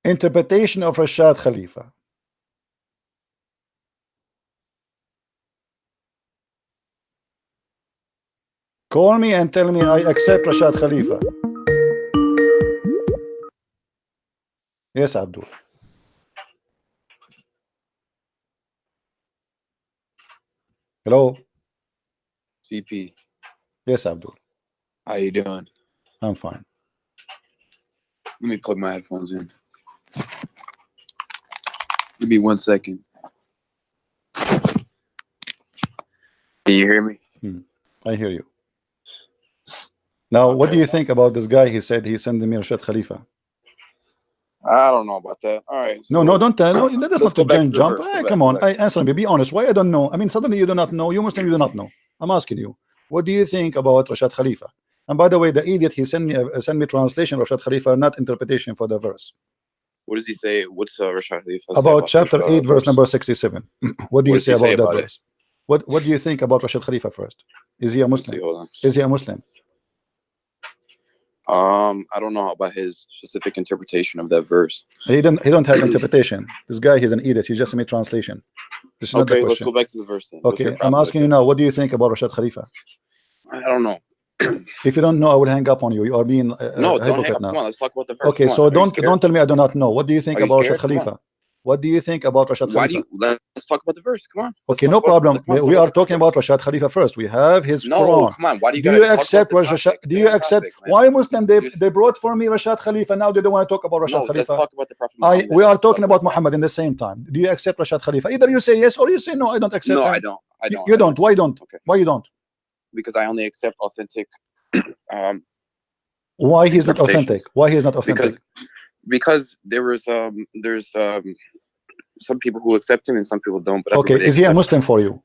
Interpretation of Rashad Khalifa. Call me and tell me I accept Rashad Khalifa. Yes, Abdul. Hello. CP. Yes, Abdul. How you doing? I'm fine. Let me plug my headphones in. Give me 1 second. Can you hear me? I hear you. Now, okay. What do you think about this guy? He said he's sending me Rashad Khalifa. I don't know about that. All right. So no, don't tell. No, that's not to jump. Come on, answer me. Be honest. Why I don't know? I mean, suddenly you do not know. You Muslim, you do not know. I'm asking you. What do you think about Rashad Khalifa? And by the way, the idiot, he sent me translation of Rashad Khalifa, not interpretation for the verse. What does he say? What's Rashad Khalifa about chapter 8, verse number 67? What do you say about that verse? What do you think about Rashad Khalifa first? Is he a Muslim? Is he a Muslim? I don't know about his specific interpretation of that verse. He don't have interpretation. This guy, he's an idiot. He just made translation. This is not the question. Let's go back to the verse then. Okay, I'm asking you now, what do you think about Rashad Khalifa? I don't know. If you don't know, I will hang up on you. You are being no, don't hang up. Now. Come on, let's talk about the verse. Okay, so don't tell me I do not know. What do you think about Rashad Khalifa? What do you think about Rashad Khalifa? Let's talk about the verse. Come on. Okay, no problem. We are talking about Rashad Khalifa first. We have his Quran. Come on. Why do you accept Rashad? Do you accept? Why Muslim? They brought for me Rashad Khalifa. Now they don't want to talk about Rashad Khalifa. Let's talk about the Prophet. We are talking about Muhammad in the same time. Do you accept Rashad Khalifa? Either you say yes or you say no. I don't accept. No, I don't. You don't. Why don't? Okay. Why you don't? Because I only accept authentic. Why he's not authentic? Why he's not authentic? Because there's some people who accept him and some people don't. But okay, is he a Muslim for you?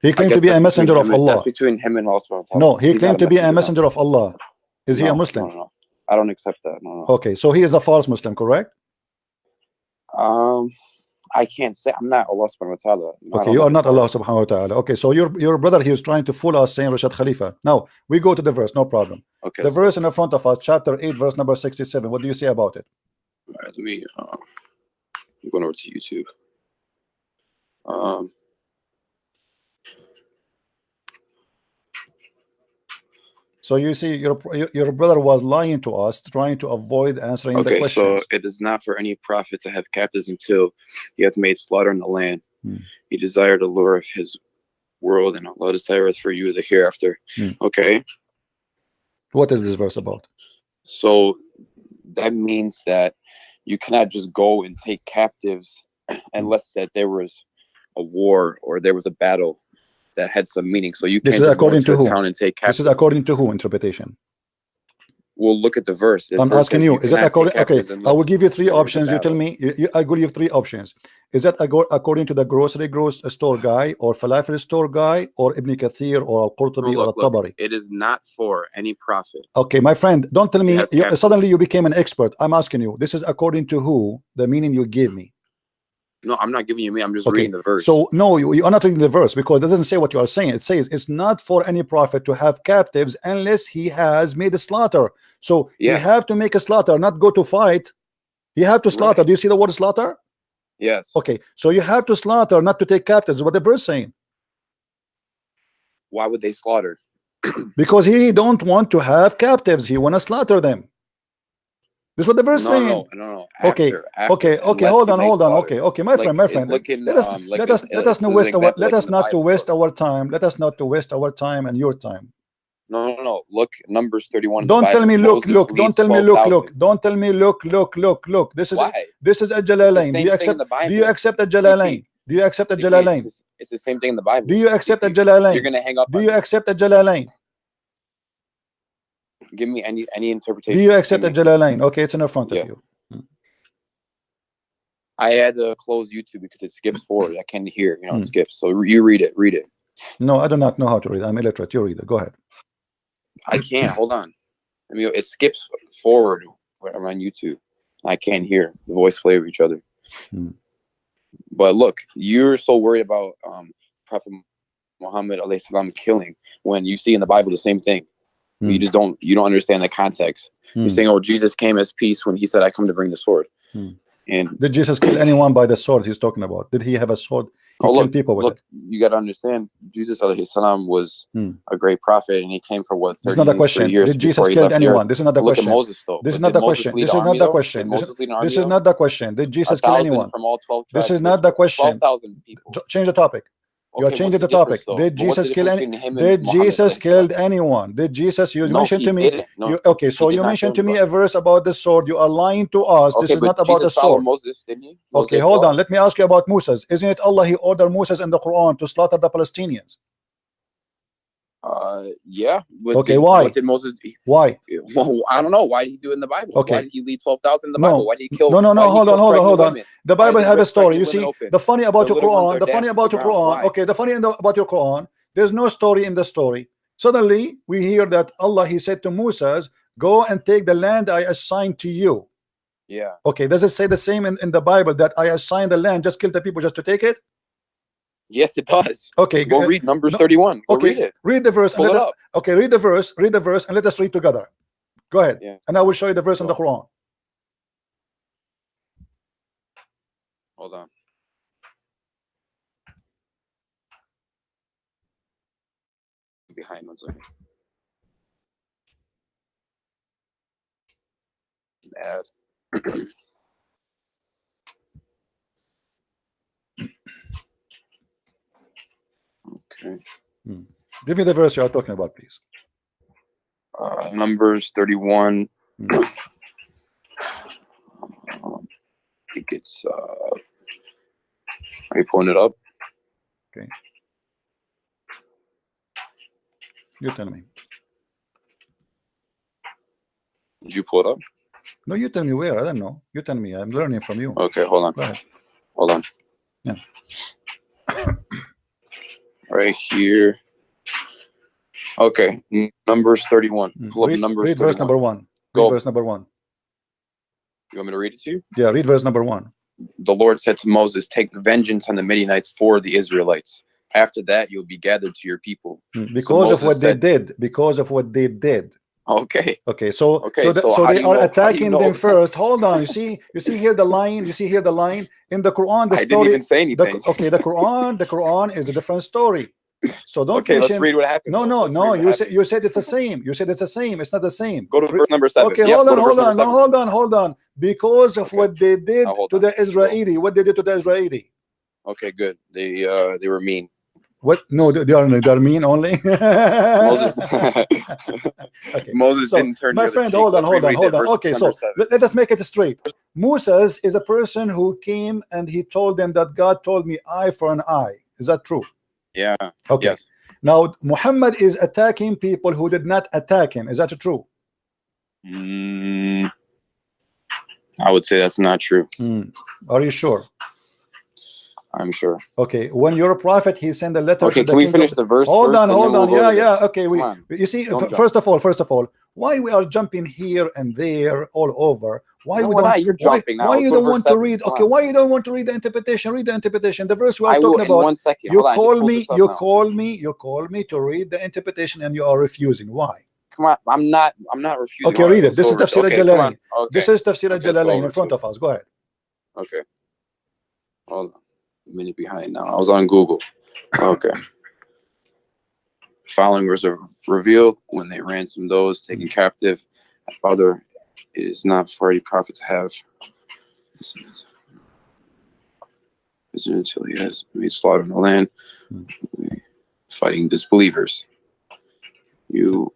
He claimed to be a messenger of Allah. That's between him and Allah. No, he claimed to be a messenger of Allah. Is he a Muslim? No, I don't accept that. No. Okay, so he is a false Muslim, correct? I can't say. I'm not Allah subhanahu wa ta'ala. Okay, you are not Allah subhanahu wa ta'ala. Okay, so your brother, he was trying to fool us saying Rashad Khalifa. Now, we go to the verse, no problem. Okay. The verse in the front of us, chapter 8, verse number 67. What do you say about it? All right, let me, I'm going over to YouTube. So you see, your brother was lying to us, trying to avoid answering the questions. Okay, so it is not for any prophet to have captives until he hath made slaughter in the land. He desired the lure of his world, and Allah desireth for you the hereafter. Okay. What is this verse about? So that means that you cannot just go and take captives unless that there was a war or there was a battle that had some meaning. So you can't just go to a town and take captives. This is according to who interpretation? We'll look at the verse. I'm asking you, is that according? Okay, I will give you three options. You tell me. I will give you three options. Is that according to the grocery store guy, or falafel store guy, or Ibn Kathir, or Al-Qurtubi, or Al-Tabari? It is not for any prophet. Okay, my friend, don't tell me. Suddenly you became an expert. I'm asking you. This is according to who? The meaning you give me. No, I'm not giving you me. I'm just reading the verse. So no, you are not reading the verse because it doesn't say what you are saying. It says it's not for any prophet to have captives unless he has made a slaughter. So you have to make a slaughter, not go to fight. You have to slaughter. Right. Do you see the word slaughter? Yes. Okay, so you have to slaughter, not to take captives. What the verse saying? Why would they slaughter? Because he don't want to have captives. He want to slaughter them. This is what the verse saying. No. Okay. Hold on. Okay, my friend. Let us not waste our time. Let us not to waste our time and your time. No. Look, Numbers 31. Don't tell me look. Don't tell me look. Don't tell me look. This is a Jalalain. Do you accept a Jalalain? Do you accept a Jalalain? It's the same thing in the Bible. Do you accept a Jalalain? You're gonna hang up. Do you accept a Jalalain? Give me any interpretation. Do you accept a Jalalain? Okay, it's in the front of you. I had to close YouTube because it skips forward. I can't hear. It skips. So you read it. Read it. No, I do not know how to read. I'm illiterate. You read it. Go ahead. I can't. Hold on. I mean, it skips forward when I'm on YouTube. I can't hear the voice play of each other. But look, you're so worried about Prophet Muhammad alayhi salam killing when you see in the Bible the same thing. You just don't understand the context. You're saying, oh, Jesus came as peace when he said, I come to bring the sword. And did Jesus kill anyone by the sword he's talking about? Did he have a sword? He killed people with it. You got to understand, Jesus alayhi salam was a great prophet, and he came for what, 30 This is not the question. years Did Jesus kill anyone? This is not the question. Look at Moses, though. This is not the question. This is not the question. This is not the question. Did Jesus kill anyone? From all 12 tribes, this is not the question. 12,000 people. Change the topic. You are changing the topic. Did Jesus kill any? Did Jesus killed anyone? Did Jesus? You mentioned to me. Okay, so you mentioned to me a verse about the sword. You are lying to us. This is not about the sword. Moses, didn't he? Okay, hold on. Let me ask you about Moses. Isn't it Allah? He ordered Moses in the Quran to slaughter the Palestinians. Yeah. Okay, why? What did Moses do? Why? Well, I don't know. Why did he do it in the Bible? Okay. Why did he lead 12,000 in the Bible? Why did he kill? No. Hold on. The Bible have a story. You see, open? the funny about your Quran. The funny dancing about your around. Quran. Why? Okay, the funny about your Quran. There's no story in the story. Suddenly, we hear that Allah, He said to Moses, "Go and take the land I assigned to you." Yeah. Okay. Does it say the same in the Bible that I assigned the land, just kill the people just to take it? Yes, it does. Okay. Go read Numbers 31. Go Okay. read it. Read the verse. Pull it up. Okay. Read the verse, and let us read together. Go ahead. Yeah. And I will show you the verse in the Quran. Hold on. Behind 1 second. Add. Okay. Give me the verse you are talking about, please. Numbers 31. I think it's are you pulling it up? Okay. You tell me. Did you pull it up? No, you tell me where. I don't know. You tell me. I'm learning from you. Okay, hold on. Go ahead. Hold on. Yeah. Right here. Okay, Numbers 31. Pull up Numbers read 31. verse number 1. Go. Read verse number 1. You want me to read it to you? Yeah, read verse number 1. The Lord said to Moses, take vengeance on the Midianites for the Israelites. After that, you'll be gathered to your people. Because so of what they did. Because of what they did. Okay. Okay. So so they are attacking them first. Hold on. You see here the line. You see here the line in the Quran. The I story. didn't even say anything. The Quran is a different story. So don't okay, mention. let's read what happened. No. You said it's the same. You said it's the same. It's not the same. Go to verse number 7. Okay, yes, hold on. Because of what they did to the Israeli. What they did to the Israeli. Okay, good. They were mean. What? No, they are mean only. Moses. Okay. Moses didn't turn. My friend, hold on. Okay, so let us make it straight. Moses is a person who came and he told them that God told me eye for an eye. Is that true? Yeah. Okay. Yes. Now Muhammad is attacking people who did not attack him. Is that true? I would say that's not true. Are you sure? I'm sure. Okay, when you're a prophet, he sent a letter. Okay, can we finish the verse? Hold on. We'll Yeah. Okay, you see, first of all, why we are jumping here and there all over? Why we don't? You're jumping now. Why you don't want to read? Okay, why you don't want to read the interpretation? Read the interpretation. The verse we are I will talking about. In 1 second. You call me to read the interpretation, and you are refusing. Why? Come on, I'm not refusing. Okay, read it. This is Tafsir al-Jalalain. This is Tafsir al-Jalalain in front of us. Go ahead. Okay. Hold on. A minute behind now. I was on Google. Okay. Following was revealed when they ransomed those taken captive. Father, it is not for a prophet to have until he has made slaughter in the land, fighting disbelievers. You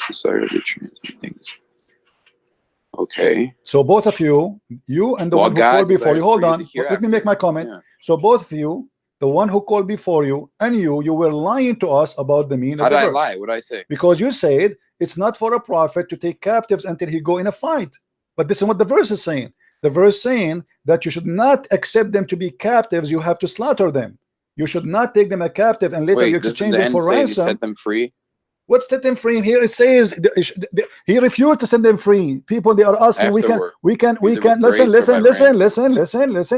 desire to transmit things. Okay. So both of you and the one who called before you. Hold on. Let me make my comment. Yeah. So both of you, the one who called before you and you were lying to us about the meaning of the verse. How did I lie? What did I say? Because you said it's not for a prophet to take captives until he go in a fight. But this is what the verse is saying. The verse saying that you should not accept them to be captives. You have to slaughter them. You should not take them a captive and later you exchange them for ransom. Set them free. What's set them free here? It says he refused to set them free. People, they are asking, we can listen.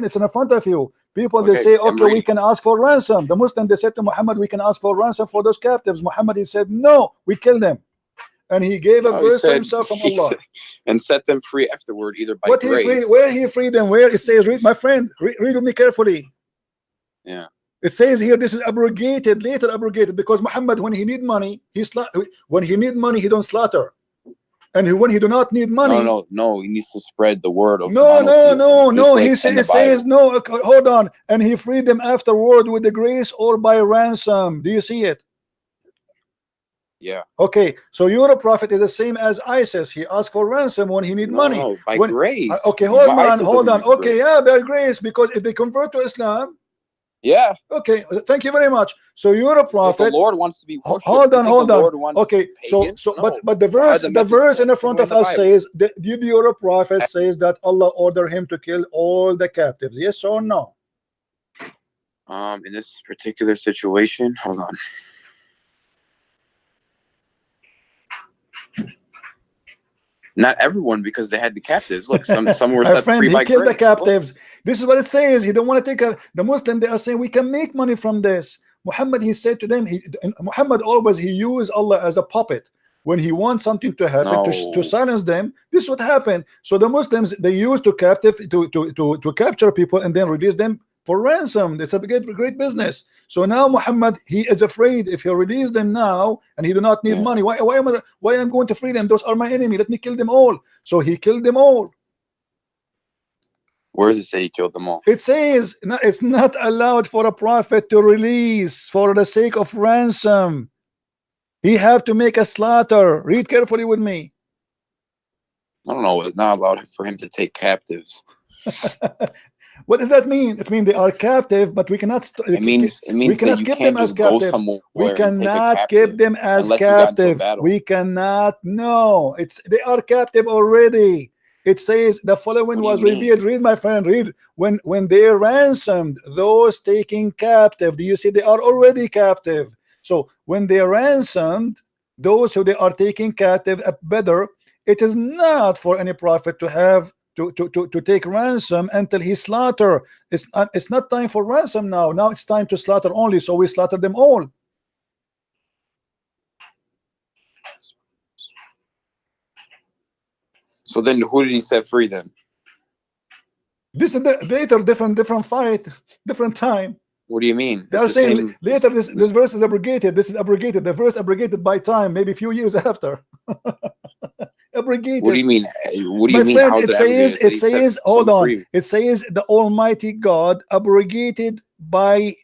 It's in front of you. People, they say, okay, we can ask for ransom. The Muslim, they said to Muhammad, we can ask for ransom for those captives. Muhammad, he said, no, we kill them. and he gave a No, he verse to said- himself from he Allah. said- and set them free afterward, either by What grace. he freed? Where he freed them? Where it says, read, my friend, read with me carefully. Yeah. It says here, this is abrogated, later abrogated, because Muhammad, when he need money, when he need money, he don't slaughter, and when he do not need money, No. He needs to spread the word of no. monotheism, just like He in says, the it says Bible. no. Hold on, and he freed them afterward with the grace or by ransom. Do you see it? Yeah. Okay, so your prophet is the same as ISIS. He asked for ransom when he need money. No, by When- grace. Okay, hold But on, ISIS hold on. doesn't use Okay, grace. yeah, by grace, because if they convert to Islam, Yeah. okay, thank you very much. So you're a If the prophet. Lord wants to be worshipped, Hold you on, think hold the on. Lord wants Okay, pagans? so No. but the So how verse, the the message verse in the spread? front Somewhere of in the us Bible. says that your prophet says that Allah ordered him to kill all the captives. Yes or no? In this particular situation, hold on. Not everyone, because they had the captives. Look, some were My set friend, free he by killed the grace. Look. captives. This is what it says. He don't want to take the Muslim. They are saying we can make money from this. Muhammad, he said to them, Muhammad always he used Allah as a puppet. When he wants something to happen to No. silence them, this is what happened. So the Muslims, they used to capture people and then release them for ransom. It's a great business. So now Muhammad, he is afraid if he release them now and he do not need Yeah. money. Why am I going to free them? Those are my enemy. Let me kill them all. So he killed them all. Where does it say he killed them all? It says it's not allowed for a prophet to release for the sake of ransom. He have to make a slaughter. Read carefully with me. I don't know. It's not allowed for him to take captives. What does that mean? It means they are captive, but we cannot. It means we that cannot you keep can't them as just go captives. somewhere We and take a cannot captive keep them as unless you got into a captive. battle. We cannot. No, they are captive already. It says the following What do you was mean? revealed. Read, my friend. Read. When they ransomed those taken captive. Do you see they are already captive? So when they ransomed those who they are taking captive at Badr, it is not for any prophet to have to take ransom until he slaughter. It's not time for ransom now. Now it's time to slaughter only. So we slaughter them all. So then, who did he set free then? This is the later different fight, different time. What do you mean? They It's are the saying same- later this verse is abrogated. This is abrogated. The verse abrogated by time, maybe a few years after. Abrogated. What do you mean? What do you My mean? friend, How's it it says, abrogated? it says, hold some on. free. It says the Almighty God abrogated by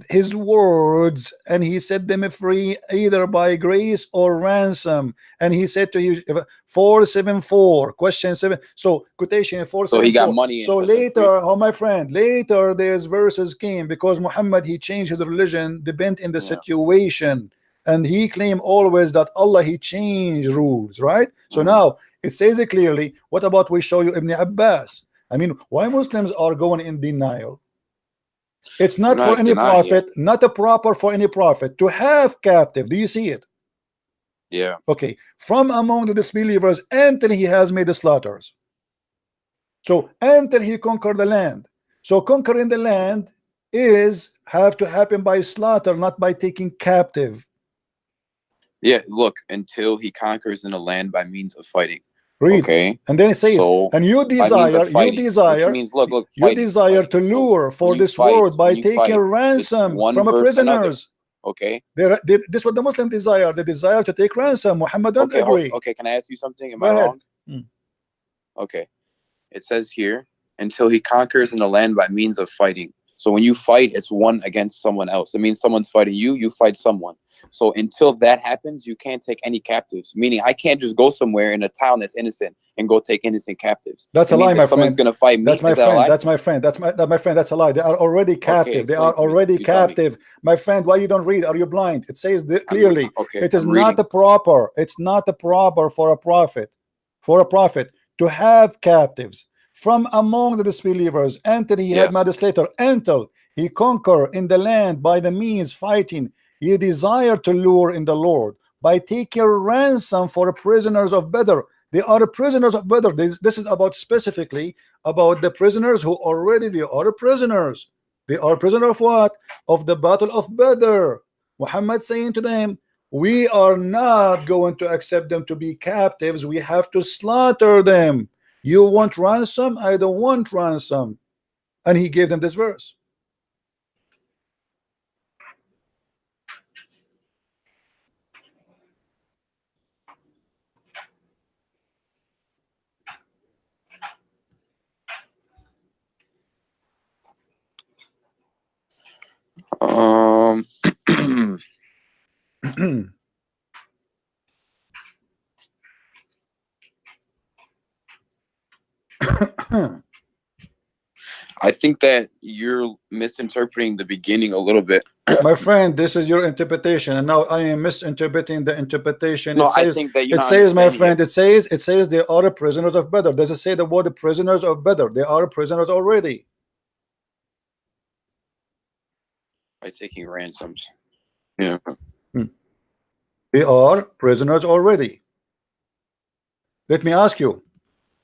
his words, and he set them free either by grace or ransom. And he said to you, 474, question 7. So quotation 474. So he got money and So set them free. later, oh my friend, later there's verses came because Muhammad he changed his religion depend in the Yeah. situation. And he claimed always that Allah he changed rules, right? So Mhm. now it says it clearly. What about we show you Ibn Abbas? I mean, why Muslims are going in denial? It's not We're for not any denying prophet, not a proper for any prophet to have captive. Do you see it? Yeah. Okay, from among the disbelievers until he has made the slaughters. So until he conquered the land. So conquering the land is have to happen by slaughter, not by taking captive. Yeah. Look, until he conquers in the land by means of fighting. Read. Okay. And then it says, So, and you by means desire, of fighting, which means look, you fighting, desire to fighting. So lure for when you this fight- world by when you taking fight, ransom it's one from a versus another. prisoners. Okay. This is what the Muslim desire. They desire to take ransom. Muhammad don't Okay. agree. Okay. Can I ask you something? Am Go I ahead. wrong? Mm. Okay. It says here, until he conquers in the land by means of fighting. So when you fight, it's one against someone else. It means someone's fighting you, you fight someone. So until that happens, you can't take any captives. Meaning, I can't just go somewhere in a town that's innocent and go take innocent captives. That's It a lie, means my if someone's friend. going to fight me. That's my Is that a friend. lie? That's my friend. That's my friend. That's a lie. They are already captive. They explain are to me. already You tell me. captive. My friend, why you don't read? Are you blind? It says clearly. Okay. It is I'm not reading. a proper. It's not a proper for a prophet to have captives from among the disbelievers until he had Yes. made later, until he conquer in the land by the means fighting. He desire to lure in the Lord by taking ransom for prisoners of Badr. They are prisoners of Badr. This is about specifically about the prisoners who already they are prisoners. They are prisoner of what? Of the battle of Badr. Muhammad saying to them, We are not going to accept them to be captives. We have to slaughter them. You want ransom? I don't want ransom. And he gave them this verse. I think that you're misinterpreting the beginning a little bit. My friend, this is your interpretation, and now I am misinterpreting the interpretation. No, It says, I think that you're not my understanding friend, it says they are prisoners of Badr. Does it say the word prisoners of Badr? They are prisoners already. By taking ransoms. Yeah. They are prisoners already. Let me ask you,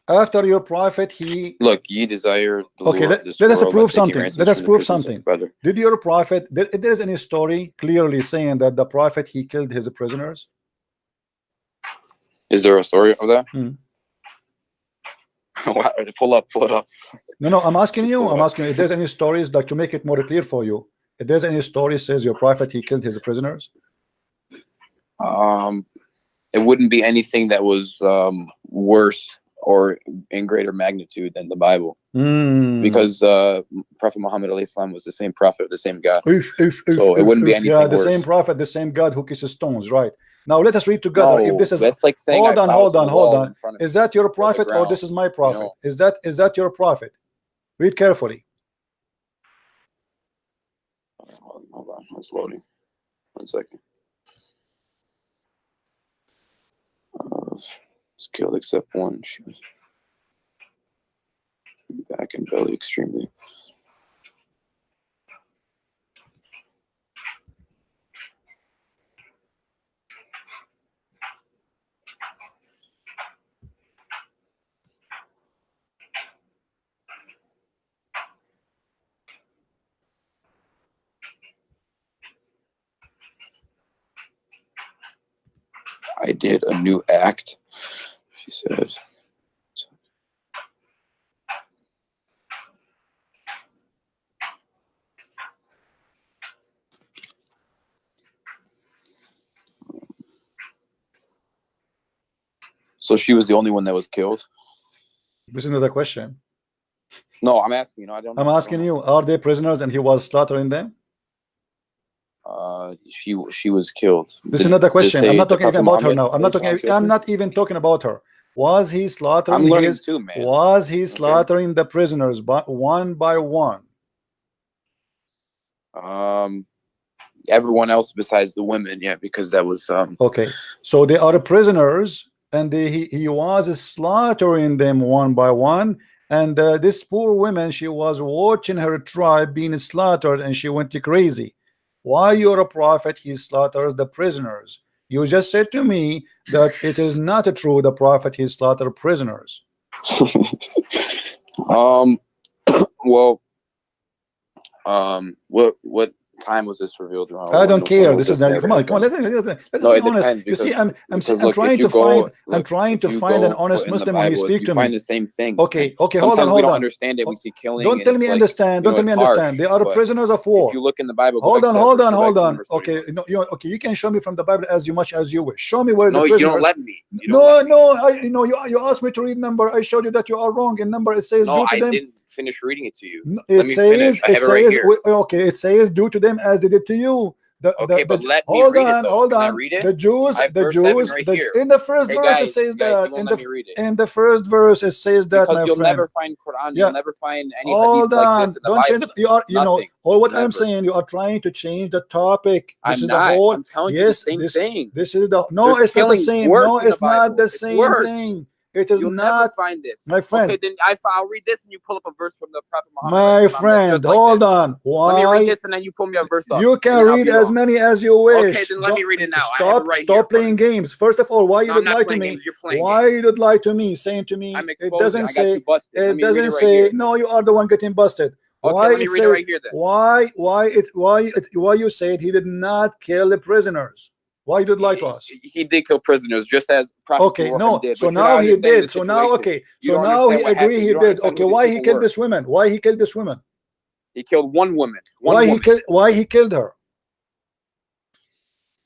after your prophet, he look, ye desire the okay, Lord of this let us world, prove like taking something. ransoms Let us from the prove prisons of something. Badr. Did your prophet, there's any story clearly saying that the prophet, he killed his prisoners? Is there a story of that? Hmm. Pull it up. No, I'm asking Just you. pull it I'm up. asking you if there's any stories, like, to make it more clear for you. If there's any story says your prophet, he killed his prisoners. It wouldn't be anything that was worse or in greater magnitude than the Bible, because Prophet Muhammad alayhi salam was the same prophet, the same God. So it wouldn't be anything yeah, the worse. same prophet, the same God who kisses stones, right? Now let us read together. No, if this is, that's like saying hold on. Is that your prophet or ground, this is my prophet? you know? Is that your prophet? Read carefully. Hold on, it's loading. 1 second. Was killed except one. She was back and belly extremely. I did a new act, she said. So she was the only one that was killed? This is another question. No, I'm asking you. I don't know. I'm asking you, are they prisoners and he was slaughtering them? She was killed. This is another question. I'm not talking even about her now. I'm not even talking about her. Was he slaughtering was he slaughtering the prisoners one by one? Everyone else besides the women, yeah, because that was okay. So they are prisoners, and he was slaughtering them one by one. And this poor woman, she was watching her tribe being slaughtered, and she went crazy. Why you're a prophet, he slaughters the prisoners? You just said to me that it is not true, the prophet, he slaughtered prisoners. Well, what time was this revealed around? I don't care. This is come on. Let's be honest. You see, I'm trying to find an honest Muslim when he speaks to me. Find the same thing. Okay, hold on. We don't understand it. We see killing. Don't tell me understand. Don't tell me understand. They are prisoners of war. If you look in the Bible, hold on. Okay, okay, you can show me from the Bible as much as you wish. Show me where the prisoners. You don't let me. You asked me to read number. I showed you that you are wrong in number. It says no, I didn't finish reading it to you. It says do to them as they did to you. Hold on. The Jews, in the first verse it says that. In the first verse it says that. Because you'll never find Quran. You'll never find any hadith like this in the Bible. Change it. You are, all what I'm saying. You are trying to change the topic. This is the whole. I'm telling you the same thing. This is the it's not the same. No, it's not the same thing. It is You'll not. Never find this, my friend. Okay, then I'll read this, and you pull up a verse from the Prophet Muhammad. My friend, hold on. Why? Let me read this, and then you pull me a verse up. You can read as many as you wish. Okay, then let me read it now. Stop playing games. First of all, why you would lie to me? Why you would lie to me, saying to me it doesn't say. It doesn't say. No, you are the one getting busted. Okay, why let me read it right here then. Why you said he did not kill the prisoners? Why did lie to us? He did kill prisoners, just as Prophet Okay, Muhammad no. did. So But you now don't he understand did. the So now, situation. okay. You So don't now he understand what agree happened. he You don't did. understand Okay, who these why he people killed were. this woman? Why he killed this woman? He killed one woman. Why he killed her?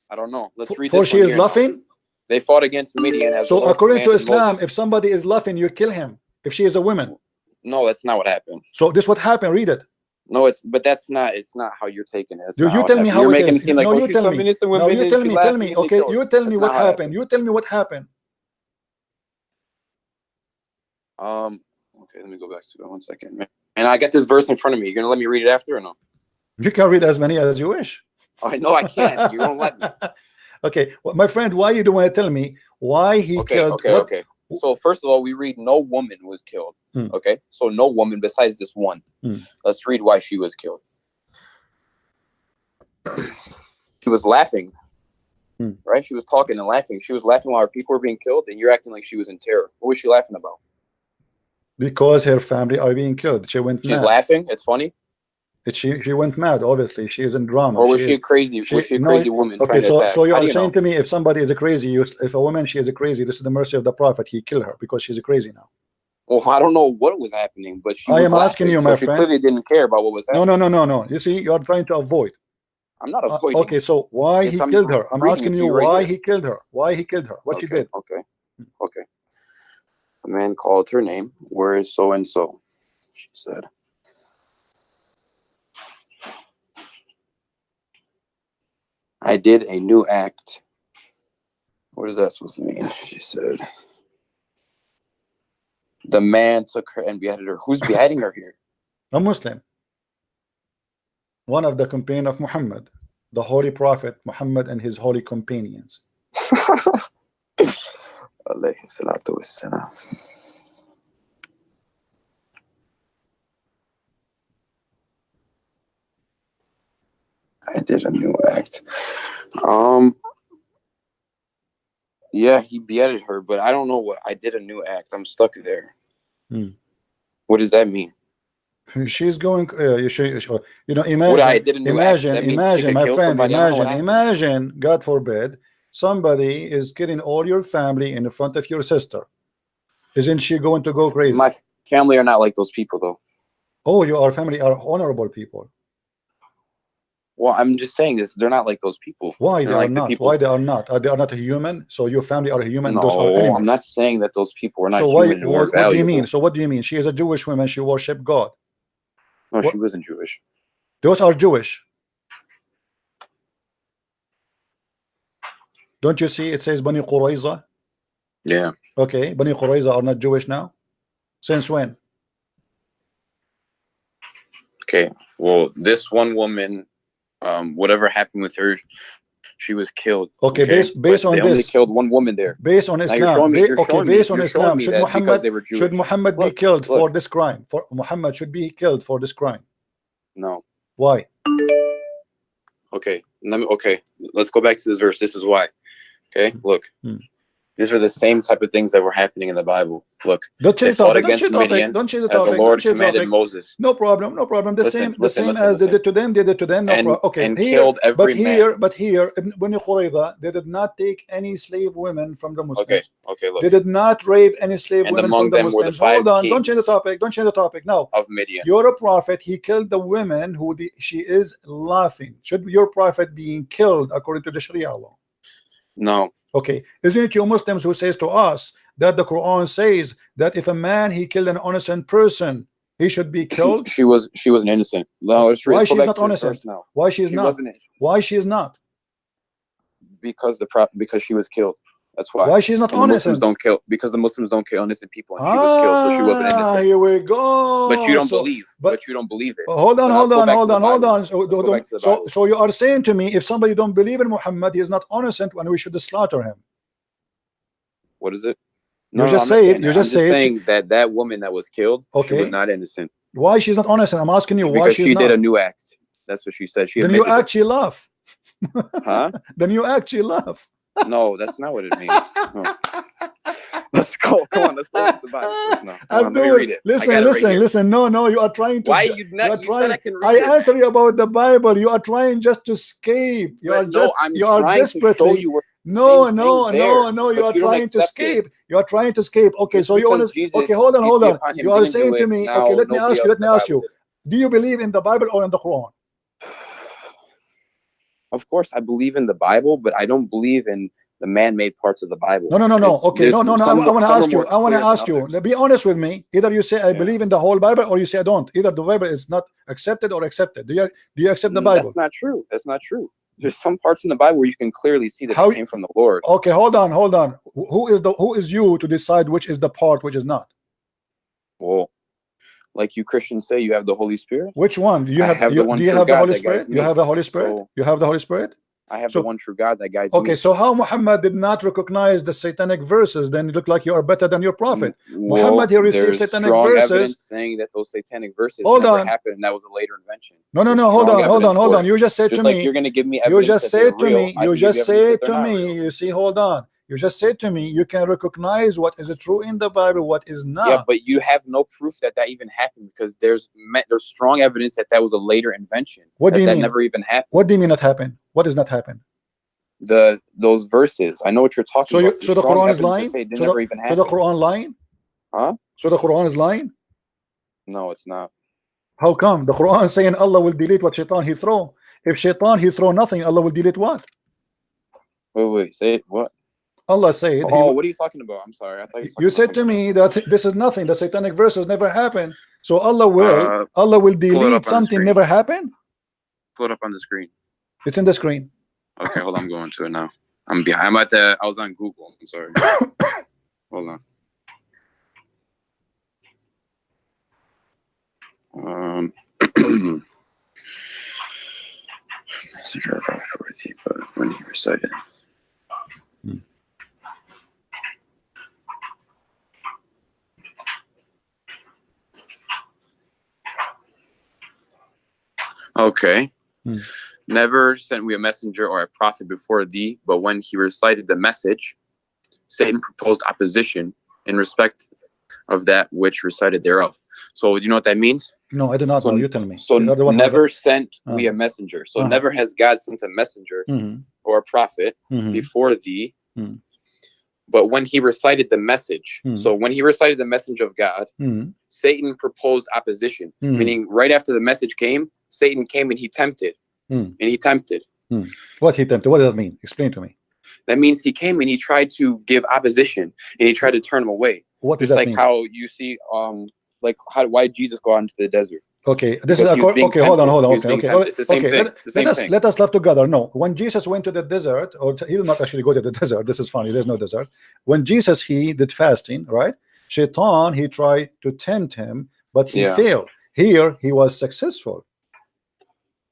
I don't know. Let's read For this she one is here now. laughing. They fought against Midian as the So Lord according to commanded Islam, Moses. if somebody is laughing, you kill him. If she is a woman. No, that's not what happened. So this what happened. Read it. No, but that's not. It's not how you're taking it. You tell me how you're it making is. it seem like, No, oh, you she's tell some me. innocent No, woman you and tell she me. laughed Tell and me. then they Okay, killed her. you tell me That's what not how it happened. You tell me what happened. Okay, let me go back to it 1 second. And I got this verse in front of me. You're gonna let me read it after or no? You can read as many as you wish. I know I can't. You don't let me. Okay, well, my friend, why you don't want to tell me why he killed? Okay. So first of all, we read no woman was killed. Okay, so no woman besides this one. Let's read why she was killed. She was laughing, right? She was talking and laughing. She was laughing while her people were being killed, and you're acting like she was in terror. What was she laughing about? Because her family are being killed. She went mad. She's laughing. It's funny. She went mad. Obviously, she is in drama. Or was she crazy? Was she a crazy woman? Okay, so you are saying know? to me, if somebody is a crazy, if a woman she is a crazy, this is the mercy of the Prophet. He killed her because she's a crazy now. Well, I don't know what was happening, but she I was am laughing, asking you, so my she friend. clearly didn't care about what was happening. No. You see, you are trying to avoid. I'm not avoiding. Okay, so why he killed her? I'm asking you why he killed her. Why he killed her? What she did? Okay. A man called her name. Where is so and so? She said. I did a new act. What is that supposed to mean? She said. The man took her and beheaded her. Who's beheading her here? A Muslim. One of the companions of Muhammad, the holy prophet Muhammad and his holy companions. Alayhi salatu wassalam. I did a new act. Yeah, he beheaded her, but I don't know what I did a new act. I'm stuck there. What does that mean? She's going. You know, imagine. What I did a new imagine, my friend. Imagine. God forbid, somebody is killing all your family in front of your sister. Isn't she going to go crazy? My family are not like those people, though. Oh, your family are honorable people. Well, I'm just saying this. They're not like those people. Why they are not? Why they are not? They are not a human. So your family are a human. No, those are animals. I'm not saying that those people are not human. So what do you mean? So what do you mean? She is a Jewish woman. She worship God. No, she wasn't Jewish. Those are Jewish. Don't you see? It says Bani Qurayza. Yeah. Okay, Bani Qurayza are not Jewish now. Since when? Okay. Well, this one woman, whatever happened with her, she was killed. Okay, based on they only killed one woman there. Based on Islam. Based on Islam, should Muhammad be killed for this crime? For Muhammad should be killed for this crime? No. Why? Okay. Let's go back to this verse. This is why. Okay, look. These are the same type of things that were happening in the Bible. Look, don't change the topic. Don't change the topic. As the Lord commanded Moses. No problem. The same as they did to them. They did to them. No problem. Okay, and killed every man. But here, Bani Qurayza, they did not take any slave women from the Muslims. Okay. Look. They did not rape any slave women from the Muslims. Were the 5 Hold on. Don't change the topic. Now, of Midian. Your prophet, he killed the women who she is laughing. Should your prophet being killed according to the Sharia law? No. Okay, isn't it you Muslims who says to us that the Quran says that if a man he killed an innocent person, he should be killed? She was an innocent. No, why she's not innocent? Why she is not? Why she is not? Because she was killed. That's why. Why she's not innocent? Muslims don't kill because the Muslims don't kill innocent people, and she was killed, so she wasn't innocent. Here we go. But you don't believe. But you don't believe it. Hold on. So you are saying to me, if somebody don't believe in Muhammad, he is not innocent, and we should slaughter him. What is it? No, you just say it. You're just saying that woman that was killed, she was not innocent. Why she's not innocent? I'm asking you why she's not. Because she did a new act. That's what she said. Then you actually laugh. Huh? Then you actually laugh. No, that's not what it means. No. Let's go. Come on, let's go to the Bible first now. Come on, let me Abdul, read it. I listen, got it right listen, here. listen. No, you are trying to. Why ju- you you not? are You trying. said I can read I it. answer you about the Bible. You are trying just to escape. You are But no, just. I'm You are trying to show desperately. you where No, same no, thing there, no, no. You but are you don't trying to accept it. escape. You are trying to escape. Okay, Just so you want because to. Jesus, Okay, hold on, peace hold be on. upon him, You are didn't saying do to it, me. now Okay, let me nobody ask you. else Let in me the ask Bible you. did. Do you believe in the Bible or in the Quran? Of course, I believe in the Bible, but I don't believe in the man-made parts of the Bible. No. Okay, There's no. I some want to are ask you. more I want to clear than ask you. others. Be honest with me. Either you say I Yeah. believe in the whole Bible, or you say I don't. Either the Bible is not accepted or accepted. Do you accept the Bible? That's not true. That's not true. There's some parts in the Bible where you can clearly see that How- it came from the Lord. Okay, hold on. Who is you to decide which is the part which is not? Well, like you Christians say, you have the Holy Spirit. Which one? Do you I have? have do the one you true have the God Holy that Spirit? guides You me. have the Holy Spirit. So You have the Holy Spirit. I have So- the one true God that guides Okay, me. so how Muhammad did not recognize the satanic verses? Then you look like you are better than your prophet. Well, Muhammad, he received there's satanic strong verses. evidence saying that those satanic verses Hold never on. happened, and that was a later invention. No. There's Hold strong on. evidence for it. You just said Just to like me. you're going to give me You evidence just that they're said to real, me. I You can give just you evidence said that they're to not me. real. You see, hold on. You just said to me. You can recognize what is true in the Bible, what is not. Yeah, but you have no proof that that even happened because there's strong evidence that that was a later invention. What do you that mean? Never even happened. What do you mean not happen? What does not happen? Those verses. I know what you're talking about. So the Strong Quran is evidence lying. to say it So never even the happened. Quran lying. Huh? So the Quran is lying. No, it's not. How come? The Quran is saying Allah will delete what shaitan he throw. If shaitan he throw nothing, Allah will delete what? Wait. Say it. What? Allah said. Oh, what are you talking about? I'm sorry. I thought You said to me that this is nothing. The satanic verses never happened. So Allah will delete something never happened. Pull it up on the screen. It's in the screen. Okay, hold on. I'm going to it now. I'm behind. I was on Google. I'm sorry. Hold on. Messenger of God with you, but when he recited. Okay. Never sent we a messenger or a prophet before thee, but when he recited the message, Satan proposed opposition in respect of that which recited thereof. So do you know what that means? No, I do not know. You tell me. So never sent we a messenger. So never has God sent a messenger or a prophet before thee. But when he recited the message, so when he recited the message of God, Satan proposed opposition, meaning right after the message came, Satan came and he tempted. And he tempted. What he tempted? What does that mean? Explain to me. That means he came and he tried to give opposition and he tried to turn him away. What does that mean? Like how you see, why did Jesus go out into the desert? Okay, this is okay. Hold on. It's the same thing. Let us laugh together. No, when Jesus went to the desert, or he did not actually go to the desert. This is funny. There's no desert. When Jesus he did fasting, right? Shaitan he tried to tempt him, but he failed. Here he was successful.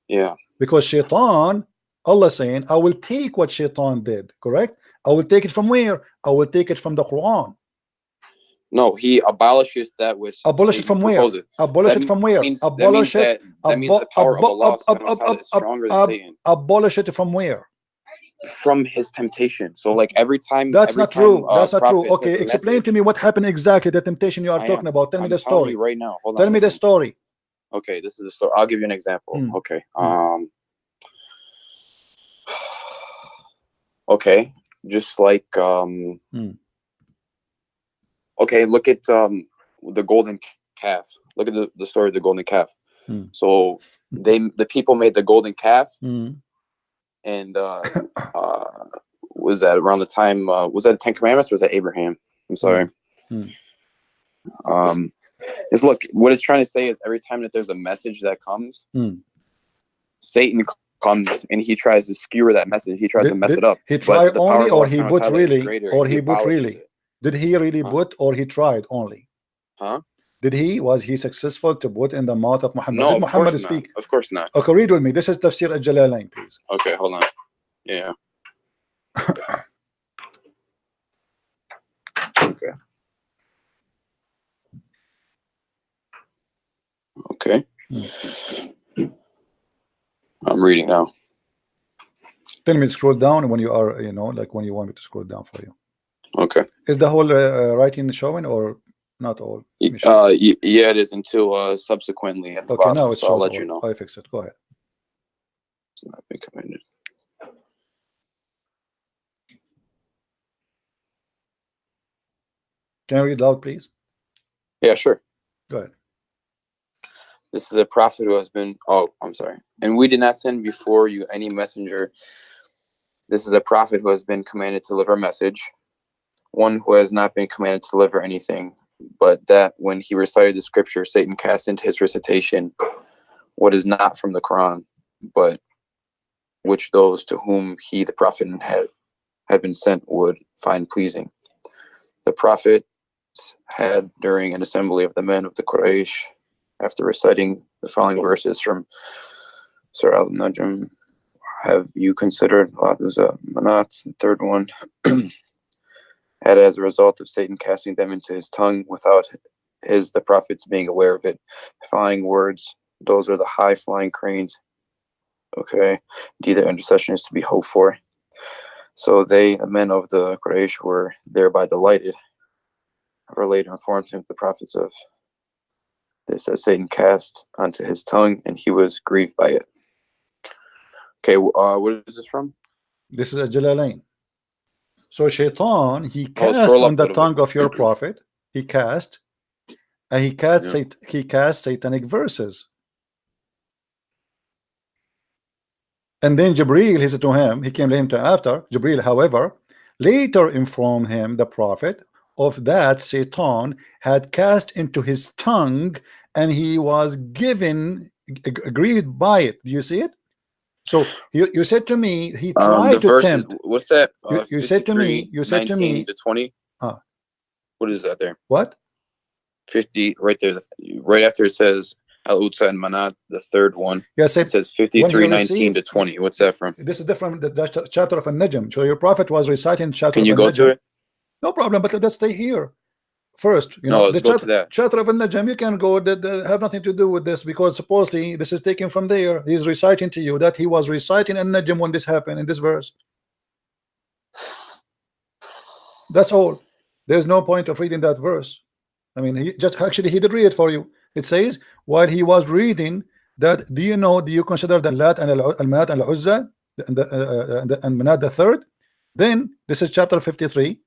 Yeah. Because Shaitan, Allah saying, I will take what Shaitan did. Correct? I will take it from where? I will take it from the Quran. No, he abolishes that which. Abolish it from where? Abolish it from where? Abolish it. That means the power of Allah is stronger than Satan. Abolish it from where? From his temptation. So like every time. That's not true. That's not true. Okay, explain to me what happened exactly. The temptation you are talking about. Tell me the story right now. Hold on. Tell me the story. Okay, this is the story. I'll give you an example. Okay. Okay. Just like okay, look at the golden calf. Look at the story of the golden calf. So the people made the golden calf, and was that around the time? Was that 10 Commandments or was that Abraham? I'm sorry. Is look, what it's trying to say is every time that there's a message that comes, Satan comes and he tries to skewer that message. He tries to mess it up. He tried only, or he put really, or he put really. Did he really put, or he tried only? Huh? Was he successful to put in the mouth of Muhammad? No, Did Muhammad speak? Of course not. Okay, read with me. This is Tafsir al-Jalalain, please. Okay, hold on. Yeah. Okay. Okay. I'm reading now. Tell me to scroll down when you are, like when you want me to scroll down for you. Okay. Is the whole writing showing or not all? Yeah, it is until subsequently at the Okay, bottom. now it So I'll shows let all. you know. I fix it. Go ahead. It's not been commanded. Can you read loud, please? Yeah, sure. Go ahead. This is a prophet who has been. Oh, I'm sorry. And we did not send before you any messenger. This is a prophet who has been commanded to deliver a message. One who has not been commanded to deliver anything, but that when he recited the scripture, Satan cast into his recitation what is not from the Quran, but which those to whom he, the prophet, had been sent would find pleasing. The prophet had, during an assembly of the men of the Quraysh, after reciting the following verses from Surah Al-Najm, have you considered Manat, the third one, had as a result of Satan casting them into his tongue without the prophets being aware of it. The following words, those are the high-flying cranes. Okay, indeed their intercession is to be hoped for. So they, the men of the Quraysh, were thereby delighted. However, later informed him, the prophets of this, that Satan cast onto his tongue, and he was grieved by it. Okay, what is this from? This is a Jalalain. So Shaitan, he cast on the tongue of your prophet. He cast, and he cast satanic verses. And then Jibreel, he said to him, he came to him after. Jibreel, however, later informed him, the prophet, of that Satan had cast into his tongue, and he was grieved by it. Do you see it? So you said to me, he tried to tempt. What's that? You said to me, 19 to 20. What is that there? What? 50 right there, right after it says Al-Utsa and Manat, the third one. Yes, it says 53, 19 to 20. What's that from? This is different. The chapter of An-Najm. So your prophet was reciting chapter. Can you go to it? No problem, but let's stay here first. Let's go to that chapter of An-Najm. You can go. That have nothing to do with this, because supposedly this is taken from there. He's reciting to you that he was reciting An-Najm when this happened in this verse. That's all. There's no point of reading that verse. I mean, he did read it for you. It says, while he was reading that, do you consider the Lat and Al-Manat and Al-Uzza and Manat the third? Then this is chapter 53,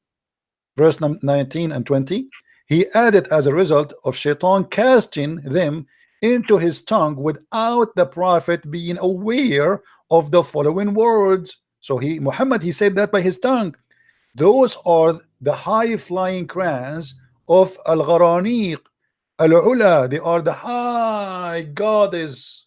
verse 19 and 20. He added, as a result of Shaitan casting them into his tongue without the prophet being aware of the following words. So Muhammad, he said that by his tongue. Those are the high-flying crayons of Al-Gharaniq, Al-Ula. They are the high goddess,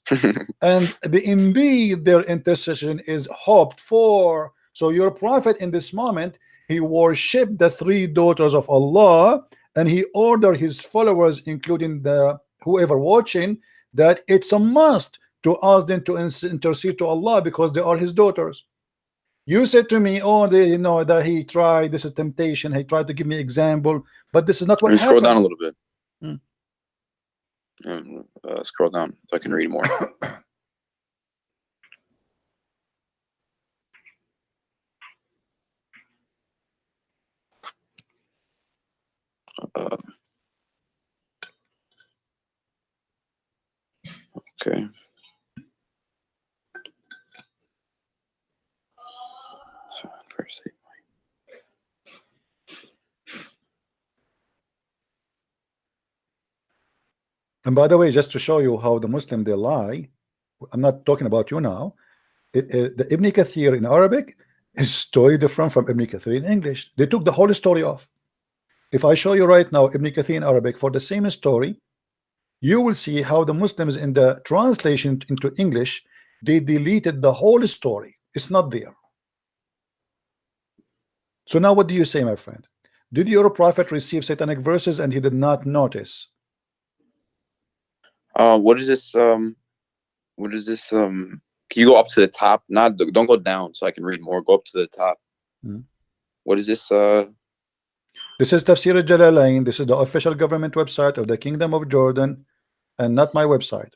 and indeed their intercession is hoped for. So your prophet in this moment, he worshipped the three daughters of Allah, and he ordered his followers, including the whoever watching, that it's a must to ask them to intercede to Allah because they are his daughters. You said to me, that he tried, this is temptation, he tried to give me example, but this is not what happened. Scroll down a little bit. Scroll down so I can read more. Okay. So first, and by the way, just to show you how the Muslim they lie, I'm not talking about you now. The Ibn Kathir in Arabic is totally different from Ibn Kathir in English. They took the whole story off. If I show you right now Ibn Kathir in Arabic for the same story, you will see how the Muslims in the translation into English, they deleted the whole story. It's not there. So now what do you say, my friend? Did your prophet receive satanic verses and he did not notice? What is this? Can you go up to the top? Don't go down so I can read more. Go up to the top. What is this? This is Tafsir al-Jalalain. This is the official government website of the Kingdom of Jordan, and not my website.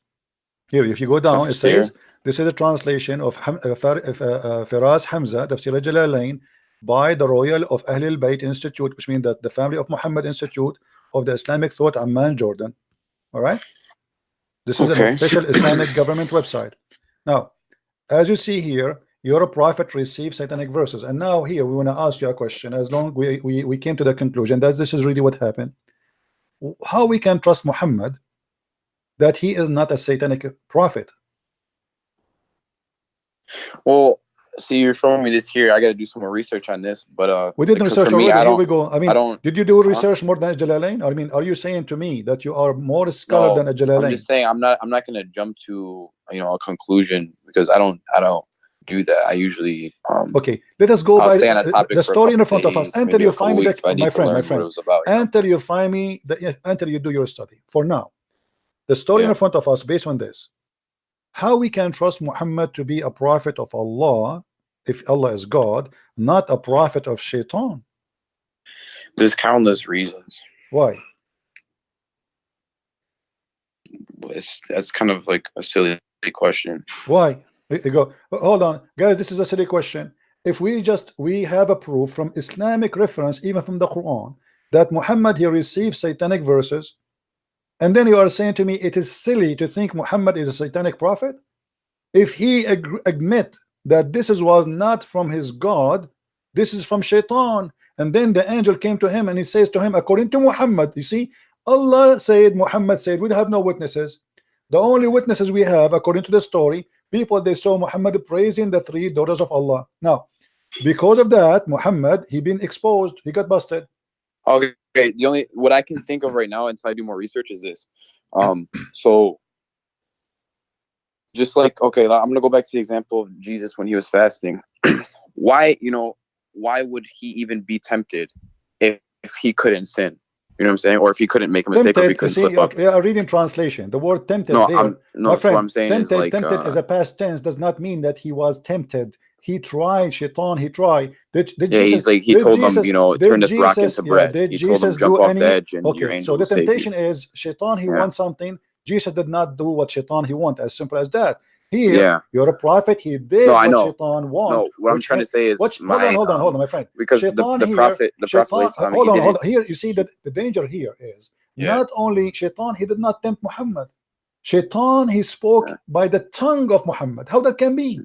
Here, if you go down, it says this is a translation of Firas Hamza, Tafsir al-Jalalain, by the Royal of Ahl al-Bayt Institute, which means that the Family of Muhammad Institute of the Islamic Thought, Amman, Jordan. All right, this is an official Islamic government website. Now, as you see here, your prophet received satanic verses, and now here we want to ask you a question. As long we came to the conclusion that this is really what happened, how we can trust Muhammad that he is not a satanic prophet? Well, see, you're showing me this here. I got to do some more research on this, but we did research already. Here we go. I mean, did you do research more than Jalalain? I mean, are you saying to me that you are more scholar than a Jalalain? I'm just saying I'm not going to jump to a conclusion, because I don't do that. I usually okay. Let us go by the story in front of us until you find me my friend. Until you find me until you do your study. For now, the story in front of us based on this. How we can trust Muhammad to be a prophet of Allah if Allah is God, not a prophet of Shaitan? There's countless reasons. Why? That's kind of like a silly question. Why? You go, hold on, guys. This is a silly question. If we have a proof from Islamic reference, even from the Quran, that Muhammad he received satanic verses, and then you are saying to me it is silly to think Muhammad is a satanic prophet? If he admit that this was not from his God, this is from Shaitan, and then the angel came to him and he says to him, according to Muhammad, you see, Allah said, Muhammad said, we have no witnesses. The only witnesses we have, according to the story, people they saw Muhammad praising the 3 daughters of Allah. Now, because of that, Muhammad he been exposed, he got busted. Okay, the only what I can think of right now until I do more research is this. So just like, okay, I'm gonna go back to the example of Jesus when he was fasting. Why would he even be tempted if he couldn't sin? You know what I'm saying? Or if he couldn't make a mistake, or if he couldn't slip up. Yeah, reading translation. The word tempted. No, there, my friend, what I'm saying tempted, is like tempted as a past tense does not mean that he was tempted. He tried, Shaitan, he tried. Jesus, he told them, turn this rock into bread. He told them, jump off the edge and your angel will save you. So the temptation is Shaitan, he wants something. Jesus did not do what Shaitan he want, as simple as that. Here, you're a prophet, he did what Shaitan want. No, what I'm trying to say is hold on, my friend. Because Shaitan the prophet hold on. Here, you see that the danger here is not only Shaitan, he did not tempt Muhammad. Shaitan, he spoke by the tongue of Muhammad. How that can be?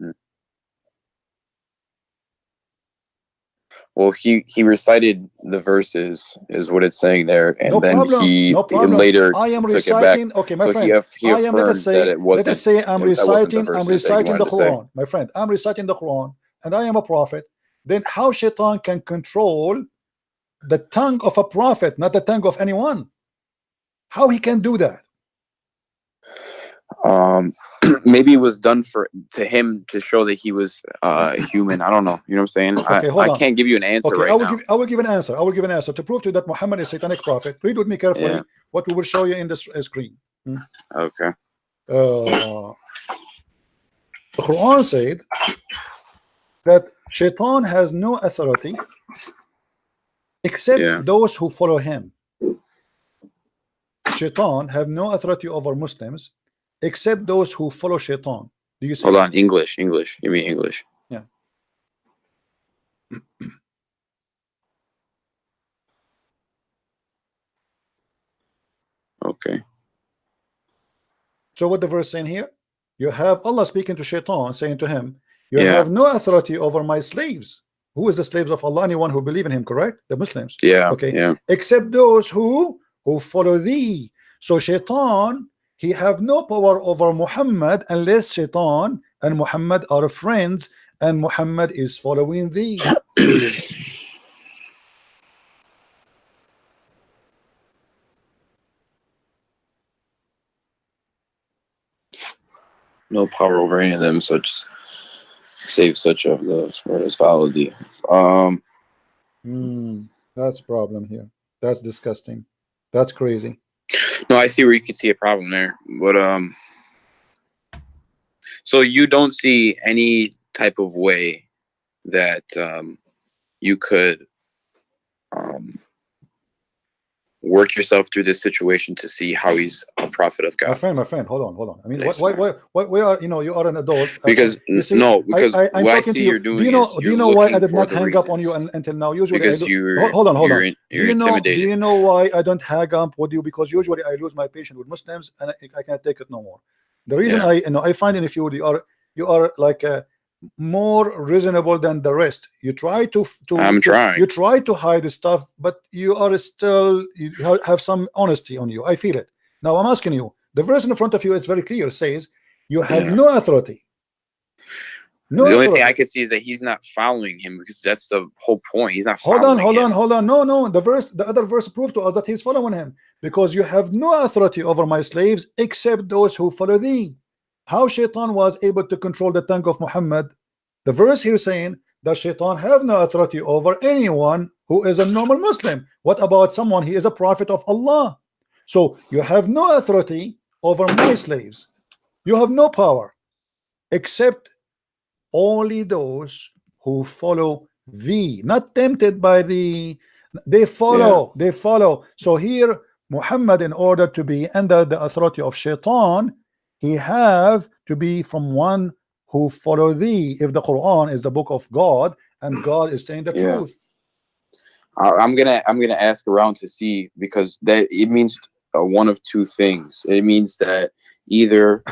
Well, he recited the verses, is what it's saying there, and he later I am took reciting. it back. Okay, my friend. He affirmed that it wasn't. Let us say I'm reciting the Quran, my friend. I'm reciting the Quran, and I am a prophet. Then how Shaitan can control the tongue of a prophet, not the tongue of anyone? How he can do that? Maybe it was done to him to show that he was human. I don't know. You know what I'm saying? Okay, I can't give you an answer right now. I will give an answer. I will give an answer to prove to you that Muhammad is a satanic prophet. Read with me carefully what we will show you in the screen. Okay. The Quran said that Shaitan has no authority except those who follow him. Shaitan have no authority over Muslims except those who follow Shaitan. Do you see? Hold on, English. You mean English? Yeah. Okay. So what the verse saying here? You have Allah speaking to Shaitan, saying to him, you have no authority over my slaves. Who is the slaves of Allah? Anyone who believe in him, correct? The Muslims. Yeah. Okay. Yeah. Except those who follow thee. So Shaitan, he have no power over Muhammad unless Shaitan and Muhammad are friends and Muhammad is following thee. No power over any of them, save such of those who has followed thee. That's problem here. That's disgusting. That's crazy. No, I see where you can see a problem there, but so you don't see any type of way that you could work yourself through this situation to see how he's a prophet of God. My friend, hold on. I mean, why are you are an adult? Because you see, no, because I'm what I talking see to you. you're doing do you know why I did not hang up on you until now? Usually, because hold on. You're Do intimidated. you know why I don't hang up with you? Because usually I lose my patience with Muslims and I can't take it no more. The reason I find in if you are like more reasonable than the rest. You try to trying. You try to hide the stuff, but you are still have some honesty on you. I feel it. Now I'm asking you. The verse in front of you, it's very clear. It says you have no authority. The only thing I could see is that he's not following him, because that's the whole point. He's not following him. Hold on. No. The other verse proved to us that he's following him, because you have no authority over my slaves except those who follow thee. How Shaitan was able to control the tongue of Muhammad? The verse here saying that Shaitan have no authority over anyone who is a normal Muslim. What about someone he is a prophet of Allah? So you have no authority over my slaves. You have no power except only those who follow thee, not tempted by thee. They follow. So here Muhammad, in order to be under the authority of Shaitan, he have to be from one who follow thee. If the Quran is the book of God and God is saying the truth, I'm gonna ask around to see, because that it means one of two things. It means that either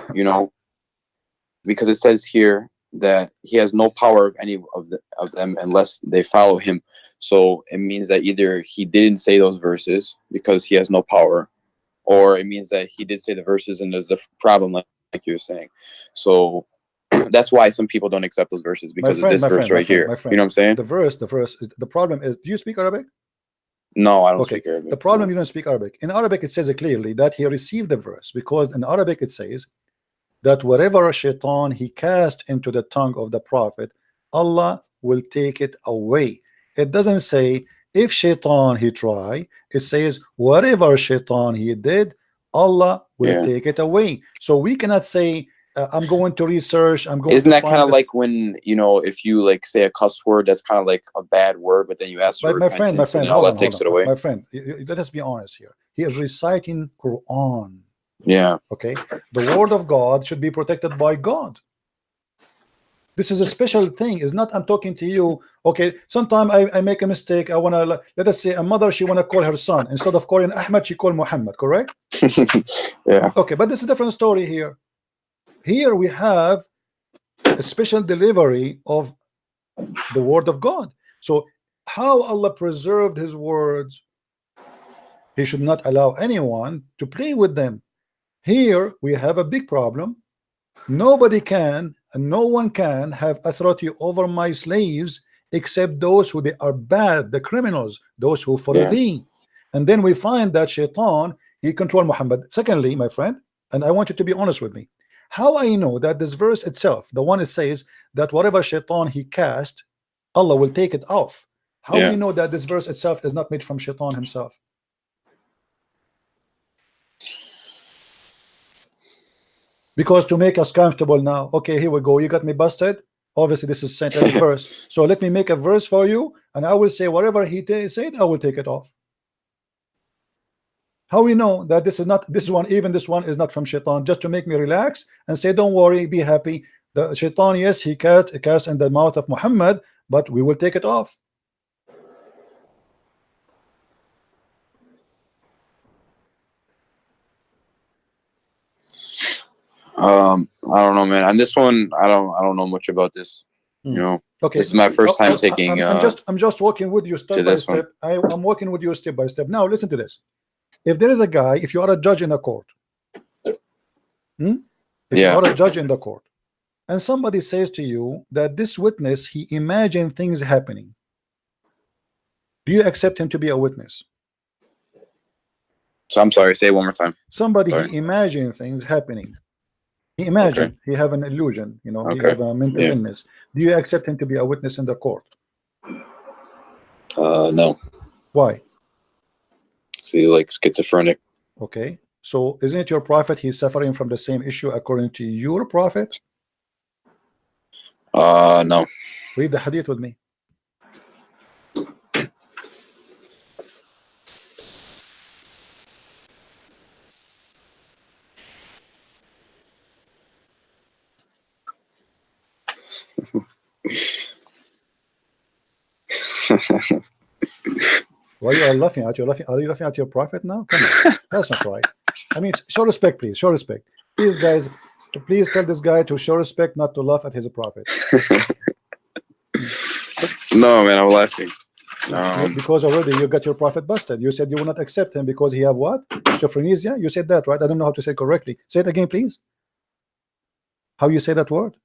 because it says here that he has no power of any of them unless they follow him. So it means that either he didn't say those verses because he has no power, or it means that he did say the verses and there's the problem, like you were saying. So that's why some people don't accept those verses, because of this verse right here. You know what I'm saying? The verse. The problem is, do you speak Arabic? No, I don't speak Arabic. The problem, you don't speak Arabic. In Arabic, it says clearly that he received the verse, because in Arabic it says that whatever Shaitan he cast into the tongue of the prophet, Allah will take it away. It doesn't say if Shaitan he try. It says whatever Shaitan he did, Allah will take it away. So we cannot say I'm going to research. Isn't that kind of like when if you like say a cuss word that's kind of like a bad word, but then you ask for repentance, and Allah takes it away? My friend, let us be honest here. He is reciting Quran. Yeah. Okay. The word of God should be protected by God. This is a special thing. It's not I'm talking to you. Okay. Sometimes I make a mistake. I want to, let us say a mother, she want to call her son. Instead of calling Ahmed, she called Muhammad. Correct? Yeah. Okay. But this is a different story here. Here we have a special delivery of the word of God. So how Allah preserved his words, he should not allow anyone to play with them. Here we have a big problem. Nobody can and no one can have authority over my slaves except those who they are bad, the criminals, those who follow thee. And then we find that Shaitan, he controlled Muhammad. Secondly, my friend, and I want you to be honest with me, how I know that this verse itself, the one it says that whatever Shaitan he cast, Allah will take it off. How we know that this verse itself is not made from Shaitan himself? Because to make us comfortable now, okay, here we go. You got me busted. Obviously, this is Saint verse. So let me make a verse for you, and I will say whatever he said, I will take it off. How we know that this is not this one, even this one is not from Shaitan, just to make me relax and say, don't worry, be happy. The Shaitan, yes, he cast in the mouth of Muhammad, but we will take it off. I don't know, man. On this one, I don't know much about this. Okay. This is my first time taking. I'm just walking with you step by step. I'm walking with you step by step. Now listen to this. If there is a guy, if you are a judge in a court, if you are a judge in the court, and somebody says to you that this witness, he imagined things happening, do you accept him to be a witness? So I'm sorry, say it one more time. Somebody he imagined things happening. He imagined, he have an illusion, he have a mental illness. Do you accept him to be a witness in the court? No. Why? So he's like schizophrenic. Okay, so isn't it your prophet? He's suffering from the same issue according to your prophet? No. Read the hadith with me. Why you are laughing at? Are you laughing at your prophet now? Come on, that's not right. I mean, show respect, please. Show respect, please, guys. Please tell this guy to show respect, not to laugh at his prophet. No, man, I'm laughing. Because already you got your prophet busted. You said you will not accept him because he have what? Schizophrenia? You said that, right? I don't know how to say it correctly. Say it again, please. How you say that word?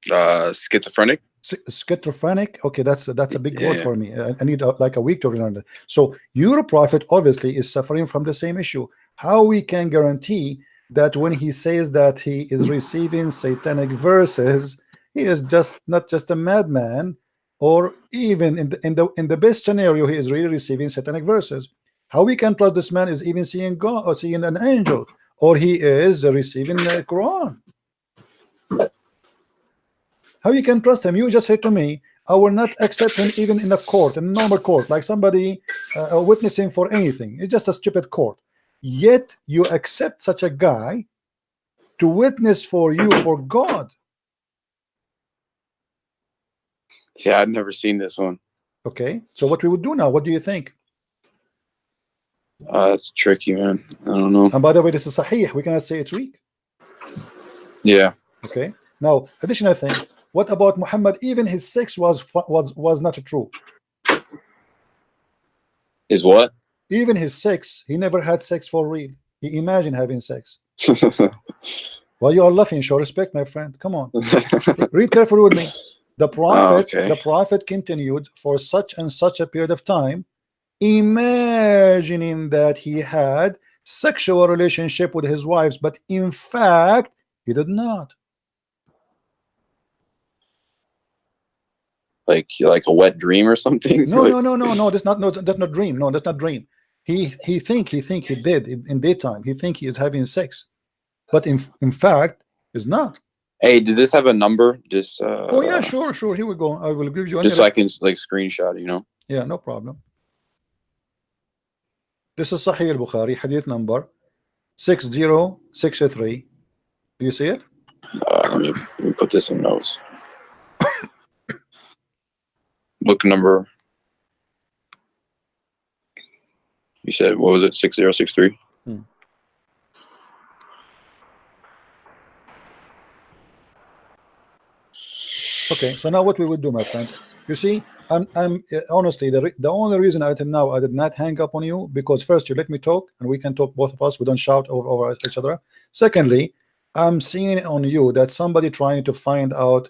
Schizophrenic. Schizophrenic. Okay, that's a big word for me. I need like a week to learn it. So your prophet obviously is suffering from the same issue. How we can guarantee that when he says that he is receiving satanic verses, he is not just a madman, or even in the best scenario, he is really receiving satanic verses? How we can trust this man is even seeing God or seeing an angel, or he is receiving the Quran? How you can trust him? You just said to me, I will not accept him even in a court, in a normal court, like somebody witnessing for anything. It's just a stupid court. Yet you accept such a guy to witness for you for God. Yeah, I've never seen this one. Okay, so what we would do now? What do you think? That's tricky, man. I don't know. And by the way, this is sahih. We cannot say it's weak. Yeah. Okay. Now, additional thing. What about Muhammad? Even his sex was not true. Is what? Even his sex, he never had sex for real. He imagined having sex. Well, you are laughing. Show respect, my friend. Come on. Read carefully with me. The prophet continued for such and such a period of time, imagining that he had sexual relationship with his wives, but in fact he did not. Like a wet dream or something? No, that's not dream. No, that's not dream. He think he did in daytime. He think he is having sex, but in fact is not. Hey, does this have a number? Just oh yeah, sure. Here we go. I will give you just so I can like screenshot it, you know? Yeah, no problem. This is Sahih al-Bukhari, hadith number 6063. Do you see it? Let me put this in notes. Book number. You said, what was it? 6063? Okay, so now what we would do, my friend? You see, I'm honestly the only reason until now I did not hang up on you, because first you let me talk and we can talk, both of us. We don't shout over each other. Secondly, I'm seeing on you that somebody trying to find out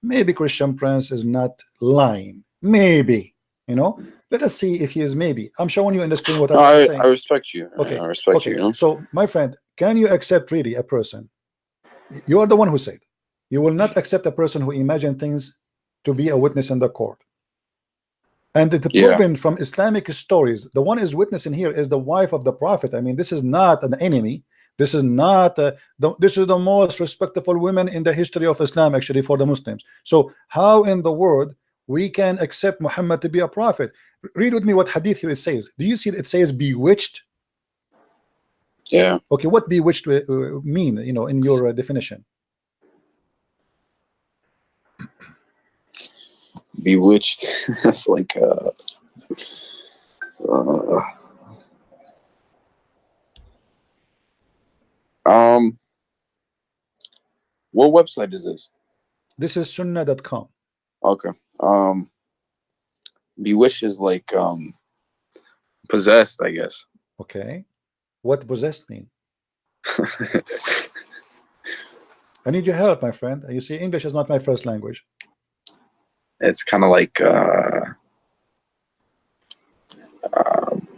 maybe Christian Prince is not lying. Maybe, you know. Let us see if he is. Maybe I'm showing you in the screen what I'm saying. I respect you. Okay, I respect you. You know? So, my friend, can you accept really a person? You are the one who said you will not accept a person who imagine things to be a witness in the court. And it's proven from Islamic stories. The one is witnessing here is the wife of the prophet. I mean, this is not an enemy. This is not this is the most respectable women in the history of Islam, actually, for the Muslims. So how in the world we can accept Muhammad to be a prophet? Read with me what hadith here it says. Do you see it says bewitched? Yeah. Okay, what bewitched mean, you know, in your definition? Bewitched. That's like what website is this? This is sunnah.com. Okay. Bewitched is like possessed, I guess. Okay. What possessed mean? I need your help, my friend. You see, English is not my first language. It's kind of like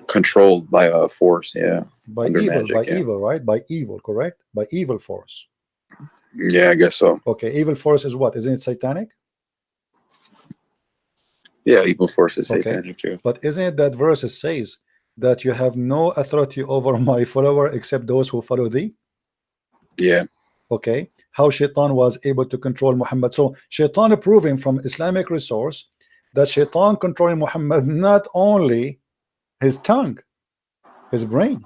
controlled by a force, yeah. By evil, magic, evil, right? By evil, correct? By evil force. Yeah, I guess so. Okay, evil force is what? Isn't it satanic? Yeah, evil force is satanic too. But isn't it that verse says that you have no authority over my follower except those who follow thee? Yeah. Okay, how Shaitan was able to control Muhammad. So Shaitan proving from Islamic resource that Shaitan controlling Muhammad, not only his tongue, his brain,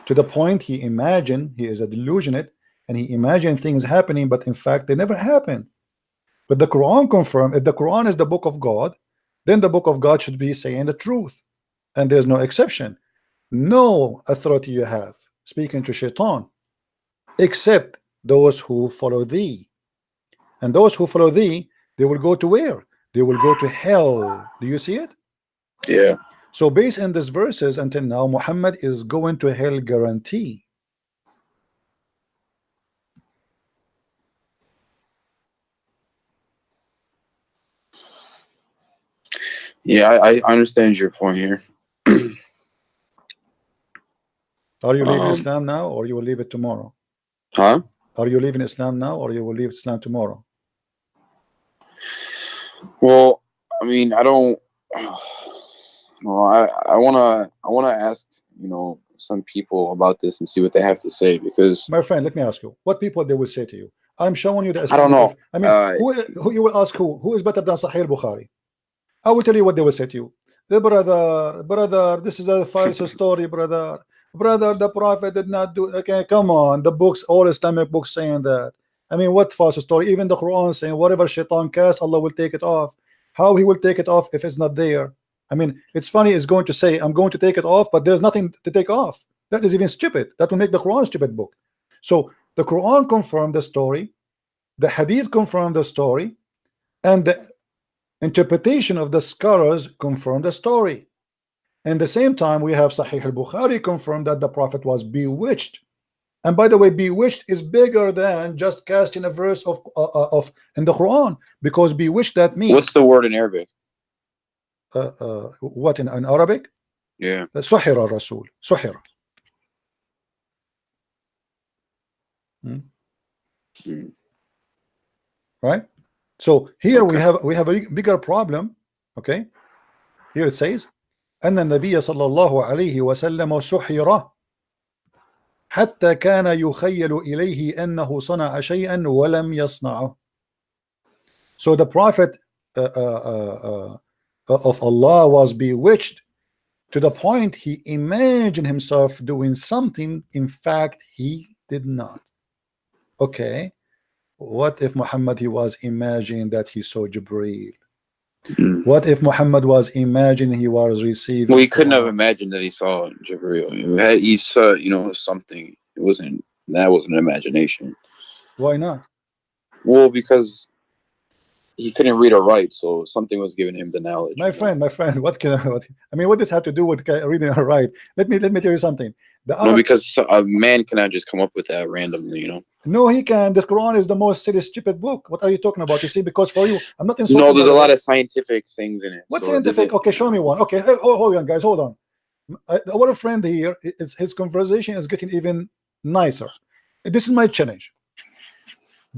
to the point he imagined, he is a delusionate, and he imagined things happening, but in fact they never happened. But the Quran confirmed, if the Quran is the book of God, then the book of God should be saying the truth, and there's no exception. No authority you have speaking to shaitan except those who follow thee, and those who follow thee, they will go to where? They will go to hell. Do you see it? Yeah. So based on these verses, until now Muhammad is going to hell guarantee. Yeah, I understand your point here. Are you leaving Islam now, or you will leave it tomorrow? Huh? Are you leaving Islam now, or you will leave Islam tomorrow? Well, I mean, I don't. Well, I wanna ask, you know, some people about this and see what they have to say, because my friend, let me ask you, what people they will say to you? I'm showing you the I don't know. I mean, who you will ask who is better than Sahih al-Bukhari? I will tell you what they will say to you. The brother, this is a false story, brother. The prophet did not do. Okay, come on, the books, all Islamic books saying that. I mean, what false story? Even the Quran saying whatever shaitan casts, Allah will take it off. How he will take it off if it's not there? I mean, it's funny. It's going to say I'm going to take it off, but there's nothing to take off. That is even stupid. That will make the Quran a stupid book. So the Quran confirmed the story, the Hadith confirmed the story, and the interpretation of the scholars confirm the story. And the same time, we have Sahih al-Bukhari confirmed that the Prophet was bewitched. And by the way, bewitched is bigger than just casting a verse of in the Quran, because bewitched, that means. What's the word in Arabic? What in Arabic? Yeah. Suhira Rasul. Suhira. Right? So here we have a bigger problem. Okay, here it says أن النبي صلى الله عليه وسلم سحر حتى كان يخيل إليه أنه صنع شيئا ولم يصنعه. So the prophet of Allah was bewitched to the point he imagined himself doing something, in fact he did not. Okay, what if Muhammad he was imagining that he saw Jibreel? What if Muhammad was imagining he was receiving? Well, he couldn't have imagined that he saw Jibreel. He saw, you know, something. That wasn't an imagination. Why not? Well, because he couldn't read or write, so something was giving him the knowledge. My friend, what I mean, what does have to do with reading or write? Let me tell you something. No, because a man cannot just come up with that randomly, you know. No, he can. The Quran is the most silly, stupid book. What are you talking about? You see, because for you, I'm not insulting. No, there's a lot of scientific things in it. What's scientific? Okay, show me one. Okay, hold on, guys, hold on. Our friend here, his conversation is getting even nicer. This is my challenge.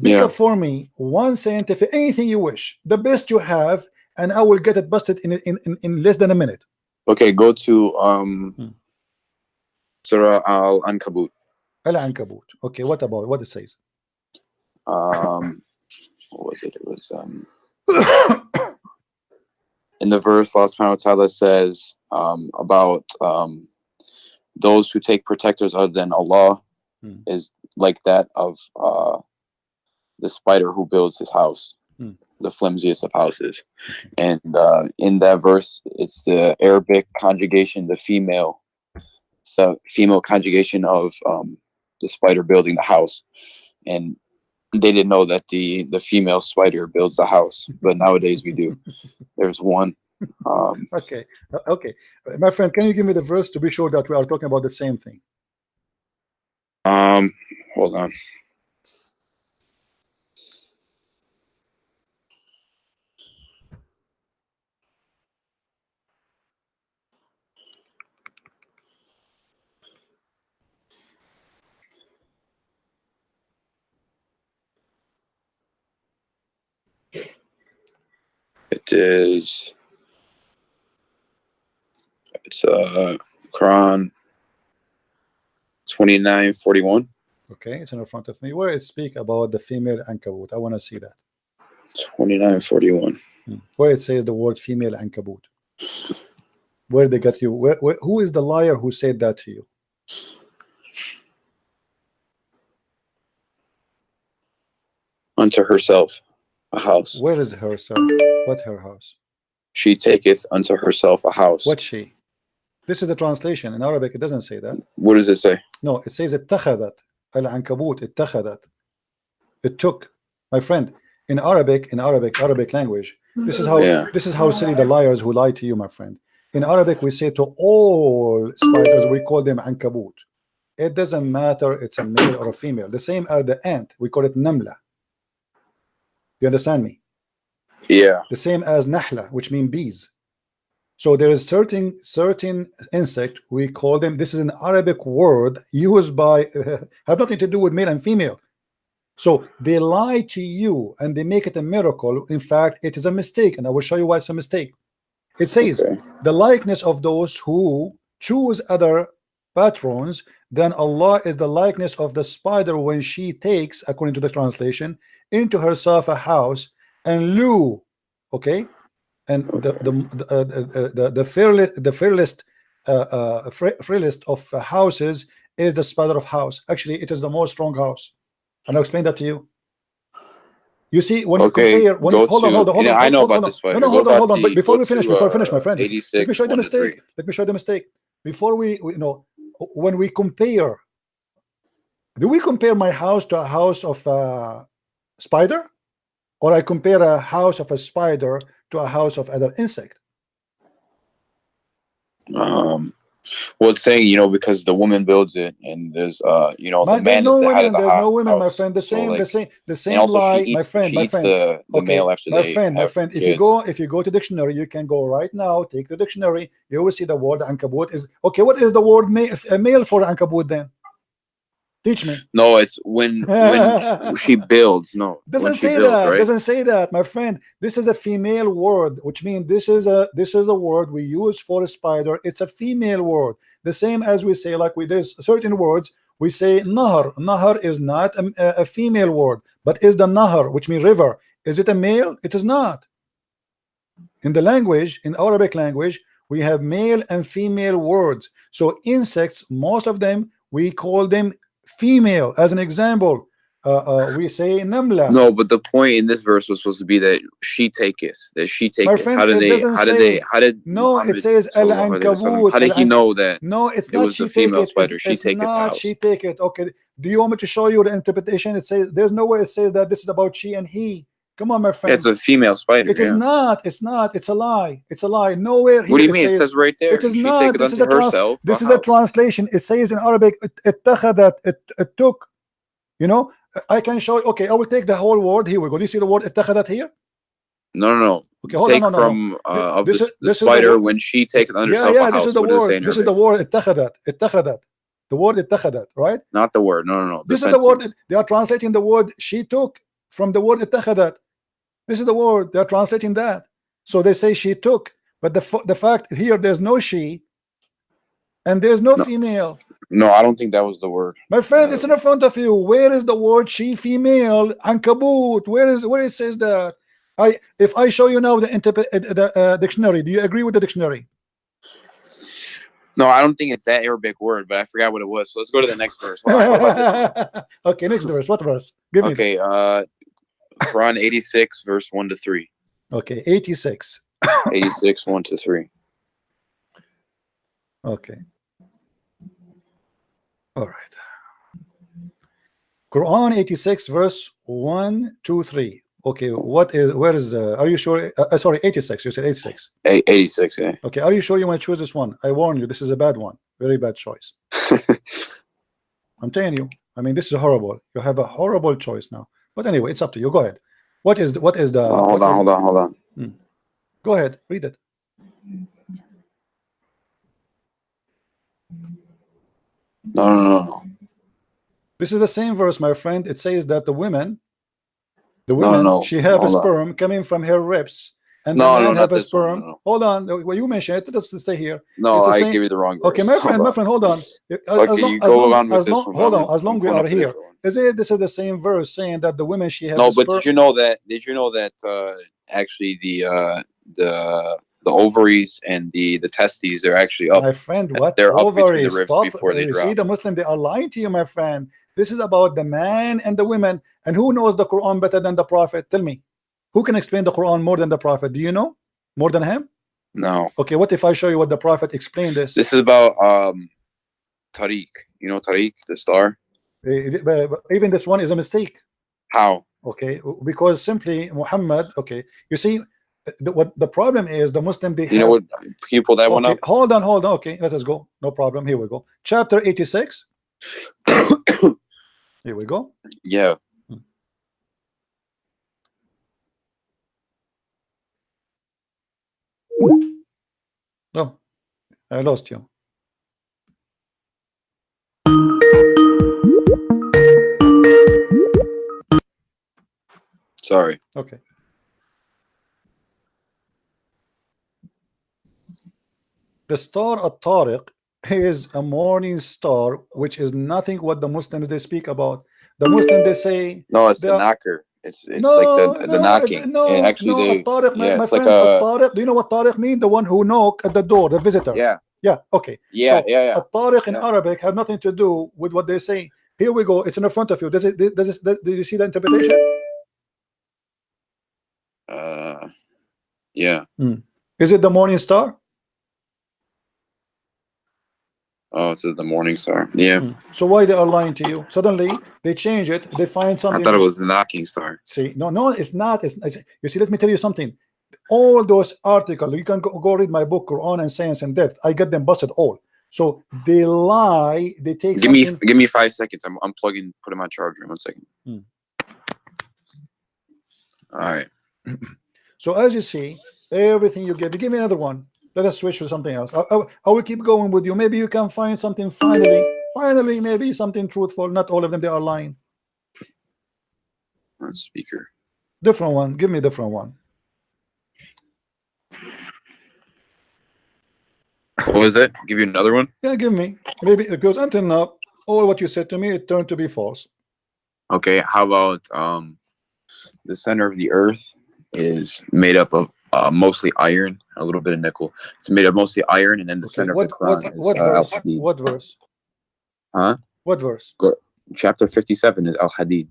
Pick up for me one scientific, anything you wish, the best you have, and I will get it busted in less than a minute. Okay, go to Surah Al-Ankabut. Al-Ankabut. Okay, what it says? What was it? It was in the verse Allah subhanahu wa ta'ala says about those who take protectors other than Allah is like that of the spider who builds his house, the flimsiest of houses. And in that verse, it's the Arabic conjugation, the female conjugation of the spider building the house. And they didn't know that the female spider builds the house, but nowadays we do. There's one. Okay, my friend, can you give me the verse to be sure that we are talking about the same thing? Hold on. It's Quran 29:41. Okay, it's in front of me. Where it speak about the female ankabut. I want to see that. 29:41. Where it says the word female ankabut. Where they got you? Who is the liar who said that to you? Unto herself a house. Where is herself? What her house? she taketh unto herself a house. What she? This is the translation. In Arabic, it doesn't say that. What does it say? No, it says اتخذت. Al-Ankabut, اتخذت. It took. My friend, in Arabic language, this is how silly the liars who lie to you, my friend. In Arabic, we say to all spiders, we call them Ankabut. It doesn't matter it's a male or a female. The same as the ant, we call it Namla. You understand me? Yeah. The same as Nahla, which mean bees. So there is certain insect, we call them, this is an Arabic word used by have nothing to do with male and female. So they lie to you and they make it a miracle. In fact, it is a mistake, and I will show you why it's a mistake. It says the likeness of those who choose other patrons, then Allah is the likeness of the spider when she takes, according to the translation, into herself a house, and Lu, okay, and the frailest of houses is the spider of house. Actually, it is the most strong house, and I'll explain that to you. You see, when you compare, when you, hold on. I know about this spider. No, hold on. But before we finish, my friend, 86, let me show you the mistake. Let me show you the mistake. Before we when we compare, do we compare my house to a house of a spider, or I compare a house of a spider to a house of other insect? Well, it's saying, because the woman builds it, and there's the man no is the head of women, the there's house. no women, my friend. The same lie, my friend. The male after my friend. If you go to dictionary, you can go right now, take the dictionary, you will see the word Ankabut is okay. What is the word male for Ankabut then? Teach me. No, it's when she builds. No, doesn't say that. Right? Doesn't say that, my friend. This is a female word, which means this is a word we use for a spider. It's a female word. The same as we say, there's certain words we say nahar. Nahar is not a female word, but is the nahar, which means river. Is it a male? It is not. In the language, in Arabic language, we have male and female words. So insects, most of them, we call them female. As an example, we say namla. No, but the point in this verse was supposed to be that she taketh. My friend, it says al-ankabut. How did he know that? No, it's not. It was the female spider. She take it. Not she take it. Okay. Do you want me to show you the interpretation? It says there's no way it says that this is about she and he. Come on, my friend. It's a female spider. It is not. It's not. It's a lie. It's a lie. Nowhere. What do you mean? It says right there. It is not. This is a translation. It says in Arabic, it took. I can show. Okay, I will take the whole word. Here we go. Do you see the word اتخذت here? No. Okay, hold on. From the spider when she takes under herself a house. This is the word. This is the word اتخذت. The word اتخذت, right? Not the word. No. This is the word. They are translating the word she took from the word اتخذت. This is the word. They are translating that. So they say she took, but the fact here there's no she, and there's no female. No, I don't think that was the word. My friend, it's in front of you. Where is the word she female? Ankabut. Where it says that? If I show you now the dictionary, do you agree with the dictionary? No, I don't think it's that Arabic word, but I forgot what it was. So let's go to the next verse. Okay, next verse. What verse? Give me. Okay, Quran 86, verse 1 to 3. Okay, 86. 86, 1 to 3. Okay. All right. Quran 86, verse 1, 2, 3. Okay, where is, are you sure? Sorry, 86. You said 86. 86, yeah. Okay, are you sure you want to choose this one? I warn you, this is a bad one. Very bad choice. I'm telling you. I mean, this is horrible. You have a horrible choice now. But anyway, it's up to you. Go ahead. What is the? Hold on. Go ahead, read it. No. This is the same verse, my friend. It says that the women, she have a sperm coming from her ribs, and the man have a sperm. Hold on, well, you mentioned it. Let's stay here. No, I give you the wrong verse. Okay, my friend, hold on. As long we are here, this is the same verse saying that the women she has. No, but did you know that actually the ovaries and the testes are actually up? My friend, what they're ovaries? Up between the ribs before they drop. See, the Muslim, they are lying to you, my friend. This is about the man and the women. And who knows the Quran better than the Prophet? Tell me, who can explain the Quran more than the Prophet? Do you know? More than him? No. Okay, what if I show you what the Prophet explained this? This is about Tariq. You know Tariq, the star? But even this one is a mistake. How? Okay, because simply Muhammad, okay, you see, what the problem is, the Muslim, they You know what? Can you pull that one okay, up? hold on, okay, let us go, no problem, here we go, chapter 86. Here we go. Yeah. No, I lost you. Sorry. Okay. The star at-Tariq is a morning star, which is nothing what the Muslims they speak about. The Muslims they say No, it's the are, knocker. It's no, like the knocking. no, And actually, no, they at-Tariq, yeah, my it's friend, like a at-Tariq. Do you know what Tariq mean? The one who knock at the door, the visitor. yeah, Yeah. Okay. yeah, So yeah. at-Tariq in Yeah. Arabic have nothing to do with what they say. Here we go. It's in the front of you. Does it? Do you see the interpretation? Yeah. Is it the morning star? Oh, it's the morning star. Yeah. So why they are lying to you? Suddenly they change it. They find something. I thought it was the knocking star. See, no, it's not. It's you see. Let me tell you something. All those articles, you can go read my book, Quran and Science in Depth. I get them busted all. So they lie. They take. Give me 5 seconds. I'm unplugging, putting my charger. 1 second. All right. So as you see, everything you get. Give me another one. Let us switch to something else. I will keep going with you. Maybe you can find something finally, maybe something truthful. Not all of them, they are lying. On speaker. Different one. Give me a different one. What was it? Give you another one? Yeah, give me. Maybe because until now, all what you said to me, it turned to be false. Okay. How about the center of the earth is made up of mostly iron, a little bit of nickel. It's made of mostly iron, and then the center of the Quran is verse? Al-Hadid. What verse? Huh? What verse? Chapter 57 is Al-Hadid.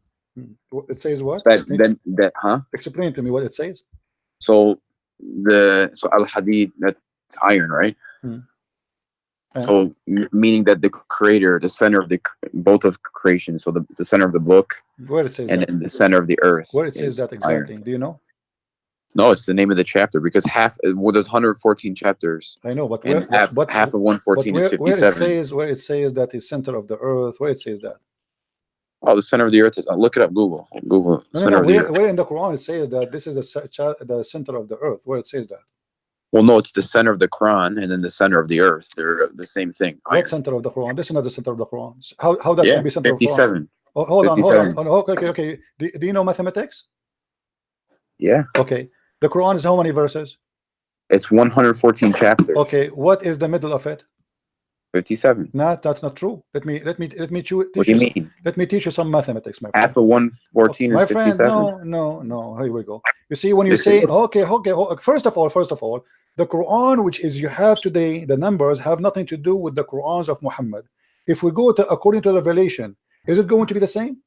It says what? Huh? Explain to me what it says. So Al-Hadid, that's iron, right? So meaning that the creator, the center of both of creation, so the center of the book, where it says and that, then the center of the earth, where it says that exactly, iron. Do you know? No, it's the name of the chapter, because there's 114 chapters. I know, but half of 114 is 57. Where it says that is center of the earth, where it says that. Oh, the center of the earth is. Look it up. Google. No. Where in the Quran it says that this is the center of the earth? Where it says that? Well, no, it's the center of the Quran and then the center of the earth. They're the same thing. What iron. Center of the Quran? This is not the center of the Quran. How that can be center 57. of the Quran? Oh, hold on. Okay. Do you know mathematics? Yeah. Okay. The Quran is how many verses? It's 114 chapters. Okay. What is the middle of it? 57. No, that's not true. Let me teach you. What do you mean? Let me teach you some mathematics, my friend. Half of 114 is 57. No. Here we go. You see, when you say okay. First of all, the Quran, which is you have today, the numbers have nothing to do with the Qurans of Muhammad. If we go to according to Revelation, is it going to be the same?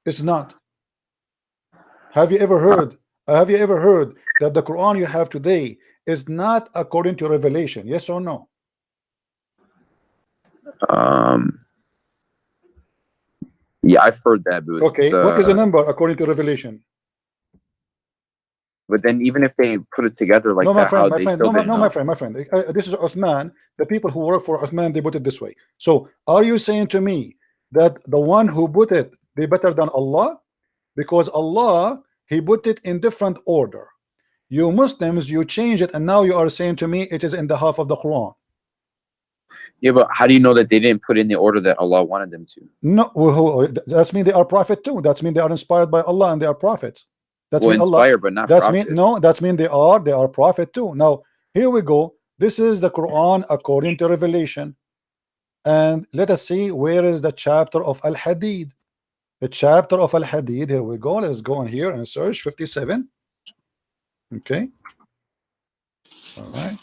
It's not. Have you ever heard? Have you ever heard that the Quran you have today is not according to Revelation? Yes or no? Yeah, I've heard that. But okay, what is the number according to Revelation? But then, even if they put it together like my friend. This is Uthman. The people who work for Uthman, they put it this way. So, are you saying to me that the one who put it, they better than Allah? Because Allah, He put it in different order. You Muslims, you change it, and now you are saying to me it is in the half of the Quran. Yeah, but how do you know that they didn't put in the order that Allah wanted them to? No, that's mean they are prophet too. That's mean they are inspired by Allah and they are prophets. That's well, inspired, but not prophet. That's mean they are prophet too. Now here we go. This is the Quran according to Revelation, and let us see where is the chapter of Al-Hadid. The chapter of Al-Hadid. Here we go. Let's go in here and search 57. Okay. All right.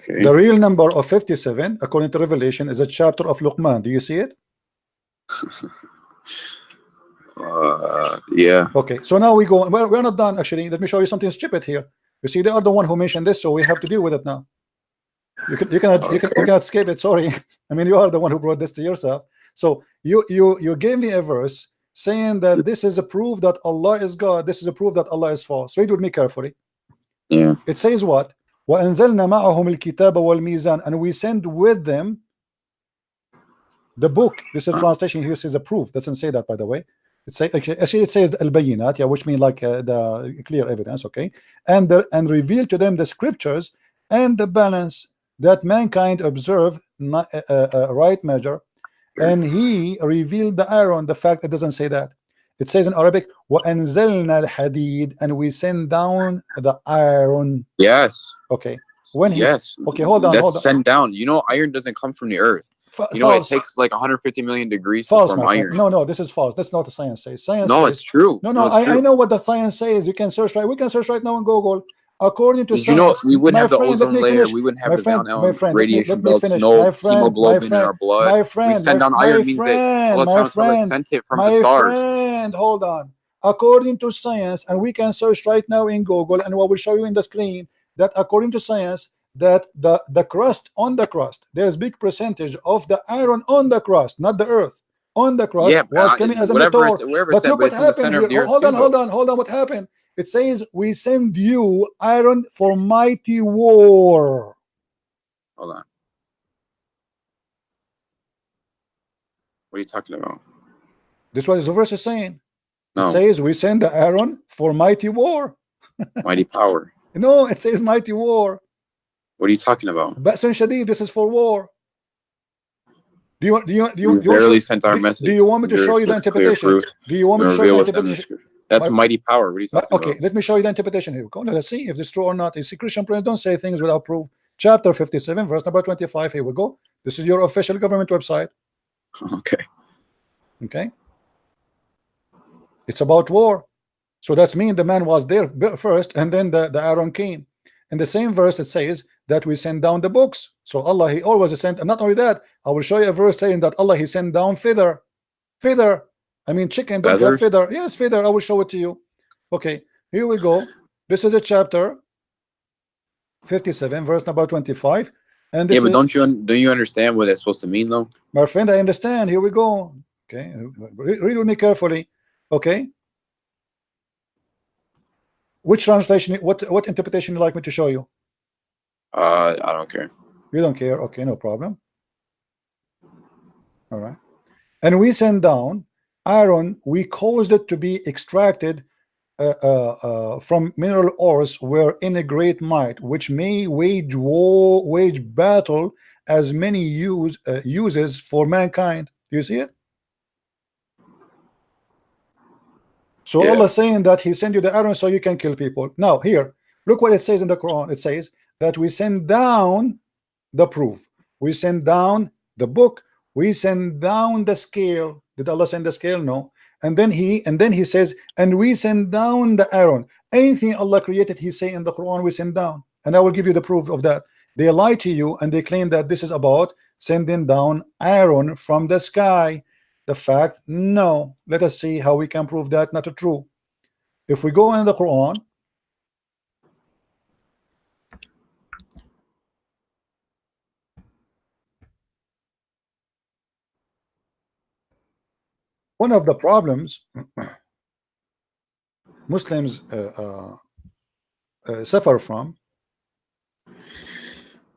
Okay. The real number of 57, according to Revelation, is a chapter of Luqman. Do you see it? Yeah. Okay, so now we go. Well, we're not done actually. Let me show you something stupid here. You see, they are the one who mentioned this, so we have to deal with it now. You cannot escape it. Sorry, I mean, you are the one who brought this to yourself. So you gave me a verse saying that this is a proof that Allah is God. This is a proof that Allah is false. Read with me carefully. Yeah. It says what? وَأَنزَلْنَا مَعَهُمُ الْكِتَابَ وَالْمِيزَانَ, and we send with them the book. This is a translation here says a proof. Doesn't say that, by the way. It say actually it says al-bayinat, yeah, which means like the clear evidence. Okay, and reveal to them the scriptures and the balance that mankind observe right measure. And he revealed the iron. The fact it doesn't say that. It says in Arabic, وَأَنزَلْنَا الْحَدِيدَ, and we send down the iron. Yes. Okay. When he's yes. Okay, hold on. That's sent down. You know, iron doesn't come from the earth. You know, false. it takes like 150 million degrees False, to form iron. No, this is false. That's not what the science says. Science no, says, it's true. No, I know what the science says. You can search right. We can search right now on Google. According to Did science, you know we wouldn't have the friend, ozone layer, we wouldn't have the radiation belts, no hemoglobin in our blood. My friend, we send down iron means that Allah sent it from the stars. My friend, hold on. According to science, and we can search right now in Google, and I will show you in the screen that according to science, that the crust on the crust, there's big percentage of the iron on the crust, not the earth, on the crust, was coming as a meteor. But look what happened here. Hold on. What happened? It says, we send you iron for mighty war. Hold on. What are you talking about? This is what the verse is saying. No. It says, we send the iron for mighty war. Mighty power. No, it says mighty war. What are you talking about? Ba'sun Shadid, this is for war. Do you barely sent our message. Do you want me to show you the interpretation? Do you want me to show you the interpretation? That's mighty power. What are you talking about? Okay, let me show you the interpretation here. Let's see if it's true or not. You see, Christian friends don't say things without proof. Chapter 57, verse number 25. Here we go. This is your official government website. Okay. Okay. It's about war. So that's mean the man was there first, and then the iron came. In the same verse, it says that we send down the books. So Allah, He always sent, and not only that, I will show you a verse saying that Allah, He sent down feather. I mean, chicken don't have feather. Yes, feather. I will show it to you. Okay, here we go. This is a chapter 57, verse number 25. And this but don't you understand what it's supposed to mean, though? My friend, I understand. Here we go. Okay, read with me carefully. Okay. Which translation? What interpretation you like me to show you? I don't care. You don't care? Okay, no problem. All right. And we send down iron. We caused it to be extracted from mineral ores, where in a great might, which may wage battle as many uses for mankind. Do you see it? So yeah. Allah saying that He sent you the iron so you can kill people. Now here, look what it says in the Quran. It says that we send down the proof, we send down the book, we send down the scale. Did Allah send the scale? No. And then he says, and we send down the iron. Anything Allah created, He say in the Quran, we send down. And I will give you the proof of that. They lie to you and they claim that this is about sending down iron from the sky. The fact, no. Let us see how we can prove that not true. If we go in the Quran, one of the problems Muslims suffer from,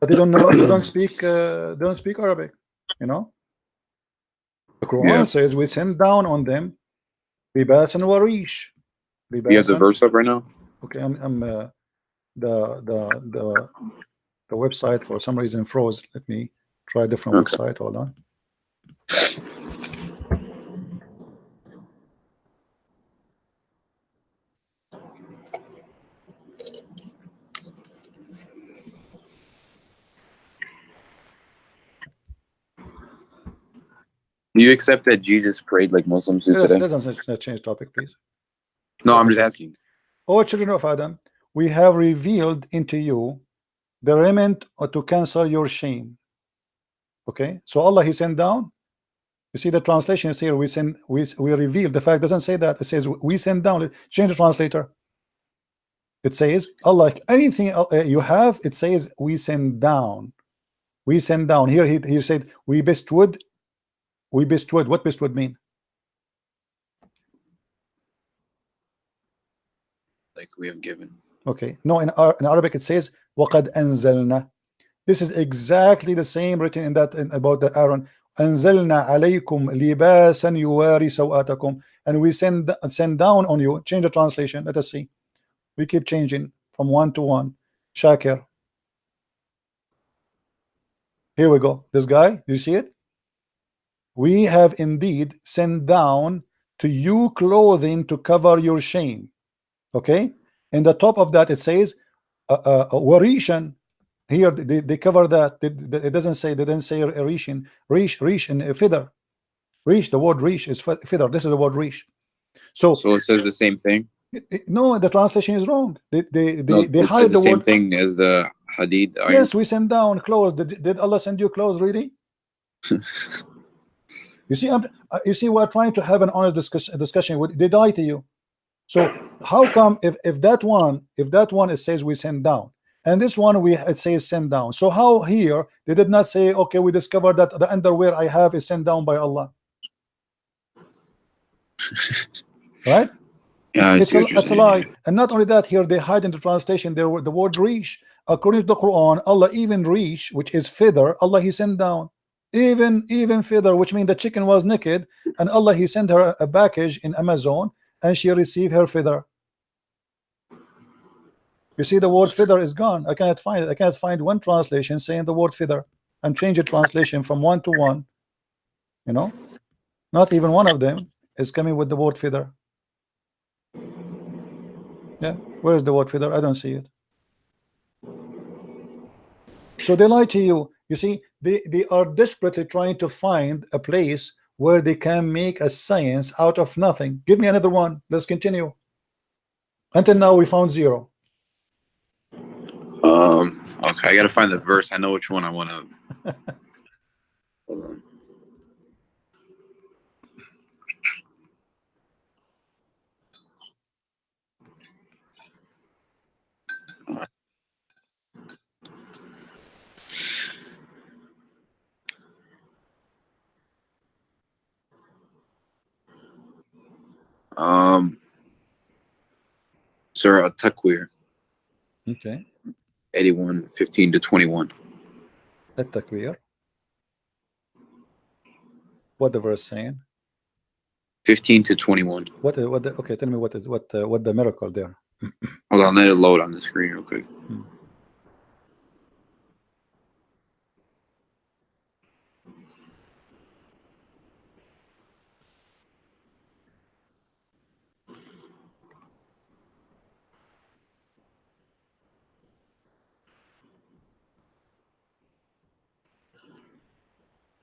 but they don't know, they don't speak Arabic, you know. The Quran says we send down on them libas and warish. You have the verse up right now? Okay, I'm the website for some reason froze. Let me try a different website. Hold on. Do you accept that Jesus prayed like Muslims do today? Let's change topic, please. No, I'm just asking. O children of Adam, we have revealed into you the remnant or to cancel your shame. Okay, so Allah He sent down. You see the translation is here. We reveal. The fact doesn't say that. It says we send down. Change the translator. It says Allah, anything you have, it says we send down. We send down. Here he said we bestowed. We bestowed. What bestowed mean? Like we have given. Okay. No, in Arabic it says وَقَدْ أَنزَلْنَا. This is exactly the same written in that about the Aaron. أَنزَلْنَا عَلَيْكُمْ لِبَاسًا يُوَارِي سَوْآتَكُمْ. And we send down on you. Change the translation. Let us see. We keep changing from one to one. Shakir. Here we go. This guy, you see it? We have indeed sent down to you clothing to cover your shame. Okay? In the top of that it says warishan. Here they cover that. It doesn't say, they didn't say rishin. Rish and feather. Rish, the word rish is feather. This is the word rish. So it says the same thing. No, the translation is wrong. They hide the same thing as the hadid. Yes, we send down clothes. Did Allah send you clothes really? You see, we're trying to have an honest discussion. They lie to you. So how come if that one it says we send down, and this one it says send down? So how here they did not say, okay, we discovered that the underwear I have is sent down by Allah, right? Yeah, it's a lie. And not only that, here they hide in the translation there the word rish. According to the Quran, Allah even rish, which is feather, Allah He sent down. Even feather, which means the chicken was naked, and Allah He sent her a package in Amazon, and she received her feather. You see, the word feather is gone. I cannot find it. I cannot find one translation saying the word feather. And change the translation from one to one. You know, not even one of them is coming with the word feather. Yeah, where is the word feather? I don't see it. So they lie to you. You see, they are desperately trying to find a place where they can make a science out of nothing. Give me another one. Let's continue. Until now we found zero. Okay, I gotta find the verse. I know which one I want to. Hold on. Surah At-Takwir. Okay. 81, 15 to 21. At-Takwir. What the verse saying? 15 to 21. Okay, tell me what the miracle there. Hold on, let it load on the screen real quick.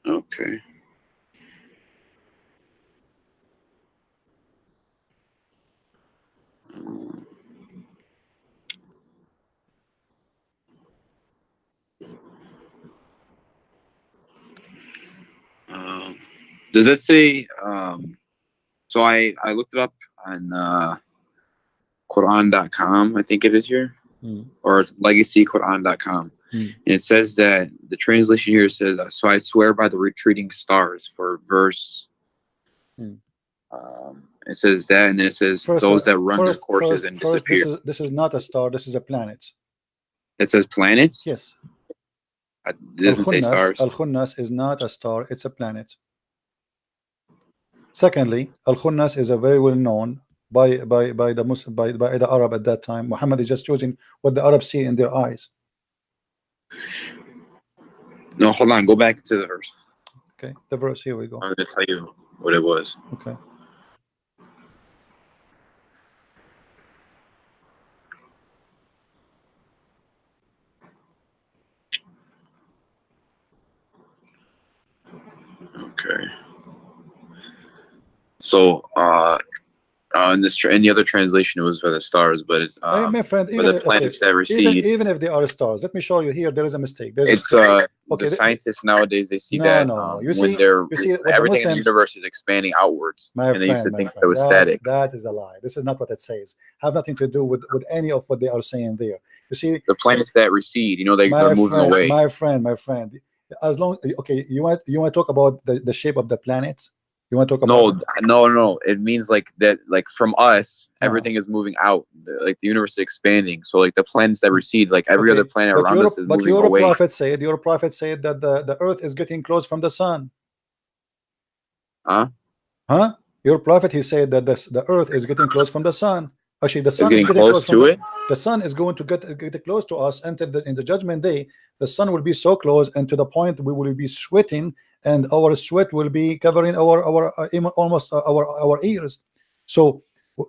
Okay. Does it say? So I looked it up on Quran.com. I think it is here, or it's legacyquran.com. And it says that the translation here says, "So I swear by the retreating stars," for verse. It says that, and then it says those that run their courses and disappear. This is not a star. This is a planet. It says planets. Yes. It doesn't say stars. Al-Khunnas is not a star. It's a planet. Secondly, Al-Khunnas is a very well known by the Arab at that time. Muhammad is just using what the Arabs see in their eyes. No, hold on. Go back to the verse. Okay, the verse. Here we go. I'm going to tell you what it was. Okay. Okay. So, In the other translation, it was for the stars, but it's my friend, for the planets that recede. Even if they are stars, let me show you here. There is a mistake. It's okay, the scientists nowadays, they see no, that no. You when see, they're what everything the in the universe is expanding outwards, my and they used to think it was static. That is a lie. This is not what it says. Have nothing to do with any of what they are saying there. You see, the planets that recede, you know, they're moving away. My friend. As long okay, you want to talk about the shape of the planets? You want to talk about no. It means like that, like from us, everything is moving out. Like the universe is expanding. So like the planets that recede, like every other planet around us is moving away. Your prophet said that the earth is getting close from the sun. Huh? Your prophet, he said that the earth is getting close from the sun. Actually, the sun is getting close to it. The sun is going to get close to us until in the judgment day. The sun will be so close, and to the point we will be sweating, and our sweat will be covering our almost our ears. So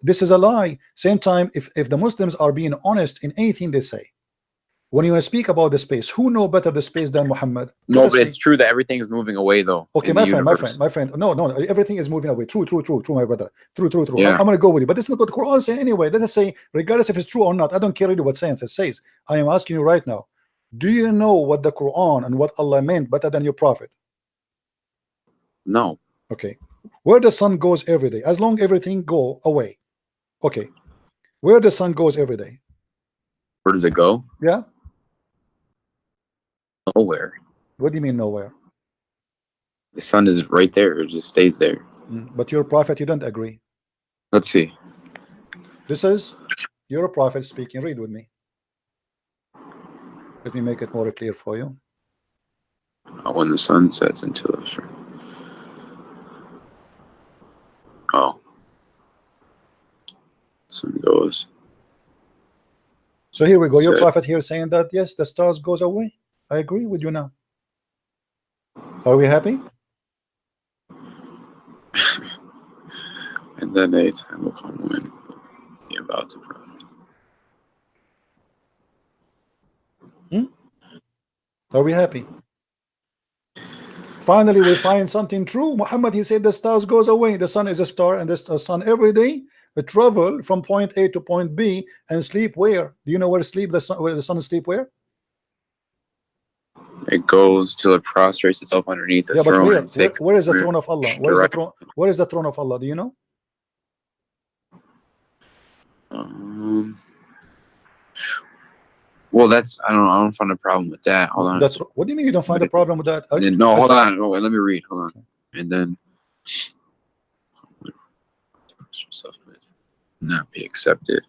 this is a lie. Same time, if the Muslims are being honest in anything they say, when you speak about the space, who know better the space than Muhammad? No, but it's true that everything is moving away, though. Okay, my friend. No, everything is moving away. True, my brother. True. Yeah. I'm gonna go with you, but this is not what the Quran says anyway. Let us say, regardless if it's true or not, I don't care really what science says. I am asking you right now. Do you know what the Quran and what Allah meant better than your prophet? No. Okay. Where the sun goes every day, as long everything go away. Okay. Where the sun goes every day. Where does it go? Yeah. Nowhere. What do you mean nowhere? The sun is right there. It just stays there. But your prophet, you don't agree. Let's see. This is your prophet speaking. Read with me. Let me make it more clear for you. When the sun sets into the sun goes. So here we go. Your prophet here saying that yes, the stars goes away. I agree with you now. Are we happy? And then a time will come when you're about to pray. Are we happy? Finally, we find something true. Muhammad, he said the stars goes away. The sun is a star, and the sun every day travel from point A to point B and sleep where? Do you know where where the sun sleep where? It goes till it prostrates itself underneath the throne. Where is the throne of Allah? Where is the throne of Allah? Do you know? Well, that's I don't find a problem with that. Hold on. What do you mean you don't find a problem with that? No, hold on. Oh, let me read. Hold on. And then not be accepted.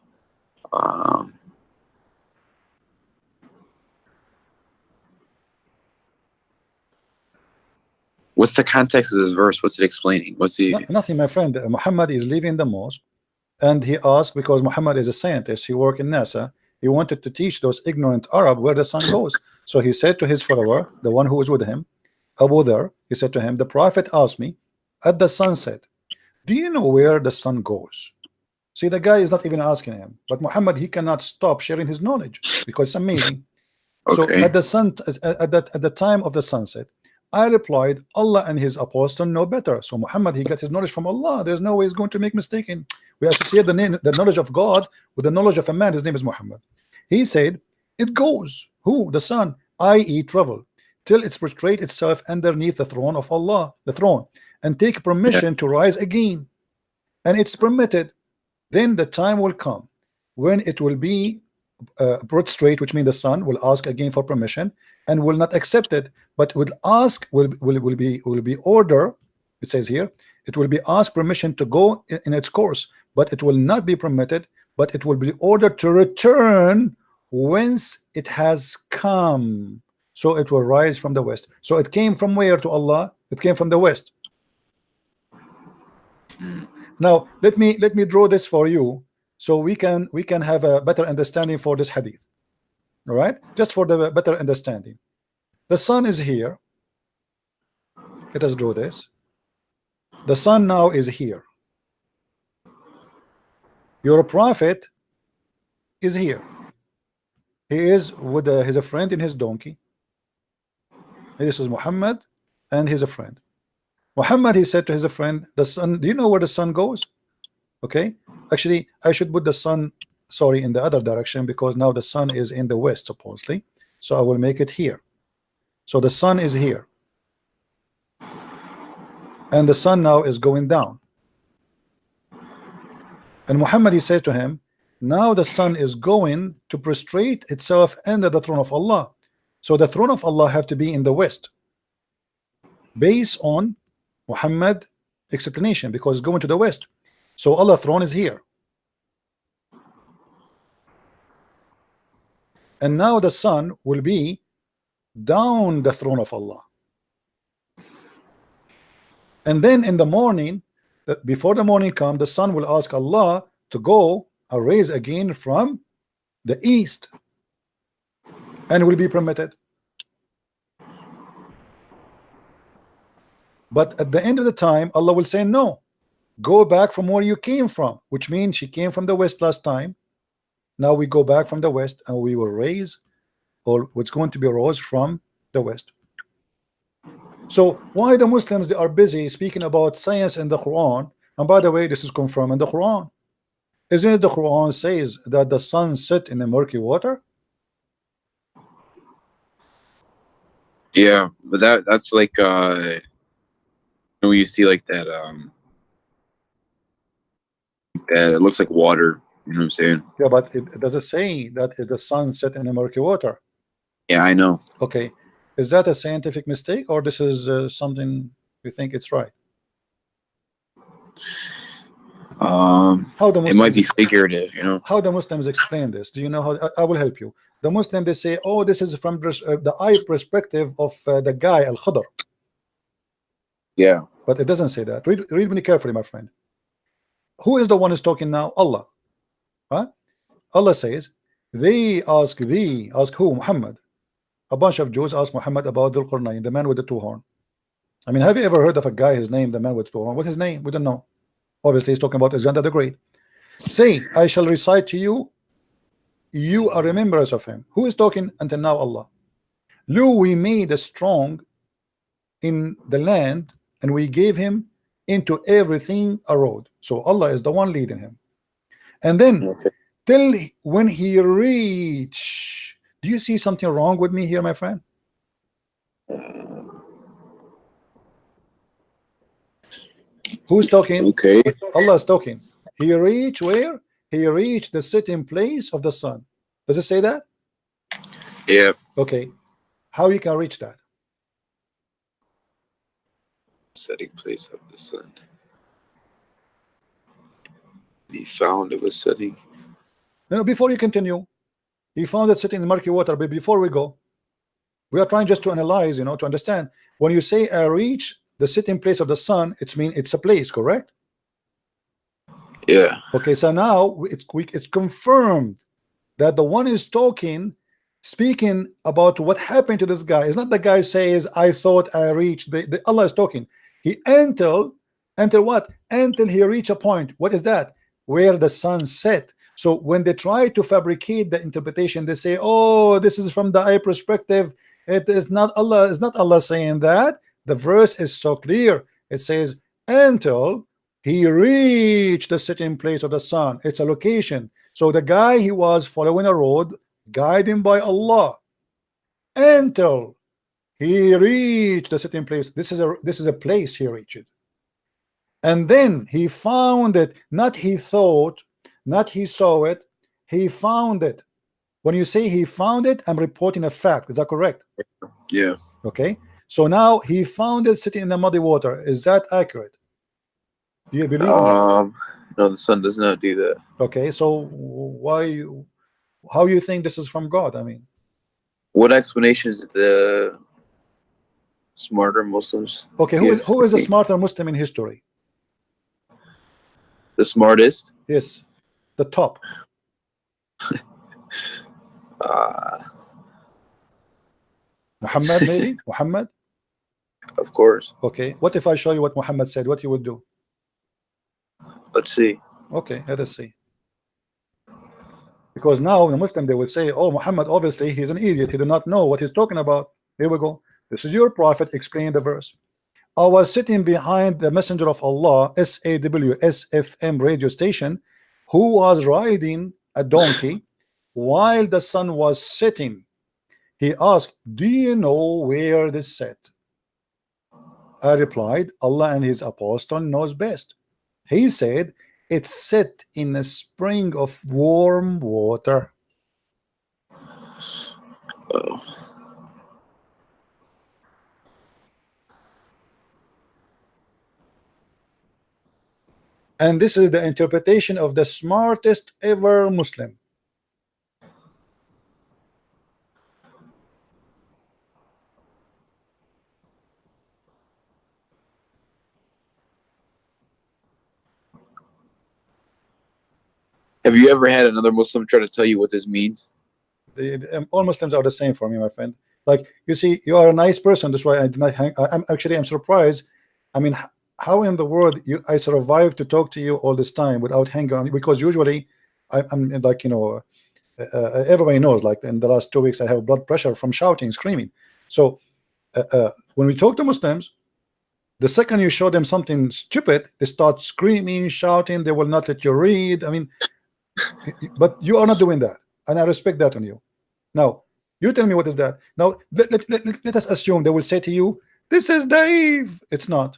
What's the context of this verse? What's it explaining? Nothing, my friend. Muhammad is leaving the mosque, and he asked, because Muhammad is a scientist, he worked in NASA. He wanted to teach those ignorant Arab where the sun goes. So he said to his follower, the one who was with him, Abu Dhar, he said to him, the prophet asked me at the sunset, do you know where the sun goes? See, the guy is not even asking him, but Muhammad, he cannot stop sharing his knowledge because it's amazing. Okay. So at the time of the sunset, I replied, Allah and his apostle know better. So Muhammad, he got his knowledge from Allah. There's no way he's going to make mistaken. We associate the knowledge of God with the knowledge of a man. His name is Muhammad. He said, it goes, who? The sun, i.e. travel, till it's prostrate itself underneath the throne of Allah, the throne, and take permission to rise again. And it's permitted. Then the time will come when it will be prostrate, which means the sun will ask again for permission and will not accept it, but will ask, will be order. It says here, it will be asked permission to go in its course, but it will not be permitted, but it will be ordered to return whence it has come. So it will rise from the west. So it came from where to Allah? It came from the west. Now let me draw this for you, so we can have a better understanding for this hadith. All right, just for the better understanding. The sun is here. Let us draw this. The sun now is here. Your prophet is here. He is with his friend in his donkey. This is Muhammad, and he's a friend. Muhammad, he said to his friend, the sun, do you know where the sun goes? Okay, actually I should put the sun, sorry, in the other direction, because now the sun is in the west supposedly, so I will make it here. So the sun is here, and the sun now is going down, and Muhammad, he said to him, now the sun is going to prostrate itself under the throne of Allah, so the throne of Allah have to be in the west based on Muhammad explanation, because it's going to the west, so Allah's throne is here. And now the sun will be down the throne of Allah. And then in the morning, before the morning come, the sun will ask Allah to go and raise again from the east, and will be permitted. But at the end of the time, Allah will say, no, go back from where you came from, which means she came from the west last time. Now we go back from the west, and we will raise, or what's going to be rose from the west. So why the Muslims, they are busy speaking about science in the Quran? And by the way, this is confirmed in the Quran. Isn't it the Quran says that the sun set in the murky water? Yeah, but that's like when you see like that it looks like water, you know what I'm saying? Yeah, but it does it say that the sun set in the murky water? Yeah, I know. Okay, is that a scientific mistake, or this is something you think it's right? How the Muslims, it might be figurative, you know. How the Muslims explain this? Do you know how? I will help you. The Muslim, they say, oh, this is from the eye perspective of the guy Al-Khadr. Yeah, but it doesn't say that. Read me carefully, my friend. Who is the one who's talking now? Allah. Huh? Allah says, they ask thee, ask who? Muhammad. A bunch of Jews ask Muhammad about Dhul Qarnayn, the man with the two horn. I mean, have you ever heard of a guy, his name, the man with the two horn? What's his name? We don't know. Obviously, he's talking about Alexander the Great. Say, I shall recite to you, you are remembrance of him. Who is talking until now? Allah. Lo, we made a strong in the land, and we gave him into everything a road. So Allah is the one leading him. And then till when he reach, do you see something wrong with me here, my friend? Who's talking? Okay. Allah is talking. He reached where? He reached the sitting place of the sun. Does it say that? Yeah. Okay. How you can reach that? Setting place of the sun. He found it was setting. No, before you continue, he found it sitting in murky water. But before we go, we are trying just to analyze, you know, to understand. When you say I reach the sitting place of the sun, it means it's a place, correct? Yeah. Okay, so now it's confirmed that the one is talking, speaking about what happened to this guy. It's not the guy says, I thought I reached. Allah is talking. He until what? Until he reached a point. What is that? Where the sun set. So when they try to fabricate the interpretation, they say, oh, this is from the eye perspective. It is not Allah. It's not Allah saying that. The verse is so clear. It says, until he reached the sitting place of the sun. It's a location. So the guy, he was following a road guided by Allah until he reached the sitting place. This is a place he reached. And then he found it. Not he thought, not he saw it. He found it. When you say he found it, I'm reporting a fact. Is that correct? Yeah. Okay. So now he found it sitting in the muddy water. Is that accurate? Do you believe No, the sun does not do that. Okay, so how you think this is from God? I mean, what explanations did the smarter Muslims? Okay, who is a smarter Muslim in history? The smartest? Yes, the top. Muhammad, maybe? Muhammad? Of course. Okay, what if I show you what Muhammad said? What you would do? Let's see. Okay, let us see. Because now the Muslim, they will say, oh, Muhammad, obviously he's an idiot, he do not know what he's talking about. Here we go. This is your prophet explaining the verse. I was sitting behind the Messenger of Allah, SAWSFM radio station, who was riding a donkey while the sun was setting. He asked, do you know where this set? I replied, Allah and his apostle knows best. He said, it's set in a spring of warm water. Oh. And this is the interpretation of the smartest ever Muslim. Have you ever had another Muslim try to tell you what this means? All Muslims are the same for me, my friend. Like, you see, you are a nice person. That's why I did not hang. I'm surprised. I mean, how in the world I survived to talk to you all this time without hanging on? Because usually I'm like, you know, everybody knows, like in the last 2 weeks I have blood pressure from shouting, screaming. So when we talk to Muslims, the second you show them something stupid, they start screaming, shouting. They will not let you read. I mean, but you are not doing that, and I respect that on you. Now you tell me, what is that? Now let us assume they will say to you, this is Dave. It's not.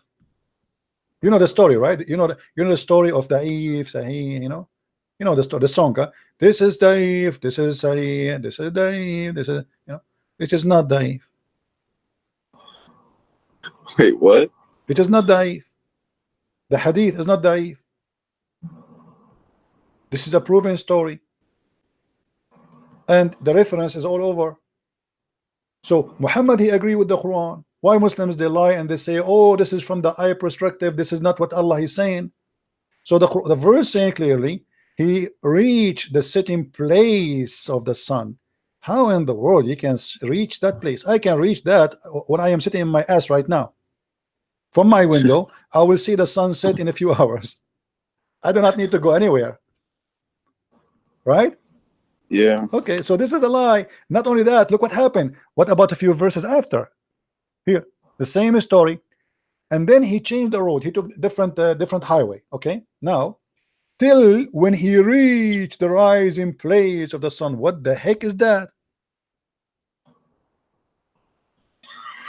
You know the story, right? You know the story of Dave, Sahih, you know the story, the song. This is Dave, this is Sahih, this is Dave, this is, you know, it is not Dave. Wait, what? It is not Dave. The hadith is not Dave. This is a proven story, and the reference is all over. So Muhammad, he agreed with the Quran. Why Muslims, they lie and they say, oh, this is from the ayah perspective, this is not what Allah is saying. So the verse saying clearly, he reached the sitting place of the sun. How in the world you can reach that place? I can reach that when I am sitting in my ass right now. From my window, I will see the sunset in a few hours. I do not need to go anywhere. Right? Yeah. Okay, so this is a lie. Not only that, look what happened. What about a few verses after? Here, the same story, and then he changed the road. He took different highway. Okay, now till when he reached the rising place of the sun. What the heck is that?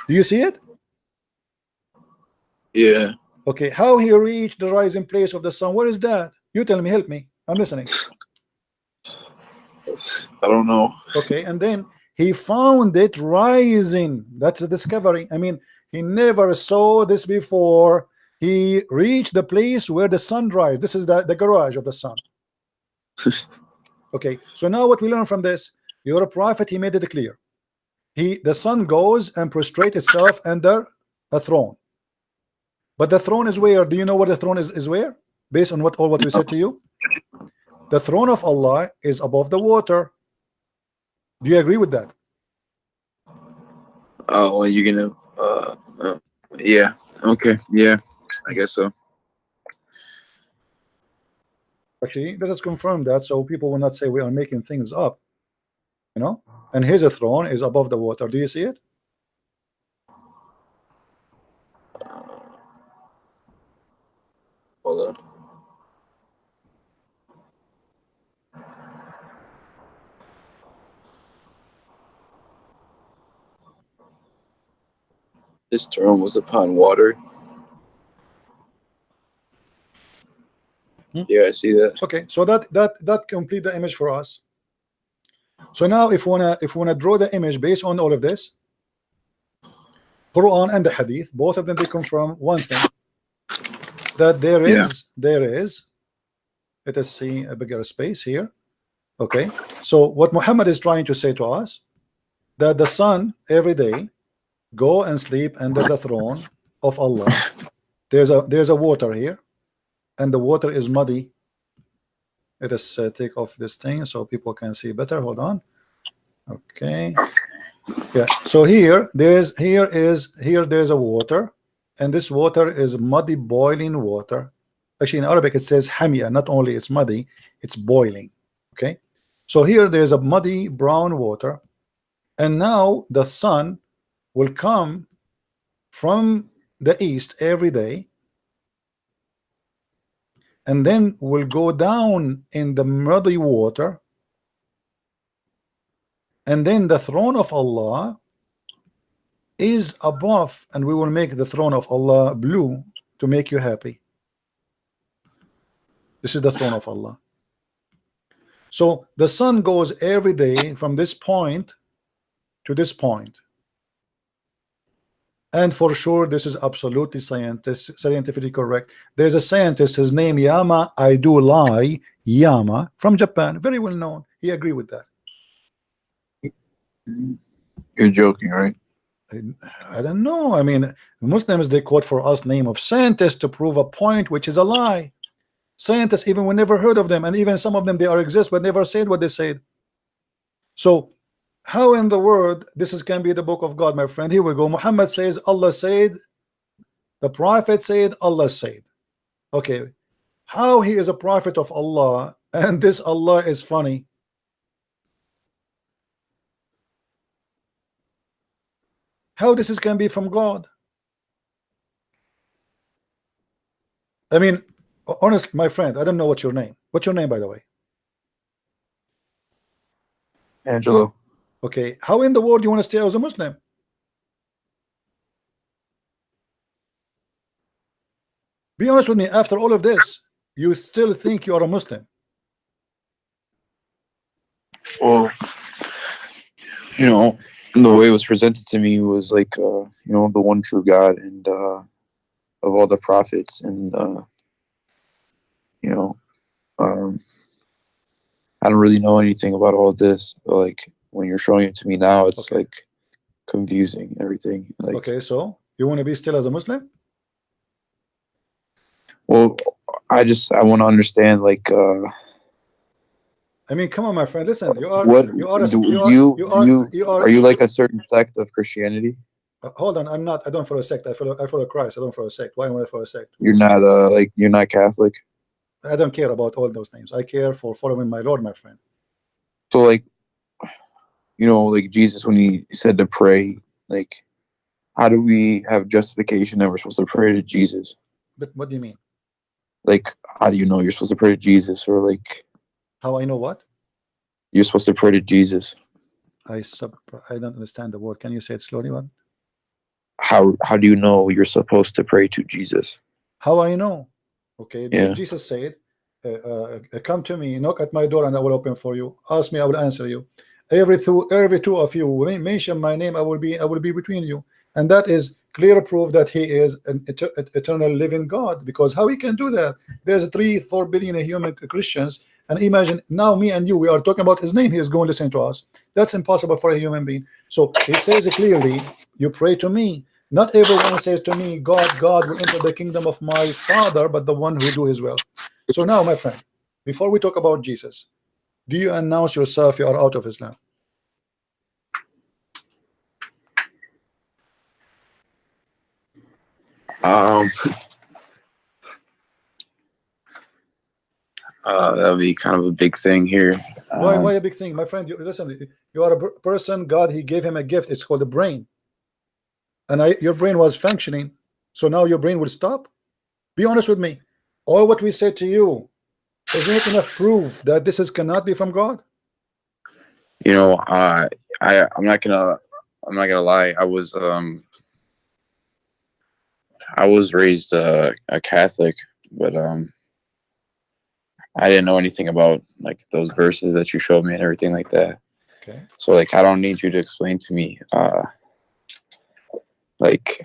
Do you see it? Yeah. Okay, how he reached the rising place of the sun? What is that? You tell me, help me. I'm listening. I don't know. Okay, and then he found it rising. That's a discovery. I mean, he never saw this before. He reached the place where the sun rises. This is the garage of the sun. Okay, so now what we learn from this, your prophet, he made it clear. The sun goes and prostrates itself under a throne. But the throne is where? Do you know where the throne is where? Based on what we said to you? The throne of Allah is above the water. Do you agree with that? Oh, well, you're gonna yeah, okay, yeah, I guess so. Actually, let us confirm that, so people will not say we are making things up, you know. And his throne is above the water. Do you see it? Hold on. This throne was upon water. Yeah, I see that. Okay, so that complete the image for us. So now if we wanna draw the image based on all of this, Quran and the Hadith, both of them, they confirm one thing, that there is let us see a bigger space here. Okay, so what Muhammad is trying to say to us, that the sun every day go and sleep under the throne of Allah. There's a water here, and the water is muddy. Let us take off this thing so people can see better. Hold on. Okay, yeah, so here there's a water, and this water is muddy, boiling water. Actually in Arabic it says hamia. Not only it's muddy, it's boiling. Okay, so here there's a muddy brown water, and now the sun will come from the east every day, and then will go down in the muddy water, and then the throne of Allah is above, and we will make the throne of Allah blue to make you happy. This is the throne of Allah. So the sun goes every day from this point to this point. And for sure, this is absolutely scientifically correct. There's a scientist, his name Yama Aidulai Yama from Japan, very well known. He agreed with that. You're joking, right? I don't know. I mean, Muslims, they quote for us name of scientists to prove a point which is a lie. Scientists, even we never heard of them, and even some of them, they are exist but never said what they said. So how in the world this can be the book of God, my friend? Here we go. Muhammad says Allah said, the prophet said, Allah said. Okay, how he is a prophet of Allah and this Allah is funny? How this can be from God? I mean, honestly, my friend, I don't know what's your name. What's your name, by the way? Angelo. Okay, how in the world do you want to stay as a Muslim? Be honest with me, after all of this, you still think you are a Muslim? Well, you know, the way it was presented to me was like, you know, the one true God and of all the prophets, and you know, I don't really know anything about all this, but like when you're showing it to me now, it's okay, like confusing everything. Like, okay, so you want to be still as a Muslim? well, I want to understand, like, I mean, come on, my friend. Listen, you are what you are a, do you are are you like a certain sect of Christianity? hold on, I'm not. I don't follow a sect. I follow Christ. I don't follow a sect. Why am I follow a sect? You're not like, you're not Catholic. I don't care about all those names. I care for following my Lord, my friend. So like, you know, like Jesus, when he said to pray, like, how do we have justification that we're supposed to pray to Jesus? But what do you mean? Like, how do you know you're supposed to pray to Jesus? Or like, How I know what? you're supposed to pray to Jesus? I don't understand the word. Can you say it slowly, one? How do you know you're supposed to pray to Jesus? How I know? Okay, Yeah. Jesus said, come to me, knock at my door, and I will open for you. Ask me, I will answer you. Every two of you mention my name, I will be between you. And that is clear proof that he is an eternal living God. Because how he can do that? There's 3-4 billion human Christians, and imagine now me and you, we are talking about his name. He is going to listen to us. That's impossible for a human being. So it says clearly, you pray to me. Not everyone says to me, God will enter the kingdom of my Father, but the one who do his will. So now, my friend, before we talk about Jesus, do you announce yourself you are out of Islam? That'll be kind of a big thing here. Why a big thing, my friend? Listen, you are a person. God, he gave him a gift. It's called a brain, and your brain was functioning. So now your brain will stop. Be honest with me. All what we said to you, isn't it enough proof that this cannot be from God? You know, I'm not gonna lie. I was raised a Catholic, but I didn't know anything about like those verses that you showed me and everything like that. Okay. So like, I don't need you to explain to me like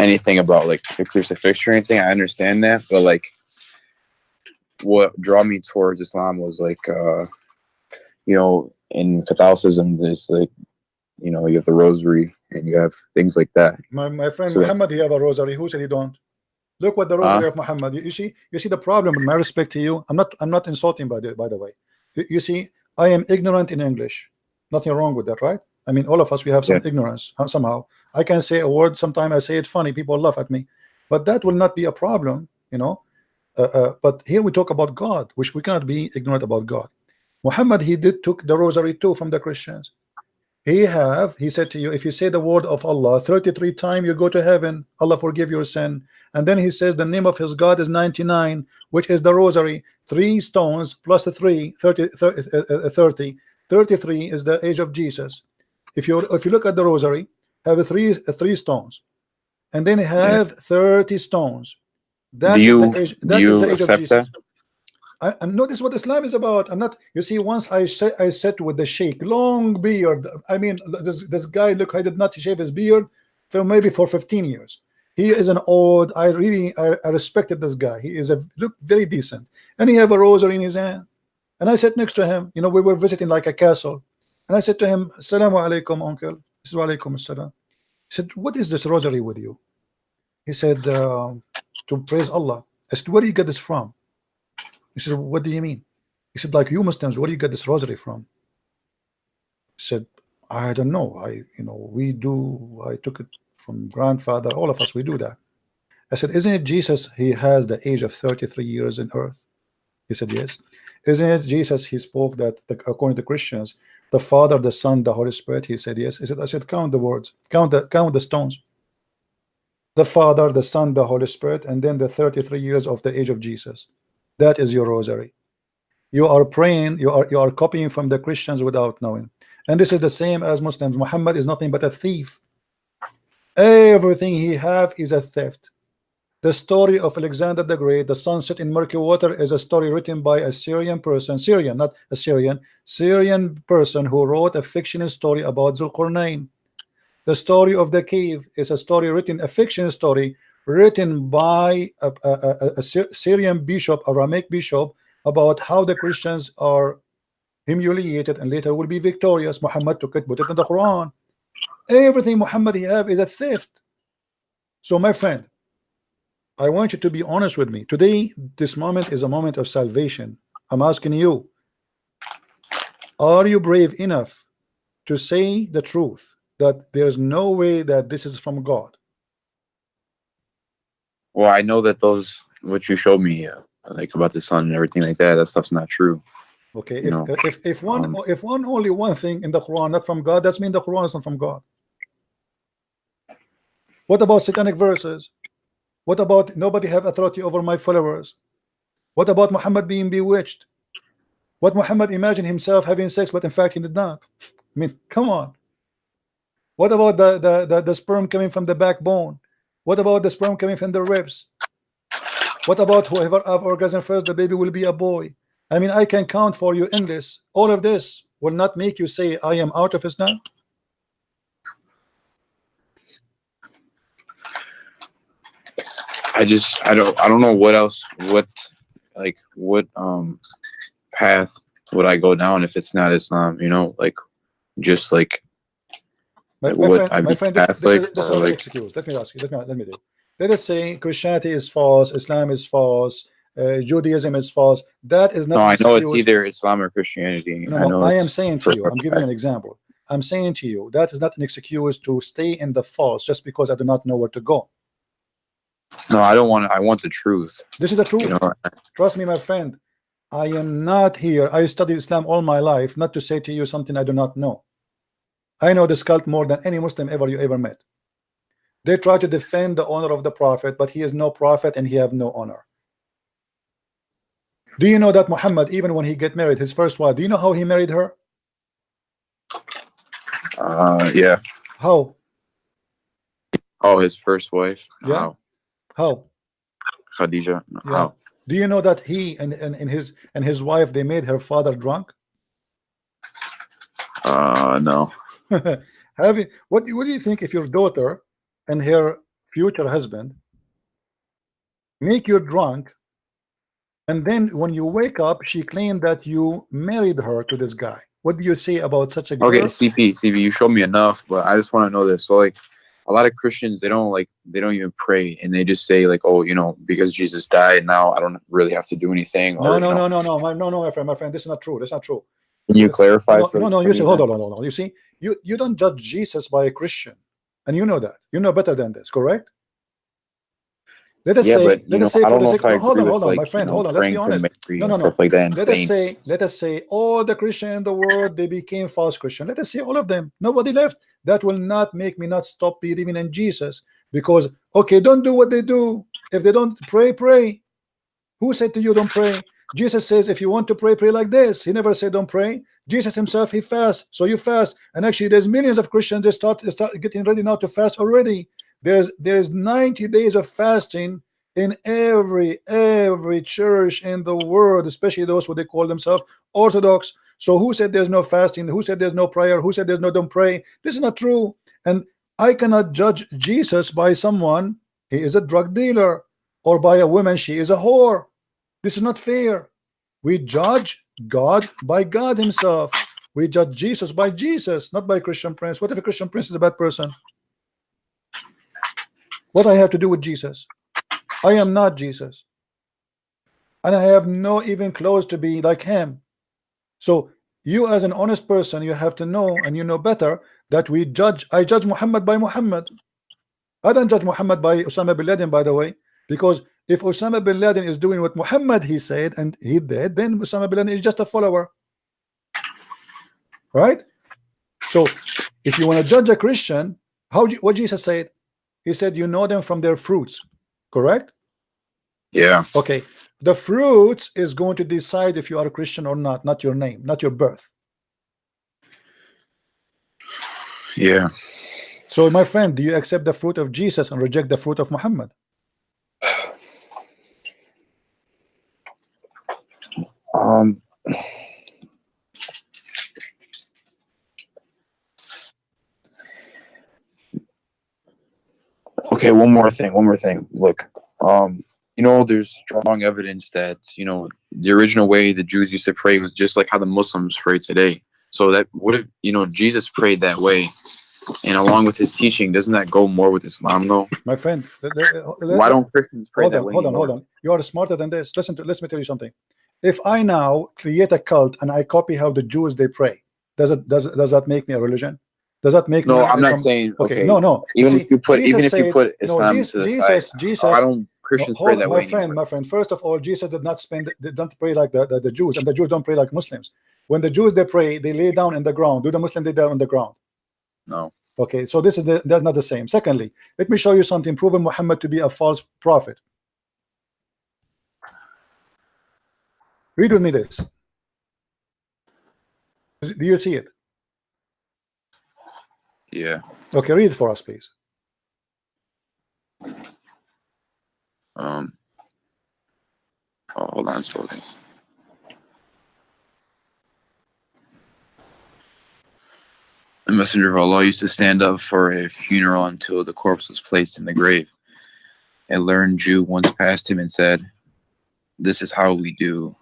anything about like the crucifixion or anything. I understand that, but like, what drew me towards Islam was like, you know, in Catholicism, there's like, you know, you have the rosary and you have things like that. My friend So Muhammad, he have a rosary. Who said he don't? Look what the rosary of Muhammad. You see the problem. With my respect to you, I'm not insulting by the way. You see, I am ignorant in English. Nothing wrong with that, right? I mean, all of us, we have some ignorance somehow. I can say a word. Sometimes I say it funny. People laugh at me, but that will not be a problem, you know. But here we talk about God, which we cannot be ignorant about God. Muhammad, he took the rosary too from the Christians. He said to you, if you say the word of Allah 33 times, you go to heaven, Allah forgive your sin. And then he says the name of his God is 99, which is the rosary. 3 stones plus 3, 30, 33 is the age of Jesus. If you look at the rosary, have three stones, and then have 30 stones. That is the age. That is the age of Jesus. And notice what Islam is about. I'm not. You see, once I sat with the sheikh, long beard. I mean, this guy, look, I did not shave his beard for maybe 15 years. He is an old. I respected this guy. He is look very decent, and he have a rosary in his hand. And I sat next to him. You know, we were visiting like a castle, and I said to him, "Assalamu alaikum, uncle." He said, "Wa alaikum assalam." He said, "What is this rosary with you?" He said, "To praise Allah." I said, "Where do you get this from?" He said, "What do you mean?" He said, "Like you Muslims, where do you get this rosary from?" He said, "I don't know. We do. I took it from grandfather. All of us, we do that." I said, "Isn't it Jesus? He has the age of 33 years in earth." He said, "Yes." "Isn't it Jesus? He spoke that according to Christians, the Father, the Son, the Holy Spirit." He said, "Yes." I said, "Count the words. Count the stones. The Father, the Son, the Holy Spirit, and then the 33 years of the age of Jesus. That is your rosary. You are praying, you are copying from the Christians without knowing. And this is the same as Muslims. Muhammad is nothing but a thief. Everything he have is a theft. The story of Alexander the Great, the sunset in murky water, is a story written by a Syrian person, Syrian, not Assyrian, Syrian person who wrote a fictional story about Zulqarnain. The story of the cave is a story written, a fiction story written by a Syrian bishop, Aramaic bishop, about how the Christians are humiliated and later will be victorious. Muhammad took it, put it in the Quran. Everything Muhammad he have is a theft. So my friend, I want you to be honest with me. Today, this moment is a moment of salvation. I'm asking you, are you brave enough to say the truth, that there's no way that this is from God? Well, I know that what you showed me, like about the sun and everything like that stuff's not true. Okay, if only one thing in the Quran not from God, that's mean the Quran is not from God. What about satanic verses? What about nobody have authority over my followers? What about Muhammad being bewitched? What Muhammad imagined himself having sex, but in fact he did not? I mean, come on. What about the sperm coming from the backbone? What about the sperm coming from the ribs? What about whoever have orgasm first, the baby will be a boy? I mean, I can count for you endless. All of this will not make you say I am out of Islam. I don't know what else, what path would I go down if it's not Islam, just like my friend, this is not an excuse. Let me ask you. Let me do. Let us say Christianity is false, Islam is false, Judaism is false. That is not. No, I know it's either Islam or Christianity. No, I am saying to you, I'm giving you an example. I'm saying to you that is not an excuse to stay in the false just because I do not know where to go. No, I don't want. I want the truth. This is the truth. Trust me, my friend. I am not here. I studied Islam all my life, not to say to you something I do not know. I know this cult more than any Muslim you ever met. They try to defend the honor of the Prophet, but he is no prophet and he have no honor. Do you know that Muhammad, even when he get married, his first wife, do you know how he married her? Yeah. How? Oh, his first wife. Yeah. How? Khadija. Yeah. How? Do you know that he and his wife, they made her father drunk? No. What do you think if your daughter and her future husband make you drunk, and then when you wake up, she claimed that you married her to this guy? What do you say about such a girl? Okay, CP, you showed me enough, but I just want to know this. So, like, a lot of Christians, they don't even pray, and they just say, like, oh, because Jesus died, now I don't really have to do anything. No, my friend, this is not true. That's not true. Can you clarify? No. You say, hold on. You see, you don't judge Jesus by a Christian, and you know that. You know better than this, correct? Let us Yeah, say, but let you us know, say I for don't the know sake. if I Hold agree on, with my like, friend. you know, Hold on. Let's be praying to honest. Mary No, and no, no. stuff like that in saints. Let us say all the Christians in the world they became false Christian. Let us say all of them. Nobody left. That will not make me not stop believing in Jesus, because okay, don't do what they do. If they don't pray, pray. Who said to you don't pray? Jesus says if you want to pray, pray like this. He never said don't pray. Jesus himself, he fasts, so you fast. And actually there's millions of Christians, they start getting ready now to fast already. There's 90 days of fasting in every church in the world, especially those who they call themselves Orthodox. So who said there's no fasting? Who said there's no prayer? Who said there's no don't pray? This is not true. And I cannot judge Jesus by someone, he is a drug dealer, or by a woman, she is a whore. This is not fair. We judge God by God himself. We judge Jesus by Jesus, not by Christian Prince. What if a Christian Prince is a bad person? What I have to do with Jesus? I am not Jesus, and I have no even close to be like him. So you as an honest person, you have to know, and you know better, that we judge. I judge Muhammad by Muhammad. I don't judge Muhammad by Osama bin Laden, by the way, because if Osama bin Laden is doing what Muhammad he said and he did, then Osama bin Laden is just a follower, right? So if you want to judge a Christian, what Jesus said, he said you know them from their fruits, correct? Yeah. Okay, the fruits is going to decide if you are a Christian or not your name, not your birth. Yeah. So my friend, do you accept the fruit of Jesus and reject the fruit of Muhammad? Okay, one more thing. Look, you know, there's strong evidence that, you know, the original way the Jews used to pray was just like how the Muslims pray today. So that would have, you know, Jesus prayed that way, and along with his teaching, doesn't that go more with Islam though? My friend, Why don't Christians pray that way anymore? hold on. You are smarter than this. Let me tell you something. If I now create a cult and I copy how the Jews they pray, does that make me a religion? Does that make No, me I'm not saying okay. No. Even if you put No, Islam to the side, why don't Christians pray that way anymore? My friend. First of all, Jesus did not they don't pray like the Jews, and the Jews don't pray like Muslims. When the Jews they pray, they lay down in the ground. Do the Muslims lay down on the ground? No. Okay, so this is that's not the same. Secondly, let me show you something proving Muhammad to be a false prophet. Read with me this. Do you see it? Yeah. Okay, read it for us, please. Oh, hold on, slowly. The messenger of Allah used to stand up for a funeral until the corpse was placed in the grave. A learned Jew once passed him and said, "This is how we do."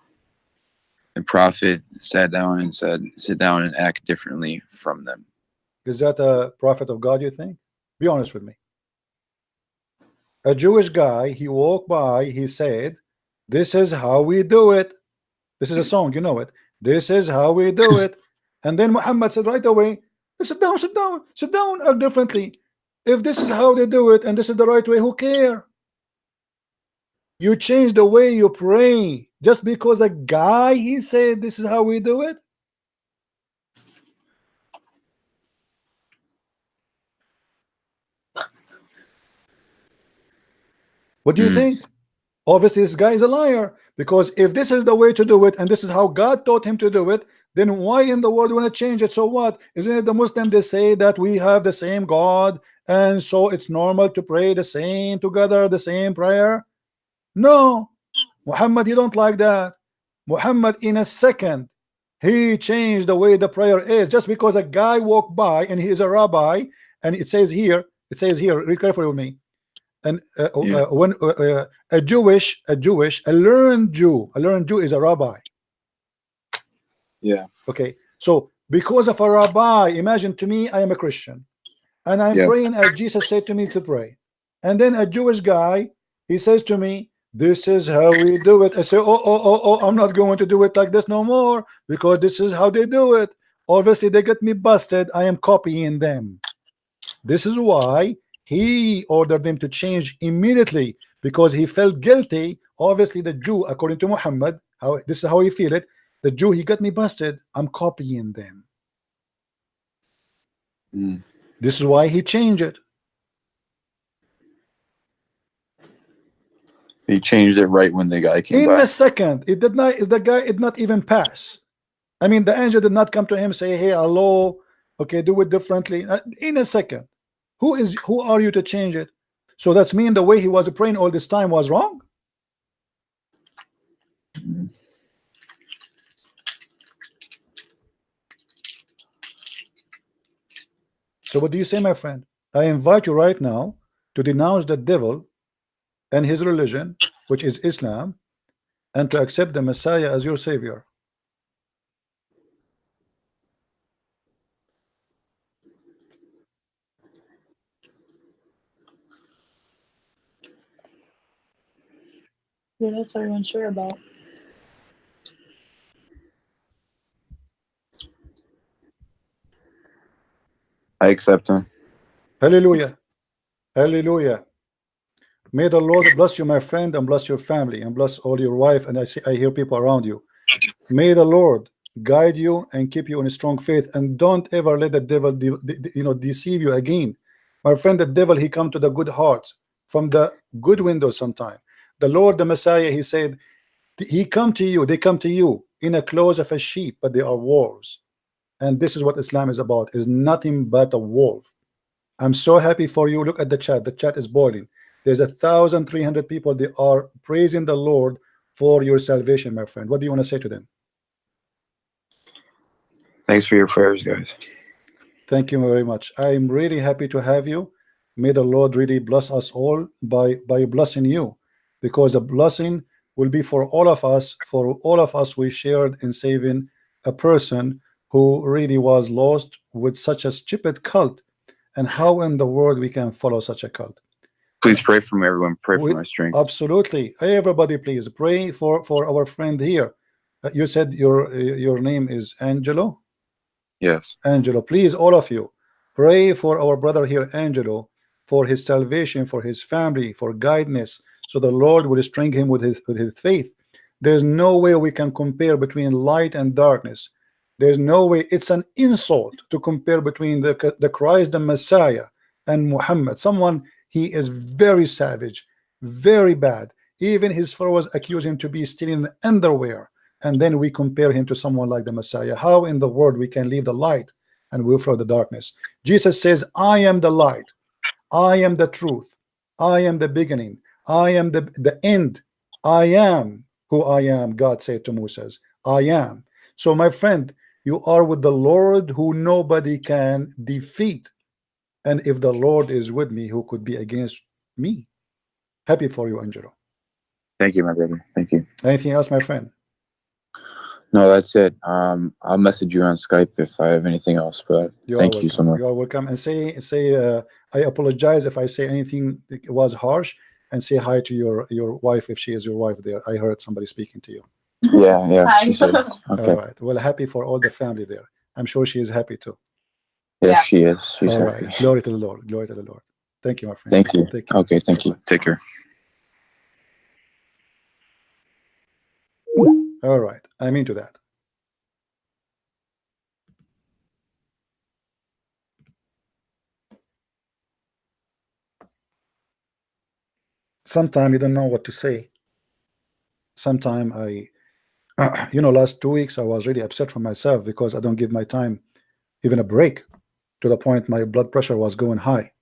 The Prophet sat down and said, "Sit down and act differently from them." Is that a prophet of God, you think? Be honest with me. A Jewish guy, he walked by, he said, "This is how we do it." This is a song, you know it. This is how we do it. And then Muhammad said right away, sit down, act differently. If this is how they do it and this is the right way, who care? You change the way you pray just because a guy he said this is how we do it. What do you think? Obviously this guy is a liar, because if this is the way to do it and this is how God taught him to do it, then why in the world do you want to change it? So what? Isn't it the Muslim they say that we have the same God and so it's normal to pray the same together, the same prayer? No, Muhammad, you don't like that. Muhammad in a second he changed the way the prayer is, just because a guy walked by and he is a rabbi, and it says here, read carefully with me. And when a learned Jew is a rabbi. Yeah. Okay, so because of a rabbi, imagine to me I am a Christian and I'm praying as Jesus said to me to pray, and then a Jewish guy he says to me, "This is how we do it." I say, oh, I'm not going to do it like this no more, because this is how they do it. Obviously they get me busted. I am copying them. This is why he ordered them to change immediately because he felt guilty. Obviously the Jew, according to Muhammad, how this is how he feel it, the Jew, he got me busted, I'm copying them. This is why he changed it. He changed it right when the guy came In by. a second. It did not, the guy did not even pass. I mean, the angel did not come to him, say, hey, hello, okay, do it differently. In a second. Who are you to change it? So that's mean the way he was praying all this time was wrong? So what do you say, my friend? I invite you right now to denounce the devil and his religion, which is Islam, and to accept the Messiah as your savior. Yeah, that's what everyone's sure about. I accept him. Hallelujah. Hallelujah. May the Lord bless you, my friend, and bless your family, and bless all your wife. And I hear people around you. May the Lord guide you and keep you in a strong faith, and don't ever let the devil deceive you again. My friend, the devil, he come to the good hearts from the good window sometime. The Lord, the Messiah, he said, he come to you, they come to you in a clothes of a sheep, but they are wolves. And this is what Islam is about, is nothing but a wolf. I'm so happy for you. Look at the chat. The chat is boiling. There's 1,300 people. They are praising the Lord for your salvation, my friend. What do you want to say to them? Thanks for your prayers, guys. Thank you very much. I'm really happy to have you. May the Lord really bless us all by blessing you, because the blessing will be for all of us. For all of us, we shared in saving a person who really was lost with such a stupid cult. And how in the world we can follow such a cult? Please pray for me, everyone. Pray for my strength. Absolutely. Everybody, please pray for our friend here. You said your name is Angelo? Yes. Angelo, please, all of you, pray for our brother here, Angelo, for his salvation, for his family, for guidance, so the Lord will strengthen him with his faith. There's no way we can compare between light and darkness. There's no way. It's an insult to compare between the Christ, the Messiah, and Muhammad. Someone, he is very savage, very bad. Even his followers accuse him to be stealing underwear, and then we compare him to someone like the Messiah. How in the world we can leave the light and will follow the darkness? Jesus says, I am the light, I am the truth, I am the beginning, I am the end, I am who I am. God said to Moses, I am. So my friend, you are with the Lord who nobody can defeat. And if the Lord is with me, who could be against me? Happy for you, Angelo. Thank you, my brother. Thank you. Anything else, my friend? No, that's it. I'll message you on Skype if I have anything else, but thank you so much. You are welcome. And say I apologize if I say anything that was harsh, and say hi to your wife if she is your wife there. I heard somebody speaking to you. Yeah, Hi. she said. Okay. All right. Well, happy for all the family there. I'm sure she is happy too. Yes, she is. She's All happy. right. Glory to the Lord. Glory to the Lord. Thank you, my friend. Thank you. Take care. Okay, thank you. Take care. All right. I'm into that. Sometimes you don't know what to say. Sometimes last 2 weeks I was really upset for myself because I don't give my time even a break, to the point my blood pressure was going high.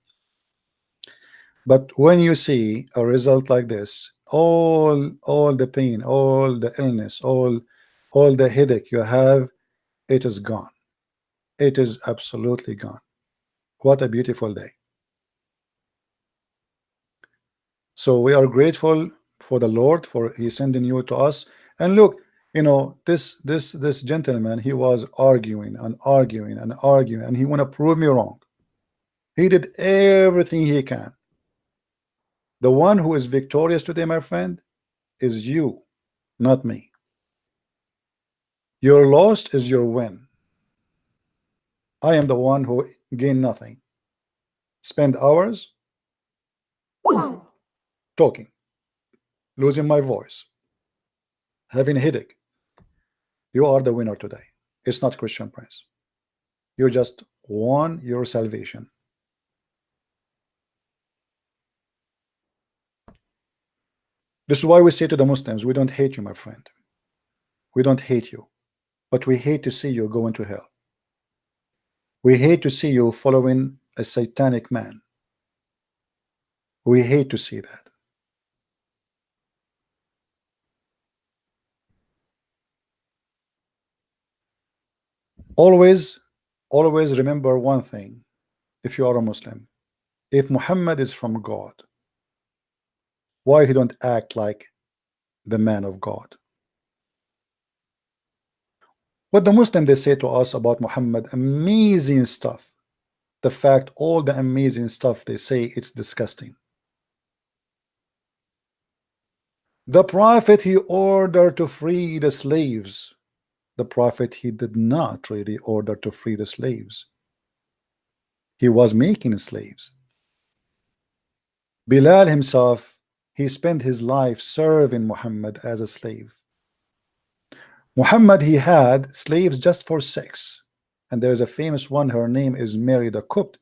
But when you see a result like this, all the pain, all the illness, all the headache you have, it is gone. It is absolutely gone. What a beautiful day. So we are grateful for the Lord for he sending you to us. And look, this gentleman, he was arguing and arguing and arguing, and he want to prove me wrong. He did everything he can. The one who is victorious today, my friend, is you, not me. Your loss is your win. I am the one who gained nothing. Spend hours talking, losing my voice, having a headache. You are the winner today. It's not Christian Prince. You just won your salvation. This is why we say to the Muslims, we don't hate you, my friend. We don't hate you, but we hate to see you going to hell. We hate to see you following a satanic man. We hate to see that. Always remember one thing. If you are a Muslim, if Muhammad is from God, why he don't act like the man of God? What the Muslim they say to us about Muhammad, amazing stuff. The fact, all the amazing stuff they say, it's disgusting. The prophet, he ordered to free the slaves. The prophet, he did not really order to free the slaves. He was making slaves. Bilal himself, he spent his life serving Muhammad as a slave. Muhammad, he had slaves just for sex, and there's a famous one, her name is Mary the Copt,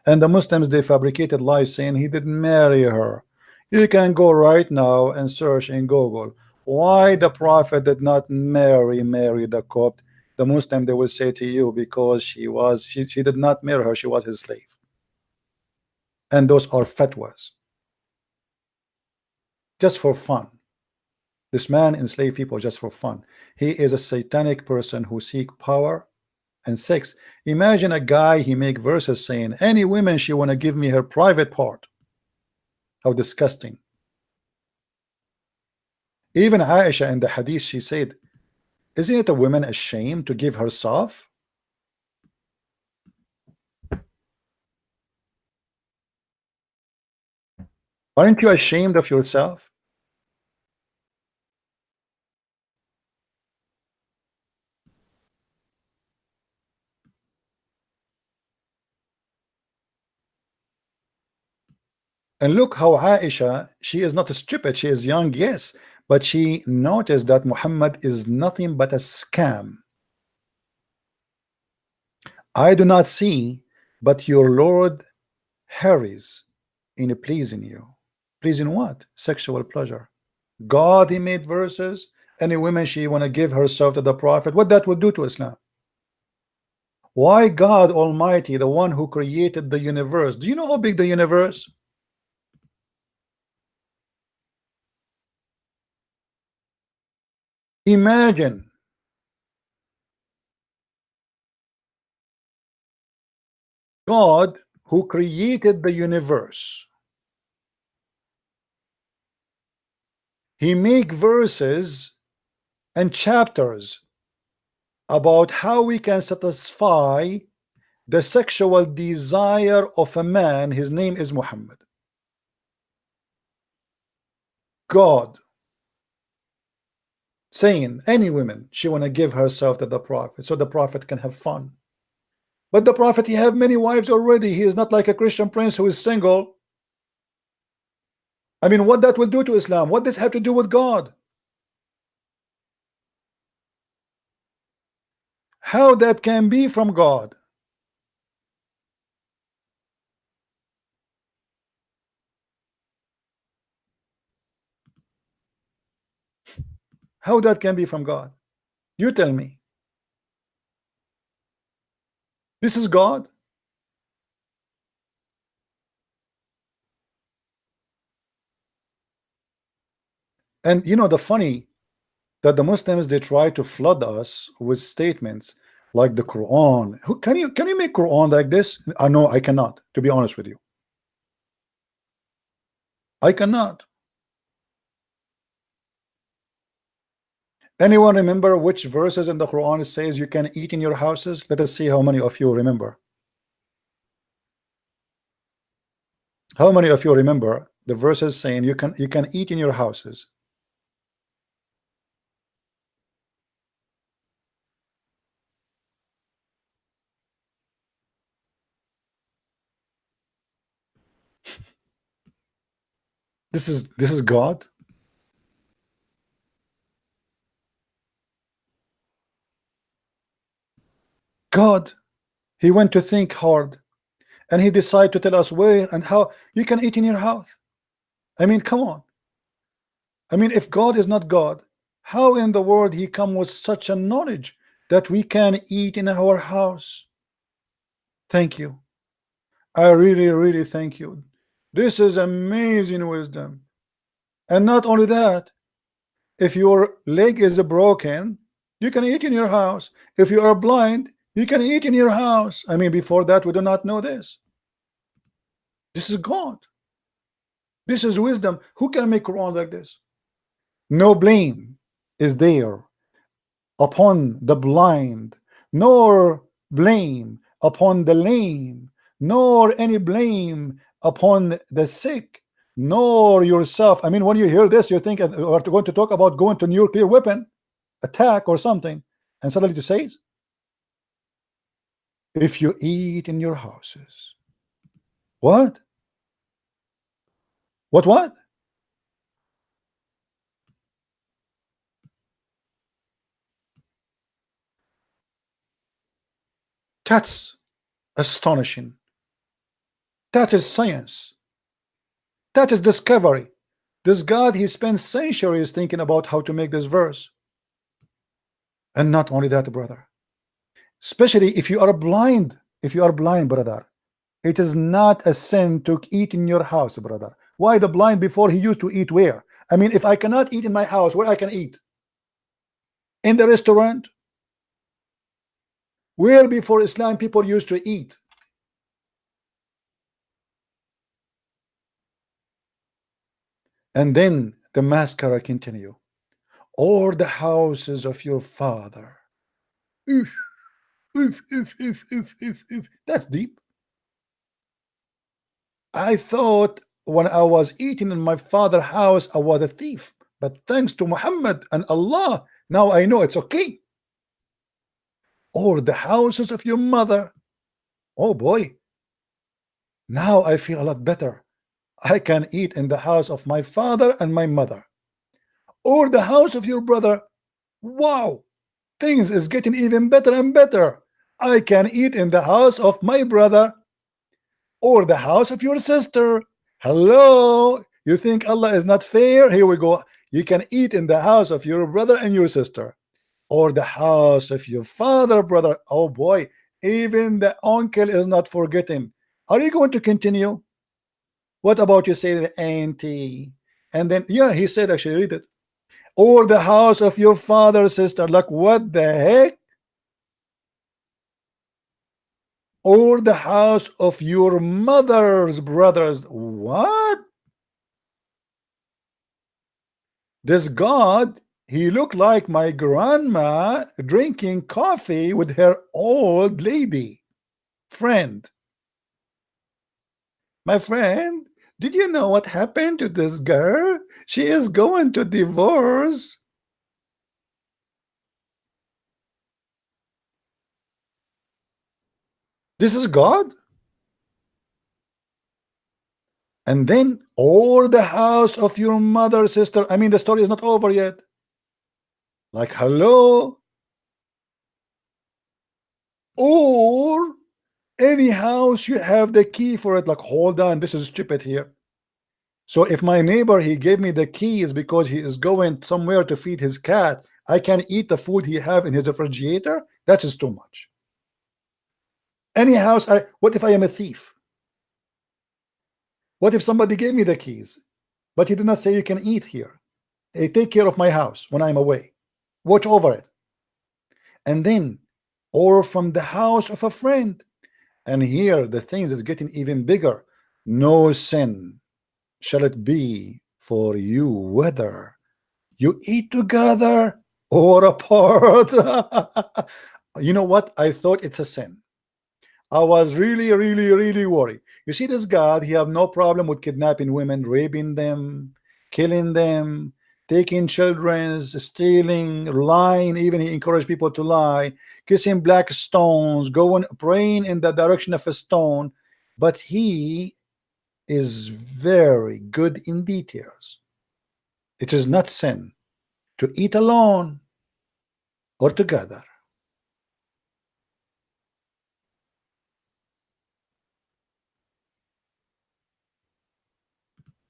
and the Muslims they fabricated lies saying he didn't marry her. You can go right now and search in Google why the prophet did not marry Mary the Copt. The Muslim they will say to you, because she did not marry her, she was his slave. And those are fatwas, just for fun. This man enslaved people just for fun. He is a satanic person who seek power and sex. Imagine a guy, he make verses saying any woman she want to give me her private part. How disgusting. Even Aisha in the hadith, she said, isn't it a woman ashamed to give herself? Aren't you ashamed of yourself? And look how Aisha, she is not stupid, she is young, yes, but she noticed that Muhammad is nothing but a scam. I do not see, but your Lord hurries in pleasing you. Pleasing what? Sexual pleasure. God, he made verses. Any woman she want to give herself to the prophet, what that would do to Islam? Why God Almighty, the one who created the universe? Do you know how big the universe? Imagine God who created the universe. He make verses and chapters about how we can satisfy the sexual desire of a man. His name is Muhammad. God saying any woman she want to give herself to the prophet so the prophet can have fun. But the prophet, he have many wives already. He is not like a Christian prince who is single. I mean, what that will do to Islam? What does have to do with God? How that can be from God? How that can be from God? You tell me. This is God? And you know the funny that the Muslims they try to flood us with statements like the Quran. Who can you make Quran like this? I know I cannot, to be honest with you. I cannot. Anyone remember which verses in the Quran it says you can eat in your houses? Let us see how many of you remember. How many of you remember the verses saying you can eat in your houses? This is God. God, he went to think hard, and he decided to tell us where and how you can eat in your house. I mean, come on. I mean, if God is not God, how in the world he come with such a knowledge that we can eat in our house? Thank you. I really thank you. This is amazing wisdom. And not only that, if your leg is broken, you can eat in your house. If you are blind, you can eat in your house. I mean, before that, we do not know this. This is God. This is wisdom. Who can make Quran like this? No blame is there upon the blind, nor blame upon the lame, nor any blame upon the sick, nor yourself. I mean, when you hear this, you think we're going to talk about going to nuclear weapon attack or something, and suddenly it says, if you eat in your houses. What? What? That's astonishing. That is science. That is discovery. This God, he spent centuries thinking about how to make this verse. And not only that, brother, especially if you are blind, brother, it is not a sin to eat in your house, brother. Why the blind before he used to eat where? I mean, if I cannot eat in my house, where I can eat? In the restaurant? Where before Islam people used to eat? And then the mascara continue. Or the houses of your father. Oof, oof, oof, oof, oof, oof, oof. That's deep. I thought when I was eating in my father's house, I was a thief. But thanks to Muhammad and Allah, now I know it's okay. Or the houses of your mother. Oh boy. Now I feel a lot better. I can eat in the house of my father and my mother. Or the house of your brother. Wow. Things is getting even better and better. I can eat in the house of my brother. Or the house of your sister. Hello. You think Allah is not fair? Here we go. You can eat in the house of your brother and your sister. Or the house of your father, brother. Oh boy. Even the uncle is not forgetting. Are you going to continue? What about you say the auntie? And then, yeah, he said, actually, read it. Or the house of your father, sister. Like, what the heck? Or the house of your mother's brothers. What? This God, he looked like my grandma drinking coffee with her old lady friend. My friend, did you know what happened to this girl? She is going to divorce. This is God. And then, or the house of your mother, sister. I mean, the story is not over yet. Like, hello. Or any house you have the key for it. Like, hold on, this is stupid here. So if my neighbor, he gave me the keys because he is going somewhere to feed his cat, I can eat the food he have in his refrigerator. That is too much. Any house, what if I am a thief? What if somebody gave me the keys, but he did not say you can eat here? Hey, take care of my house when I'm away. Watch over it. And then, or from the house of a friend. And here the things is getting even bigger. No sin shall it be for you whether you eat together or apart. You know what? I thought it's a sin. I was really worried. You see, this God, he have no problem with kidnapping women, raping them, killing them, taking children, stealing, lying. Even he encouraged people to lie, kissing black stones, going praying in the direction of a stone. But he is very good in details. It is not sin to eat alone or together.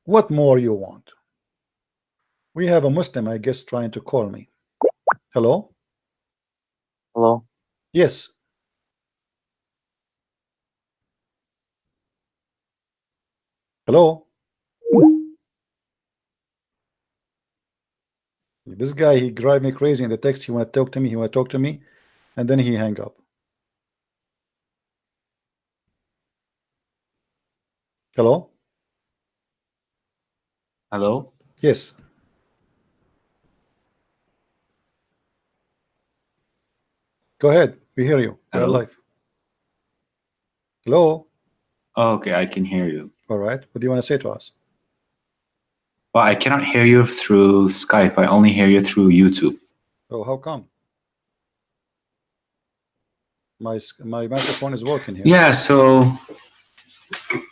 What more you want? We have a Muslim, I guess, trying to call me. Hello? Hello? Yes. Hello? This guy, he drive me crazy in the text. He want to talk to me. He want to talk to me. And then he hang up. Hello? Hello? Yes. Go ahead. We hear you. You're Hello? live. Hello? Oh, okay, I can hear you. All right. What do you want to say to us? Well, I cannot hear you through Skype. I only hear you through YouTube. Oh, how come? My microphone is working here. Yeah, so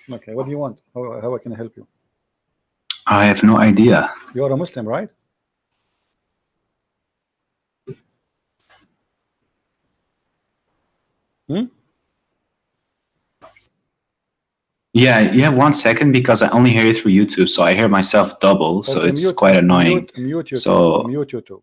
Okay. What do you want? How I can help you? I have no idea. You are a Muslim, right? Hmm? Yeah, 1 second, because I only hear you through YouTube, so I hear myself double, so Okay, it's quite annoying. Mute YouTube. So- Mute YouTube.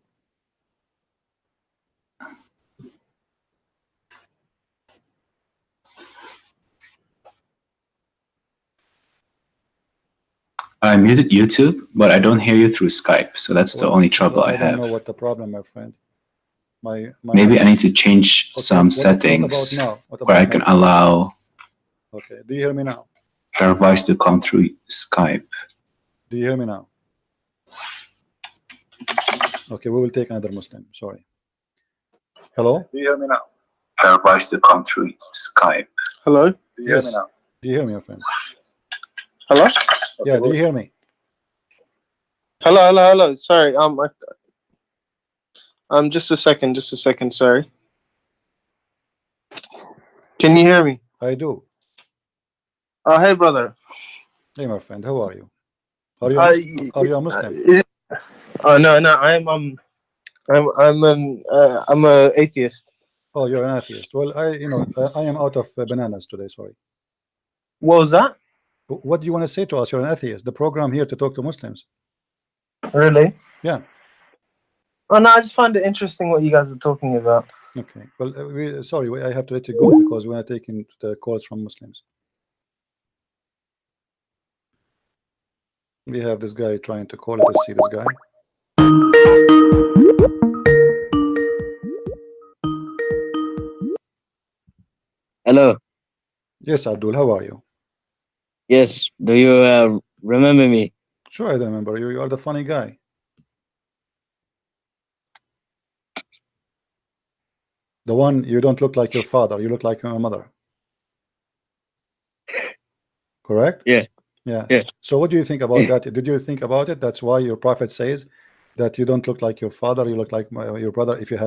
I muted YouTube, but I don't hear you through Skype, so that's the Well, only trouble I I don't know have. what the problem, my friend. Maybe I need to change Okay, some what settings about now? What where I about can now? allow Okay. Do you hear me now? their voice to come through Skype. Do you hear me now? Okay, we will take another Muslim. Sorry. Hello? Do you hear me now? Their voice to come through Skype. Hello? Do you hear me Yes. now? Do you hear me, my friend? Hello? Yeah, do you hear me? Hello. Sorry, just a second, sorry. Can you hear me? I do. Oh, hey, brother. Hey, my friend, how are you? Are you a Muslim? Oh, no, I'm a atheist. Oh, you're an atheist. Well, I am out of bananas today. Sorry. What was that? What do you want to say to us? You're an atheist. The program here to talk to Muslims. Really? Yeah. Oh, no, I just find it interesting what you guys are talking about. Okay. Well, I have to let you go because we are taking the calls from Muslims. We have this guy trying to call. Let's see this guy. Hello. Yes, Abdul. How are you? Yes. Do you remember me? Sure, I remember you. You are the funny guy. The one you don't look like your father. You look like your mother. Correct? Yeah. Yeah. Yeah. So what do you think about that? Did you think about it? That's why your prophet says that you don't look like your father. You look like your brother if you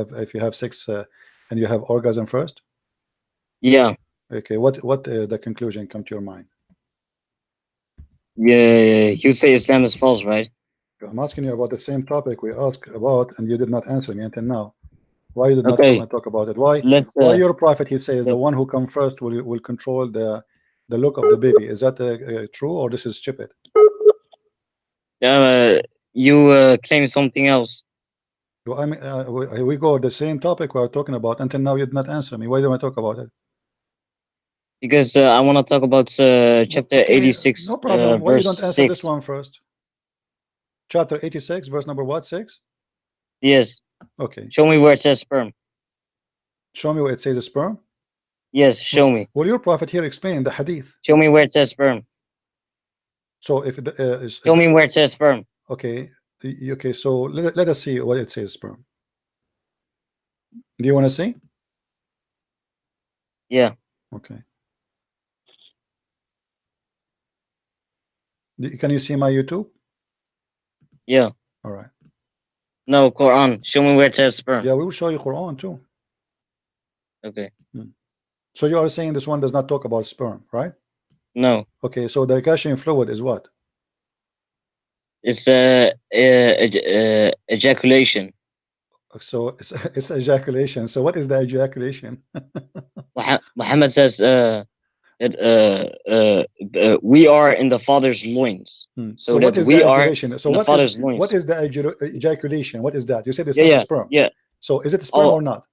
have sex and you have orgasm first. Yeah. Okay. What the conclusion come to your mind? Yeah. You say Islam is false, right? I'm asking you about the same topic we asked about, and you did not answer me until now. Why you did not Okay. talk about it? Why? Let's. Why your prophet? He says the one who comes first will control the look of the baby. Is that true or this is stupid? You claim something else. Well, I mean, we go the same topic we are talking about. Until now, you did not answer me. Why do I talk about it? Because I want to talk about chapter Okay, 86. no problem. Why you verse don't answer 6. this one first? Chapter 86, verse number what? 6? Yes. Okay. Show me where it says sperm. Show me where it says sperm. Yes. Show me. Well, your prophet here explained the hadith. Show me where it says sperm. So if Show me where it says sperm. okay, okay. So let us see what it says sperm. Do you want to see? Yeah. Okay. Can you see my YouTube? Yeah. All right. No, Quran. Show me where it says sperm. Yeah, we will show you Quran too. Okay. So you are saying this one does not talk about sperm, right? No. Okay, so the gushing fluid is what? It's ejaculation. So it's ejaculation. So what is the ejaculation? Muhammad says we are in the father's loins. So what that is we the are ejaculation? So in the what father's is loins. what is the ejaculation? What is that? You said it's Yeah, not yeah, sperm. yeah. So is it sperm Oh. or not?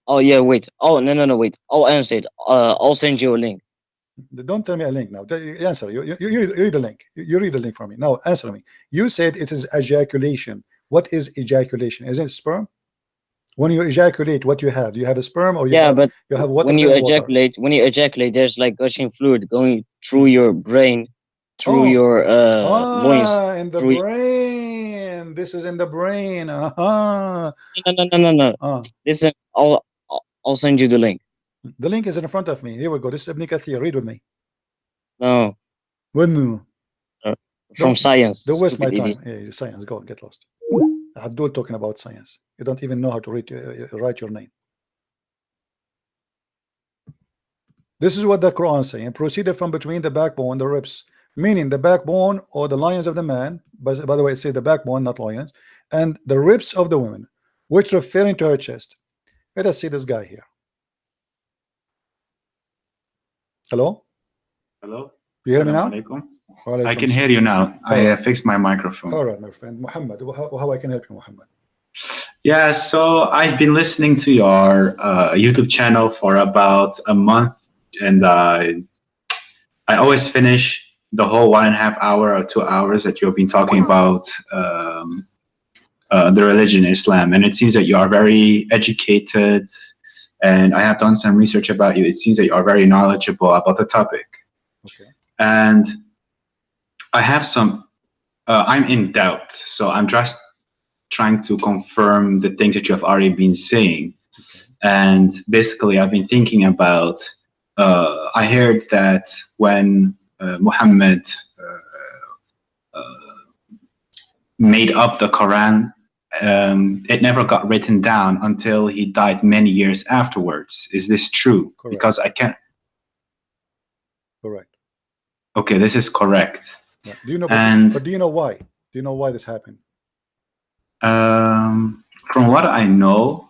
Oh yeah, wait. Oh no, wait. I'll answer it. I'll send you a link. Don't tell me a link now. Answer. You read the link. You read the link for me. Now answer me. You said it is ejaculation. What is ejaculation? Is it sperm? When you ejaculate, what you have? You have a sperm, or you have but water? when you and water? ejaculate, there's like gushing fluid going through your brain, through your loins. In the brain. This is in the brain. No. Uh. Listen, I'll send you the link. The link is in front of me. Here we go. This is Ibn Kathir. Read with me. No. What no? From science. Don't waste my stupid time. Yeah, science. Go get lost. Abdul talking about science. You don't even know how to read, write your name. This is what the Quran is saying. Proceeded from between the backbone and the ribs, meaning the backbone or the loins of the man. By the way, it says the backbone, not loins, and the ribs of the woman, which referring to her chest. Let us see this guy here. Hello? Hello? You hear me now? I can hear you now. I fixed my microphone. All right, my friend. Muhammad, how I can help you, Muhammad? Yeah, so I've been listening to your YouTube channel for about a month, and I always finish the whole 1.5 hour or 2 hours that you've been talking about the religion Islam, and it seems that you are very educated, and I have done some research about you. It seems that you are very knowledgeable about the topic. Okay. And I have some, I'm in doubt, so I'm just trying to confirm the things that you have already been saying. Okay. And basically, I've been thinking about, I heard that when Muhammad made up the Quran, it never got written down until he died many years afterwards. Is this true? Correct. Because I can't. Correct. Okay, this is correct. Yeah. Do you know? And but do you know why? Do you know why this happened? From what I know,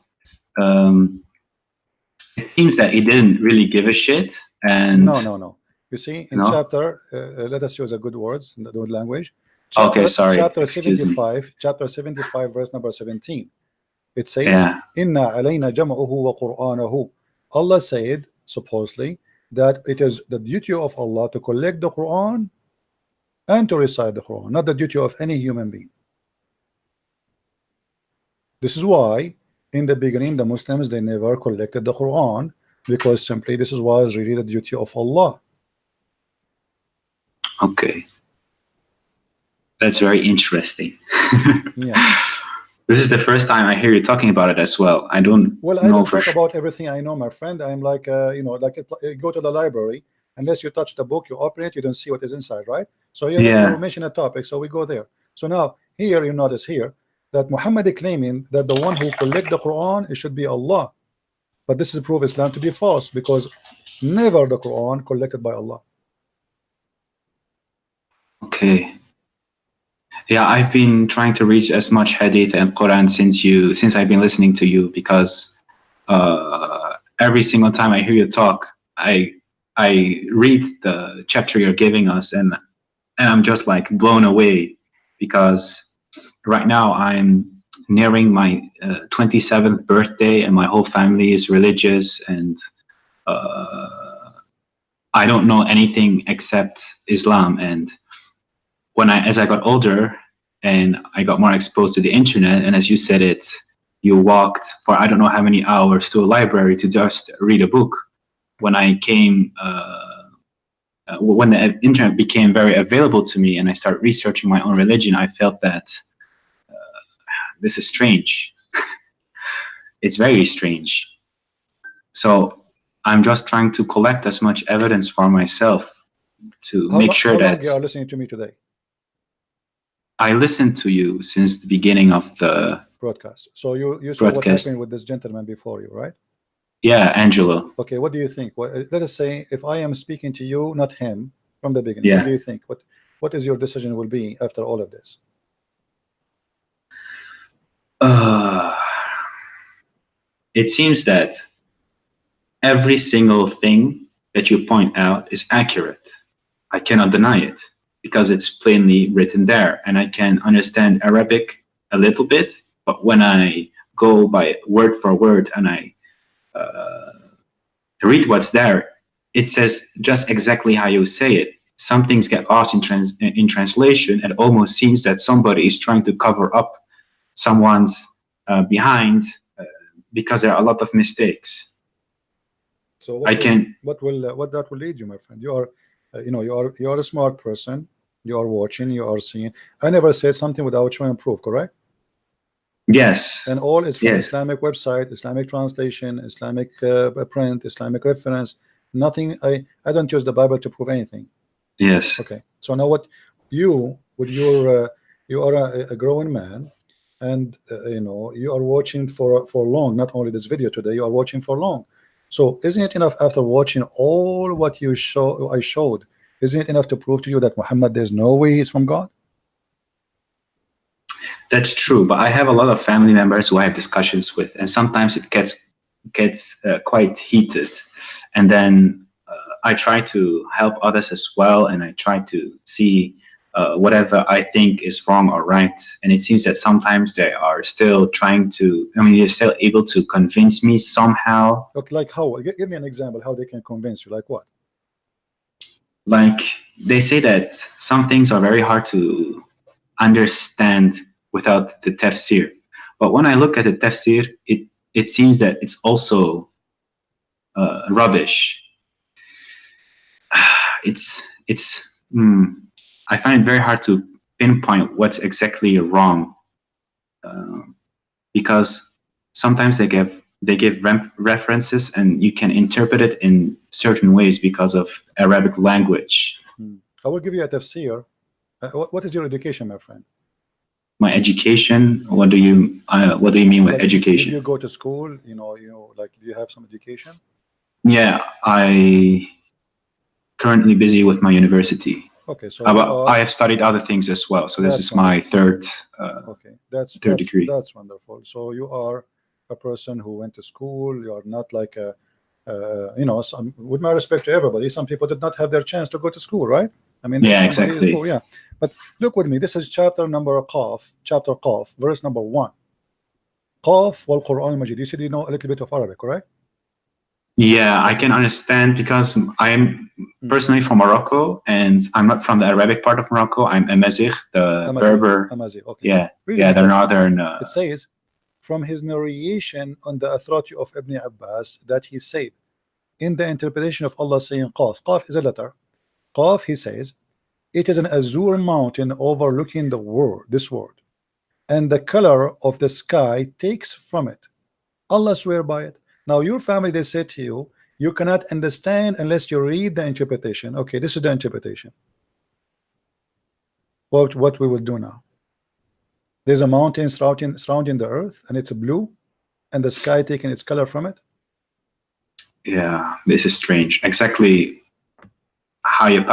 it seems that he didn't really give a shit. And no. You see, in chapter, let us use a good words, the good language. Chapter, okay, sorry. Chapter Excuse 75. Me. Chapter 75, verse number 17. It says, "Inna alayna jam'uhu wa Qur'anahu." Allah said, supposedly, that it is the duty of Allah to collect the Quran and to recite the Quran, not the duty of any human being. This is why in the beginning the Muslims, they never collected the Quran, because simply this was really the duty of Allah. Okay, that's very interesting. Yeah. This is the first time I hear you talking about it as well. I don't I don't talk about everything I know, my friend. I'm like, you know, like go to the library. Unless you touch the book, you open it, you don't see what is inside, right? So you mention a topic, so we go there. So now here you notice here that Muhammad is claiming that the one who collect the Quran, it should be Allah. But this is proof Islam to be false, because never the Quran collected by Allah. Okay. Yeah, I've been trying to reach as much hadith and Quran since I've been listening to you, because every single time I hear you talk, I read the chapter you're giving us, and I'm just like blown away, because right now I'm nearing my 27th birthday, and my whole family is religious, and I don't know anything except Islam. And as I got older and I got more exposed to the internet, and as you said it, you walked for I don't know how many hours to a library to just read a book. When I came, when the internet became very available to me and I started researching my own religion, I felt that this is strange. It's very strange. So I'm just trying to collect as much evidence for myself to make sure that. How long you are listening to me today? I listened to you since the beginning of the broadcast. So you saw what happened with this gentleman before you, right? Yeah, Angelo. Okay, what do you think? Let us say if I am speaking to you, not him, from the beginning. Yeah. What do you think? What is your decision will be after all of this? It seems that every single thing that you point out is accurate. I cannot deny it because it's plainly written there, and I can understand Arabic a little bit, but when I go by word for word and I read what's there, it says just exactly how you say it. Some things get lost in translation. It almost seems that somebody is trying to cover up someone's behind because there are a lot of mistakes. So what that will lead you, my friend? You are, you are a smart person. You are watching. You are seeing. I never said something without showing proof. Correct? Yes. And all is from yes. Islamic website, Islamic translation, Islamic print, Islamic reference. Nothing. I don't use the Bible to prove anything. Yes. Okay. So now what you with your you are a growing man, and you are watching for long. Not only this video today, you are watching for long. So isn't it enough after watching all what I showed? Isn't it enough to prove to you that Muhammad, there's no way he's from God? That's true, but I have a lot of family members who I have discussions with, and sometimes it gets quite heated, and then I try to help others as well, and I try to see whatever I think is wrong or right, and it seems that sometimes they are still trying to. I mean, they're still able to convince me somehow. Look, like how? Give me an example how they can convince you. Like what? Like they say that some things are very hard to understand without the tafsir, but when I look at the tafsir, it seems that it's also rubbish. I find it very hard to pinpoint what's exactly wrong, because sometimes they give references and you can interpret it in certain ways because of Arabic language. I will give you a tafsir. What is your education, my friend? My education? What do you mean with education? Did you go to school? Like, do you have some education? Yeah, I currently busy with my university. Okay, so I have studied other things as well. So this is my third. Okay, that's degree. That's wonderful. So you are a person who went to school. You are not like a, with my respect to everybody, some people did not have their chance to go to school, right? I mean, yeah, exactly. Poor, yeah, but look with me. This is chapter Qaf, verse number 1. Qaf wal Quran al-Majid. You said you know a little bit of Arabic, correct? Yeah, I can understand because I am personally from Morocco, and I'm not from the Arabic part of Morocco. I'm Amazigh, the Berber. Amazigh, okay. Yeah, yeah, the northern. It says, from his narration on the authority of Ibn Abbas, that he said, in the interpretation of Allah saying Qaf. Qaf is a letter. Qaf, he says, it is an azure mountain overlooking this world, and the color of the sky takes from it. Allah swear by it. Now your family, they say to you, you cannot understand unless you read the interpretation. Okay, this is the interpretation. What we will do now? There's a mountain surrounding the earth, and it's blue, and the sky taking its color from it. Yeah, this is strange. Exactly how you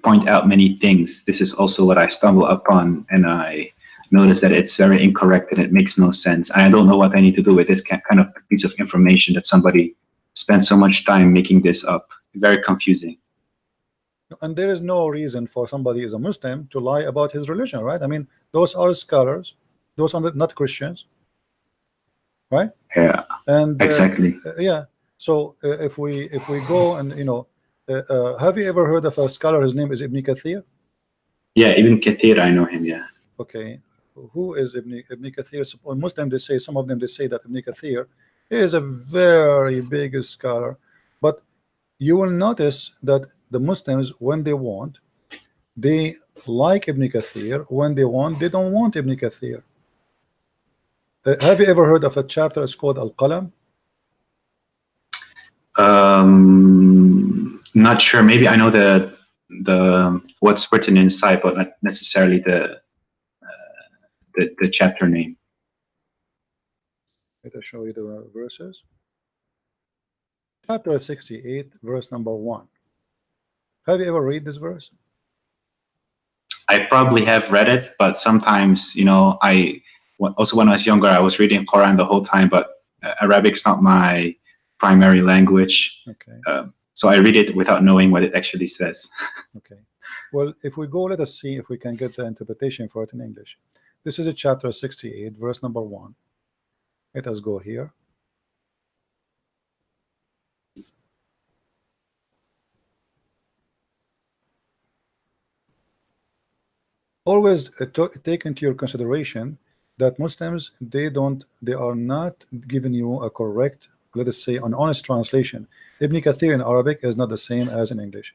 point out many things. This is also what I stumble upon, and I notice that it's very incorrect and it makes no sense. And I don't know what I need to do with this kind of piece of information that somebody spent so much time making this up. Very confusing. And there is no reason for somebody as a Muslim to lie about his religion, right? I mean, those are scholars, those are not Christians, right? Yeah, and exactly. Yeah. So if we go and have you ever heard of a scholar? His name is Ibn Kathir. Yeah, Ibn Kathir, I know him. Yeah. Okay. Who is Ibn Kathir? Muslims, they say, some of them, they say that Ibn Kathir is a very big scholar, but you will notice that the Muslims, when they want, they like Ibn Kathir. When they want, they don't want Ibn Kathir. Have you ever heard of a chapter? It's called Al-Qalam. Not sure. Maybe I know the what's written inside, but not necessarily the chapter name. Let me show you the verses. chapter 68, verse number 1. Have you ever read this verse? I probably have read it, but sometimes, you know, also when I was younger, I was reading Quran the whole time, but Arabic's not my primary language. Okay. So I read it without knowing what it actually says. Okay. Well, if we go, let us see if we can get the interpretation for it in English. This is a chapter 68, verse number 1. Let us go here. Always take into your consideration that Muslims, they are not giving you a correct, let us say, an honest translation. Ibn Kathir in Arabic is not the same as in English.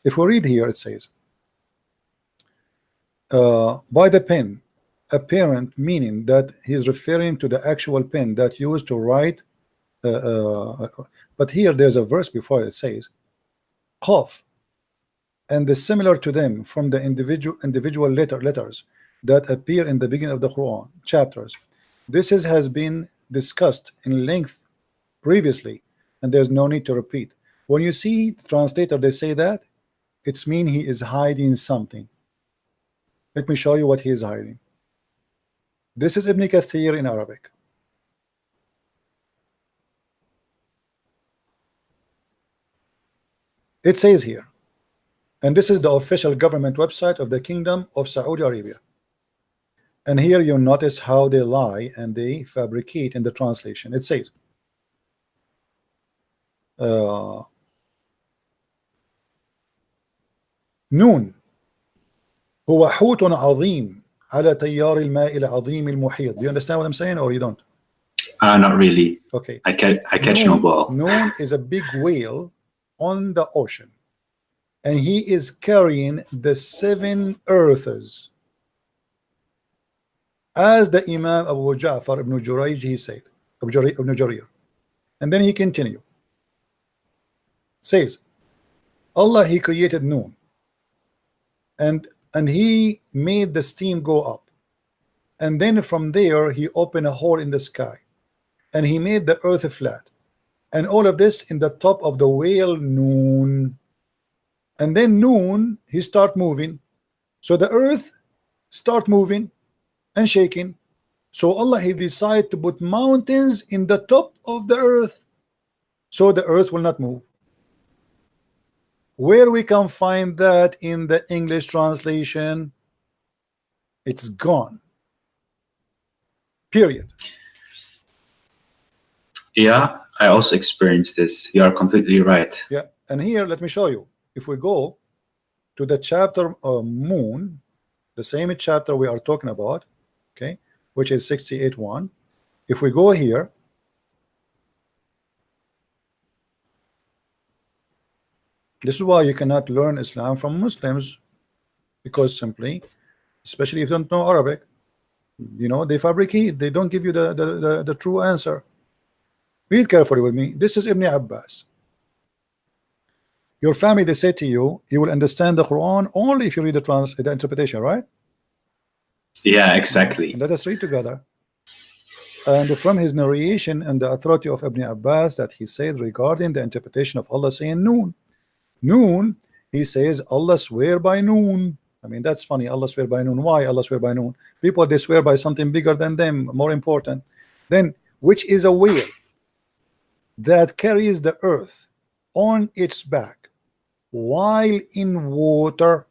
If we read here, it says, by the pen, apparent, meaning that he's referring to the actual pen that used to write. But here there's a verse before it says, Qaf, and the similar to them from the individual letters that appear in the beginning of the Quran chapters. This has been discussed in length previously, and there's no need to repeat. When you see translator, they say that it's mean he is hiding something. Let me show you what he is hiding. This is Ibn Kathir in Arabic. It says here, and this is the official government website of the Kingdom of Saudi Arabia. And here you notice how they lie and they fabricate in the translation. It says, نون هو حوت عظيم على تيار الماء العظيم المحيط. Do you understand what I'm saying, or you don't? Not really. Okay. I catch no ball. Noon is a big whale on the ocean, and he is carrying the 7 earths, as the Imam Abu Ja'far ibn Jurayj, he said, ibn Jarir. And then he continued, says, Allah, he created Noon, and he made the steam go up, and then from there he opened a hole in the sky, and he made the earth flat, and all of this in the top of the whale Noon. And then Noon, he start moving, so the earth start moving and shaking. So Allah, he decided to put mountains in the top of the earth, so the earth will not move. Where we can find that in the English translation? It's gone. Period. Yeah, I also experienced this. You are completely right. Yeah, and here let me show you. If we go to the chapter Moon, the same chapter we are talking about, okay, which is 68:1. If we go here, this is why you cannot learn Islam from Muslims, because simply, especially if you don't know Arabic, you know, they fabricate, they don't give you the true answer. Read carefully with me. This is Ibn Abbas. Your family, they say to you, you will understand the Quran only if you read the interpretation, right? Yeah, exactly. And let us read together. And from his narration and the authority of Ibn Abbas, that he said regarding the interpretation of Allah saying Noon. Noon, he says, Allah swear by Noon. I mean, that's funny. Allah swear by Noon. Why Allah swear by Noon? People, they swear by something bigger than them, more important. Then, which is a whale that carries the earth on its back while in water,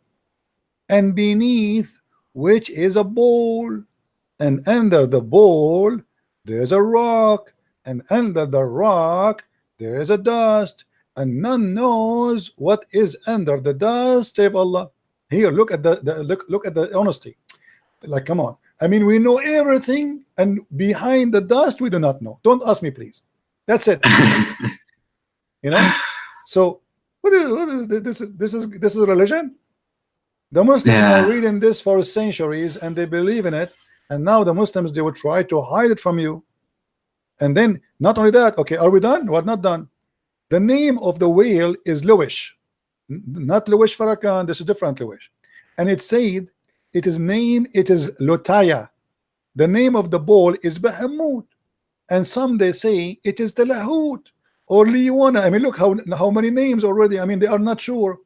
and beneath which is a bowl, and under the bowl there is a rock, and under the rock there is a dust, and none knows what is under the dust save Allah. Here, look at look at the honesty. Like, come on. I mean, we know everything, and behind the dust we do not know. Don't ask me, please. That's it. You know. So what is this? This is religion. The Muslims are reading this for centuries, and they believe in it. And now the Muslims, they will try to hide it from you. And then not only that. Okay, are we done? We're not done. The name of the whale is Luwish, not Luwish Farrakhan. This is different Luwish, and it said it is Lotaya. The name of the bowl is Bahamut, and some they say it is the Lahut, or Leona. I mean, look how many names already. I mean, they are not sure.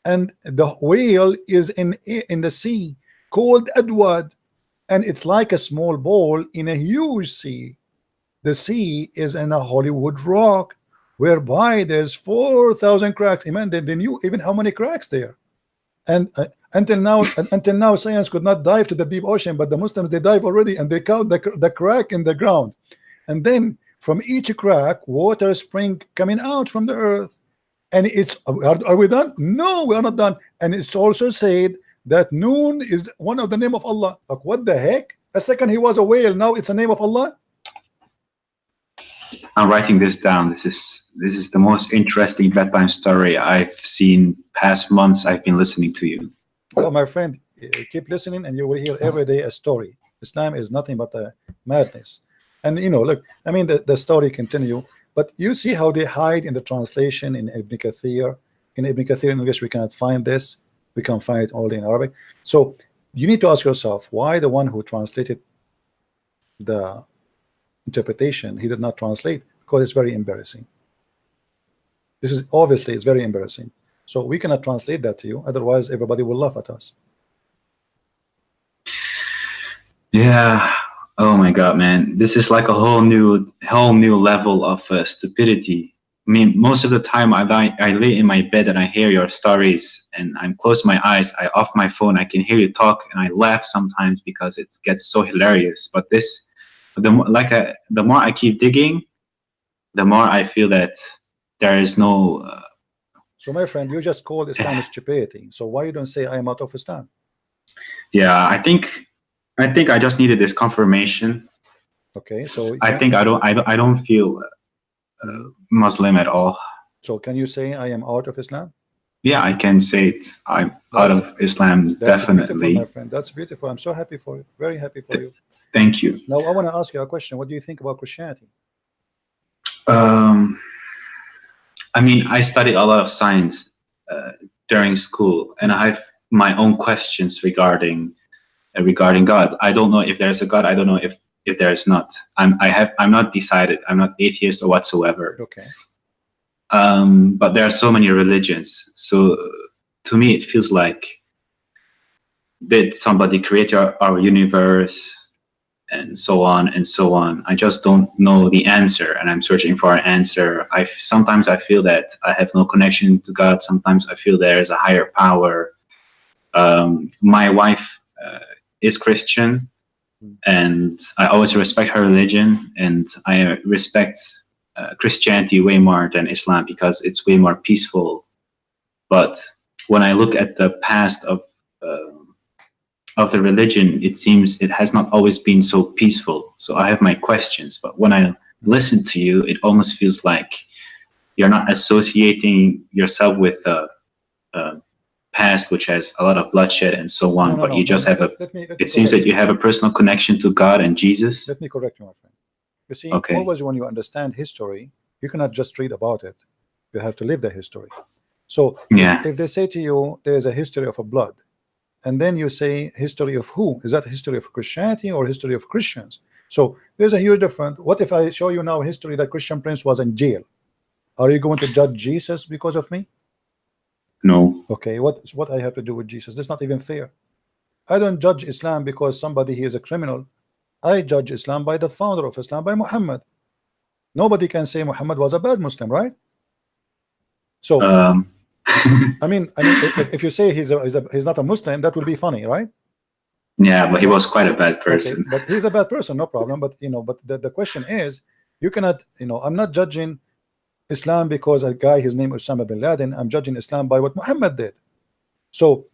And the whale is in the sea called Edward, and it's like a small ball in a huge sea. The sea is in a Hollywood Rock, whereby there's 4,000 cracks. Imagine they knew even how many cracks there. And until now, science could not dive to the deep ocean, but the Muslims, they dive already, and they count the crack in the ground. And then from each crack, water spring coming out from the earth. And it's are we done? No, we are not done. And it's also said that Noon is one of the name of Allah. Like, what the heck? A second he was a whale, now it's a name of Allah. I'm writing this down. This is the most interesting bedtime story I've seen past months. I've been listening to you. Oh, my friend, keep listening, and you will hear every day a story. Islam is nothing but a madness. And you know, look, I mean, the story continue, but you see how they hide in the translation in Ibn Kathir. In Ibn Kathir in English, we cannot find this. We can find it only in Arabic. So you need to ask yourself, why the one who translated the interpretation, he did not translate? Because it's very embarrassing. This is obviously, it's very embarrassing. So we cannot translate that to you, otherwise everybody will laugh at us. Yeah. Oh my God, man, this is like a whole new level of stupidity. I mean, most of the time I lay in my bed and I hear your stories, and I'm close my eyes, I off my phone, I can hear you talk, and I laugh sometimes because it gets so hilarious. But this, the more I keep digging, the more I feel that there is no. So my friend, you just called Islam stupidity. So why you don't say I am out of Islam? Yeah, I think I just needed this confirmation. Okay, so I think I don't feel Muslim at all. So can you say I am out of Islam? Yeah, I can say it. I'm out of Islam, that's definitely. Beautiful, my friend. That's beautiful. I'm so happy for you. Very happy for you. Thank you. Now I want to ask you a question. What do you think about Christianity? I mean, I studied a lot of science during school, and I have my own questions regarding God. I don't know if there's a God. I don't know if there's not. I'm not decided. I'm not atheist or whatsoever. Okay. But there are so many religions. So to me, it feels like, did somebody create our universe, and so on and so on. I just don't know the answer, and I'm searching for an answer. Sometimes I feel that I have no connection to God. Sometimes I feel there's a higher power. My wife is Christian, and I always respect her religion, and I respect Christianity way more than Islam because it's way more peaceful. But when I look at the past of the religion, it seems it has not always been so peaceful. So I have my questions, but when I listen to you, it almost feels like you're not associating yourself with the past, which has a lot of bloodshed and so on, but you just have it seems that you have a personal connection to God and Jesus. Let me correct you, my friend. You see, okay. Always when you understand history, you cannot just read about it. You have to live the history. So yeah, if they say to you, there is a history of a blood, and then you say history of who? Is that history of Christianity or history of Christians? So there's a huge difference. What if I show you now history that Christian Prince was in jail? Are you going to judge Jesus because of me? No. Okay, what I have to do with Jesus? That's not even fair. I don't judge Islam because somebody he is a criminal. I judge Islam by the founder of Islam, by Muhammad. Nobody can say Muhammad was a bad Muslim, right? So I mean, if you say he's not a Muslim, that will be funny, right? Yeah, but he was quite a bad person. Okay, but he's a bad person, no problem. But but the question is, you cannot, I'm not judging Islam because a guy, his name is Osama bin Laden. I'm judging Islam by what Muhammad did. So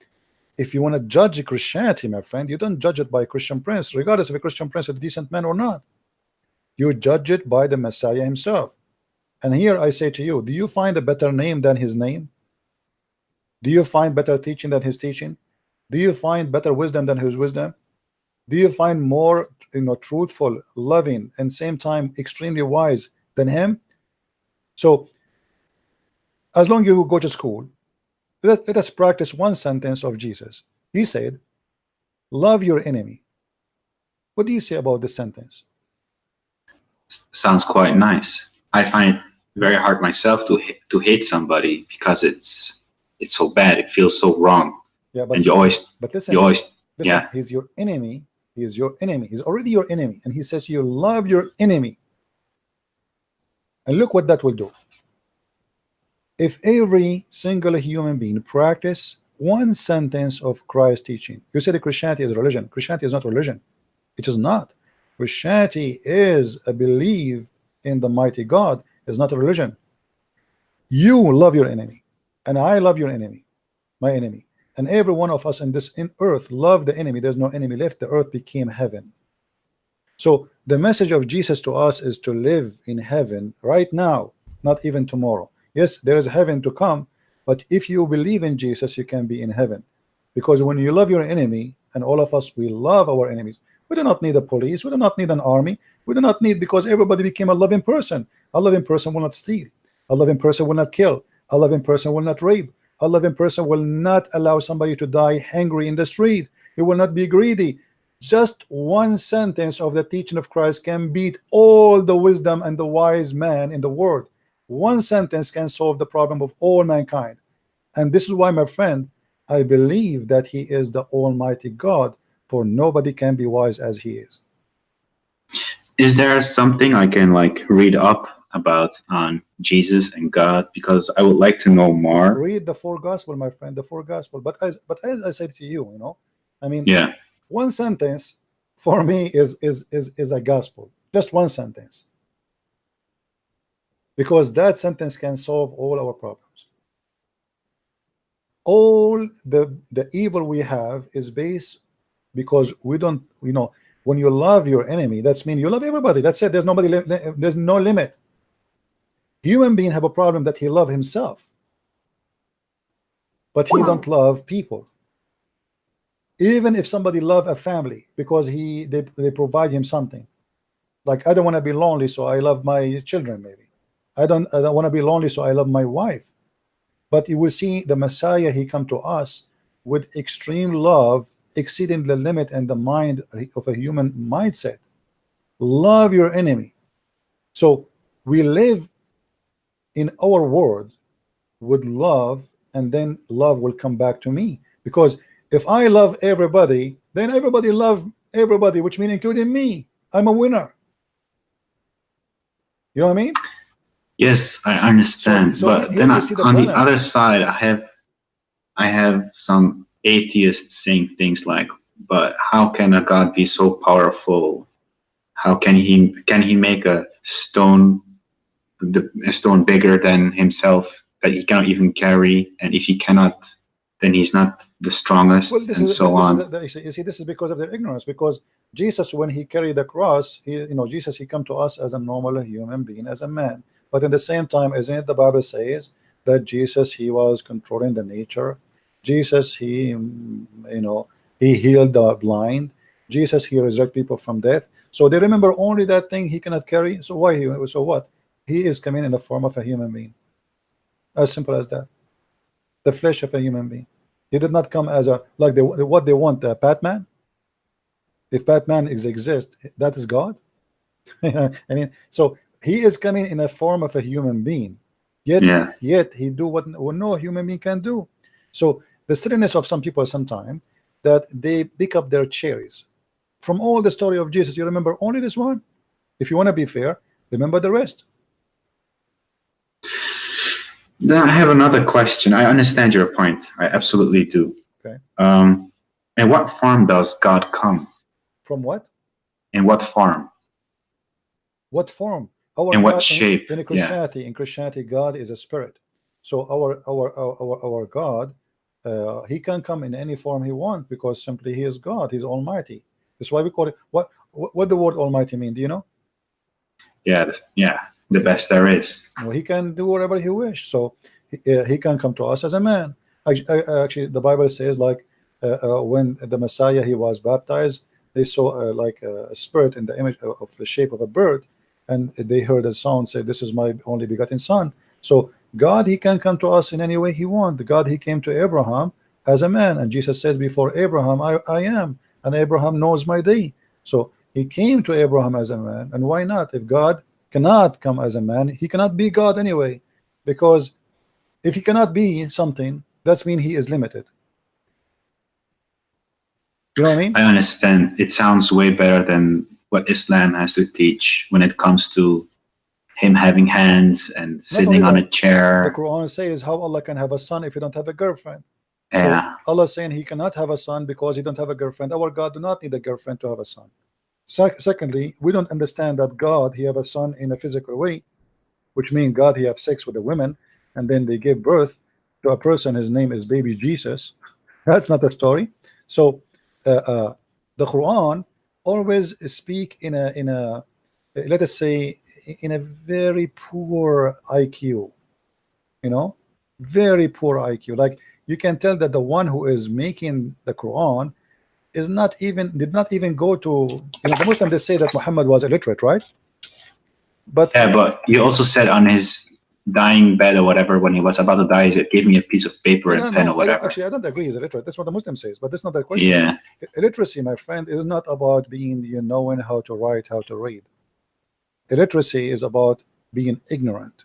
if you want to judge Christianity, my friend, you don't judge it by Christian Prince, regardless if a Christian Prince is a decent man or not. You judge it by the Messiah himself. And here I say to you, do you find a better name than his name? Do you find better teaching than his teaching? Do you find better wisdom than his wisdom? Do you find more truthful, loving, and same time extremely wise than him? So as long as you go to school, let us practice one sentence of Jesus. He said, love your enemy. What do you say about this sentence? Sounds quite nice. I find it very hard myself to hate somebody because it's so bad. It feels so wrong. Yeah, but and you always listen, listen, yeah, he's your enemy. He is your enemy. He's already your enemy, and he says you love your enemy. And look what that will do. If every single human being practice one sentence of Christ's teaching, you said that Christianity is a religion. Christianity is not religion. It is not. Christianity is a belief in the mighty God. It's not a religion. You love your enemy, and I love your enemy, my enemy, and every one of us in this earth love the enemy. There's no enemy left. The earth became heaven. So the message of Jesus to us is to live in heaven right now, not even tomorrow. Yes, there is heaven to come, but if you believe in Jesus, you can be in heaven. Because when you love your enemy, and all of us, we love our enemies. We do not need a police. We do not need an army. We do not need, because everybody became a loving person. A loving person will not steal. A loving person will not kill. A loving person will not rape. A loving person will not allow somebody to die hungry in the street. He will not be greedy. Just one sentence of the teaching of Christ can beat all the wisdom and the wise man in the world. One sentence can solve the problem of all mankind. And this is why, my friend, I believe that he is the Almighty God, for nobody can be wise as he is. Is there something I can like read up about on Jesus and God? Because I would like to know more. Read the four gospel, my friend, the four gospel. But as I said to you, you know, I mean, yeah, one sentence for me is a gospel. Just one sentence. Because that sentence can solve all our problems. All the evil we have is based because we don't, you know, when you love your enemy, that's mean you love everybody. That's it. There's nobody, there's no limit. Human being have a problem that he love himself, but he don't love people. Even if somebody love a family because they provide him something. Like, I don't want to be lonely, so I love my children. Maybe I don't want to be lonely, so I love my wife. But you will see the Messiah, he come to us with extreme love, exceeding the limit and the mind of a human mindset. Love your enemy. So we live in our world with love, and then love will come back to me. Because if I love everybody, then everybody love everybody, which means including me. I'm a winner. You know what I mean? Yes, I understand. But then on the other side, I have some atheists saying things like, but how can a God be so powerful? How can he make a stone bigger than himself that he cannot even carry? And if he cannot, then he's not the strongest, and so on. You see, this is because of their ignorance. Because Jesus, when he carried the cross, Jesus, he come to us as a normal human being, as a man. But in the same time, isn't it the Bible says that Jesus, he was controlling the nature. Jesus, he healed the blind. Jesus, he resurrected people from death. So they remember only that thing he cannot carry. So why so what? He is coming in the form of a human being. As simple as that. The flesh of a human being. He did not come as what they want, Batman. If Batman exists, that is God. I mean, so he is coming in a form of a human being. Yet he do what no human being can do. So the silliness of some people sometimes that they pick up their cherries from all the story of Jesus. You remember only this one. If you want to be fair, remember the rest. Then I have another question. I understand your point. I absolutely do. Okay. In what form does God come? From what? In what form? What form? In what shape? In Christianity, God is a spirit. So our God, he can come in any form he wants, because simply he is God. He's Almighty. That's why we call it. What the word Almighty mean? Do you know? Yeah. The best there is. Well, he can do whatever he wishes. So he can come to us as a man. Actually, the Bible says, like, when the Messiah, he was baptized, they saw like a spirit in the image of the shape of a bird, and they heard a sound say, "This is my only begotten son." So God, he can come to us in any way he wants. God, he came to Abraham as a man, and Jesus said, "Before Abraham, I am," and Abraham knows my day. So he came to Abraham as a man, and why not? If God cannot come as a man, he cannot be God anyway, because if he cannot be something, that's mean he is limited. You know what I mean? I understand. It sounds way better than what Islam has to teach when it comes to him having hands and sitting on a The chair. Quran says how Allah can have a son if you don't have a girlfriend. Yeah. So Allah saying he cannot have a son because he don't have a girlfriend. Our God do not need a girlfriend to have a son. Secondly, we don't understand that God he have a son in a physical way, which means God he have sex with a woman and then they give birth to a person. His name is baby Jesus. That's not a story. So the Quran always speak in a let us say in a very poor IQ, you know, very poor IQ. Like you can tell that the one who is making the Quran is not even did not even go to, you know, the Muslims they say that Muhammad was illiterate, right? But yeah, but you also said on his dying bed or whatever, when he was about to die, he said, give me a piece of paper and pen or whatever. Actually, I don't agree he's illiterate. That's what the Muslim says, but that's not the question. Yeah. Illiteracy, my friend, is not about being, you knowing how to write, how to read. Illiteracy is about being ignorant.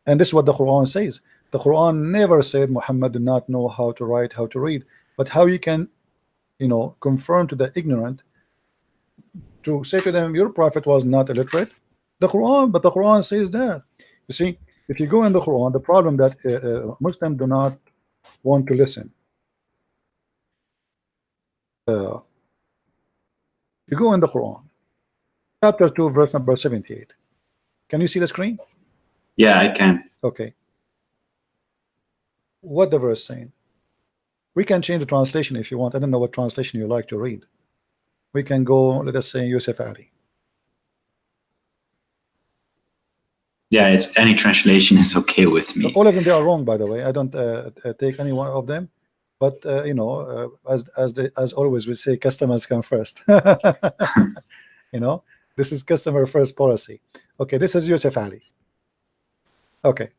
And this is what the Quran says. The Quran never said Muhammad did not know how to write, how to read. But how you can, you know, confirm to the ignorant to say to them your prophet was not illiterate? The Quran, but the Quran says that. You see, if you go in the Quran, the problem that Muslims do not want to listen. You go in the Quran, chapter 2, verse number 78. Can you see the screen? Yeah, I can. Okay. What the verse saying? We can change the translation if you want. I don't know what translation you like to read. We can go, let us say, Yusuf Ali. Yeah, it's any translation is okay with me. All of them, they are wrong, by the way. I don't take any one of them. But you know, as always, we say customers come first. You know, this is customer first policy. Okay, this is Yusuf Ali. Okay,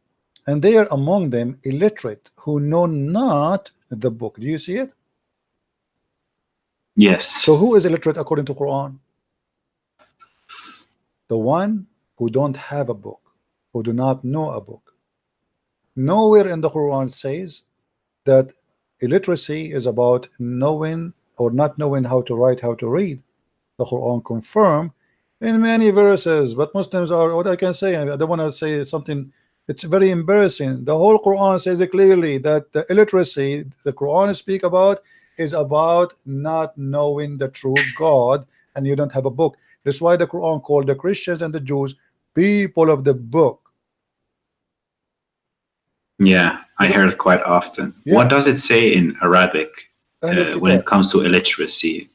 and they are among them illiterate who know not the book. Do you see it? Yes. So who is illiterate according to Quran? The one who don't have a book, who do not know a book. Nowhere in the Quran says that illiteracy is about knowing or not knowing how to write, how to read. The Quran confirm in many verses, but Muslims are, what I can say, I don't want to say something, it's very embarrassing. The whole Quran says it clearly that the illiteracy the Quran speak about is about not knowing the true God, and you don't have a book. That's why the Quran called the Christians and the Jews people of the book. Yeah, I hear it quite often. Yeah. What does it say in Arabic when it comes to illiteracy?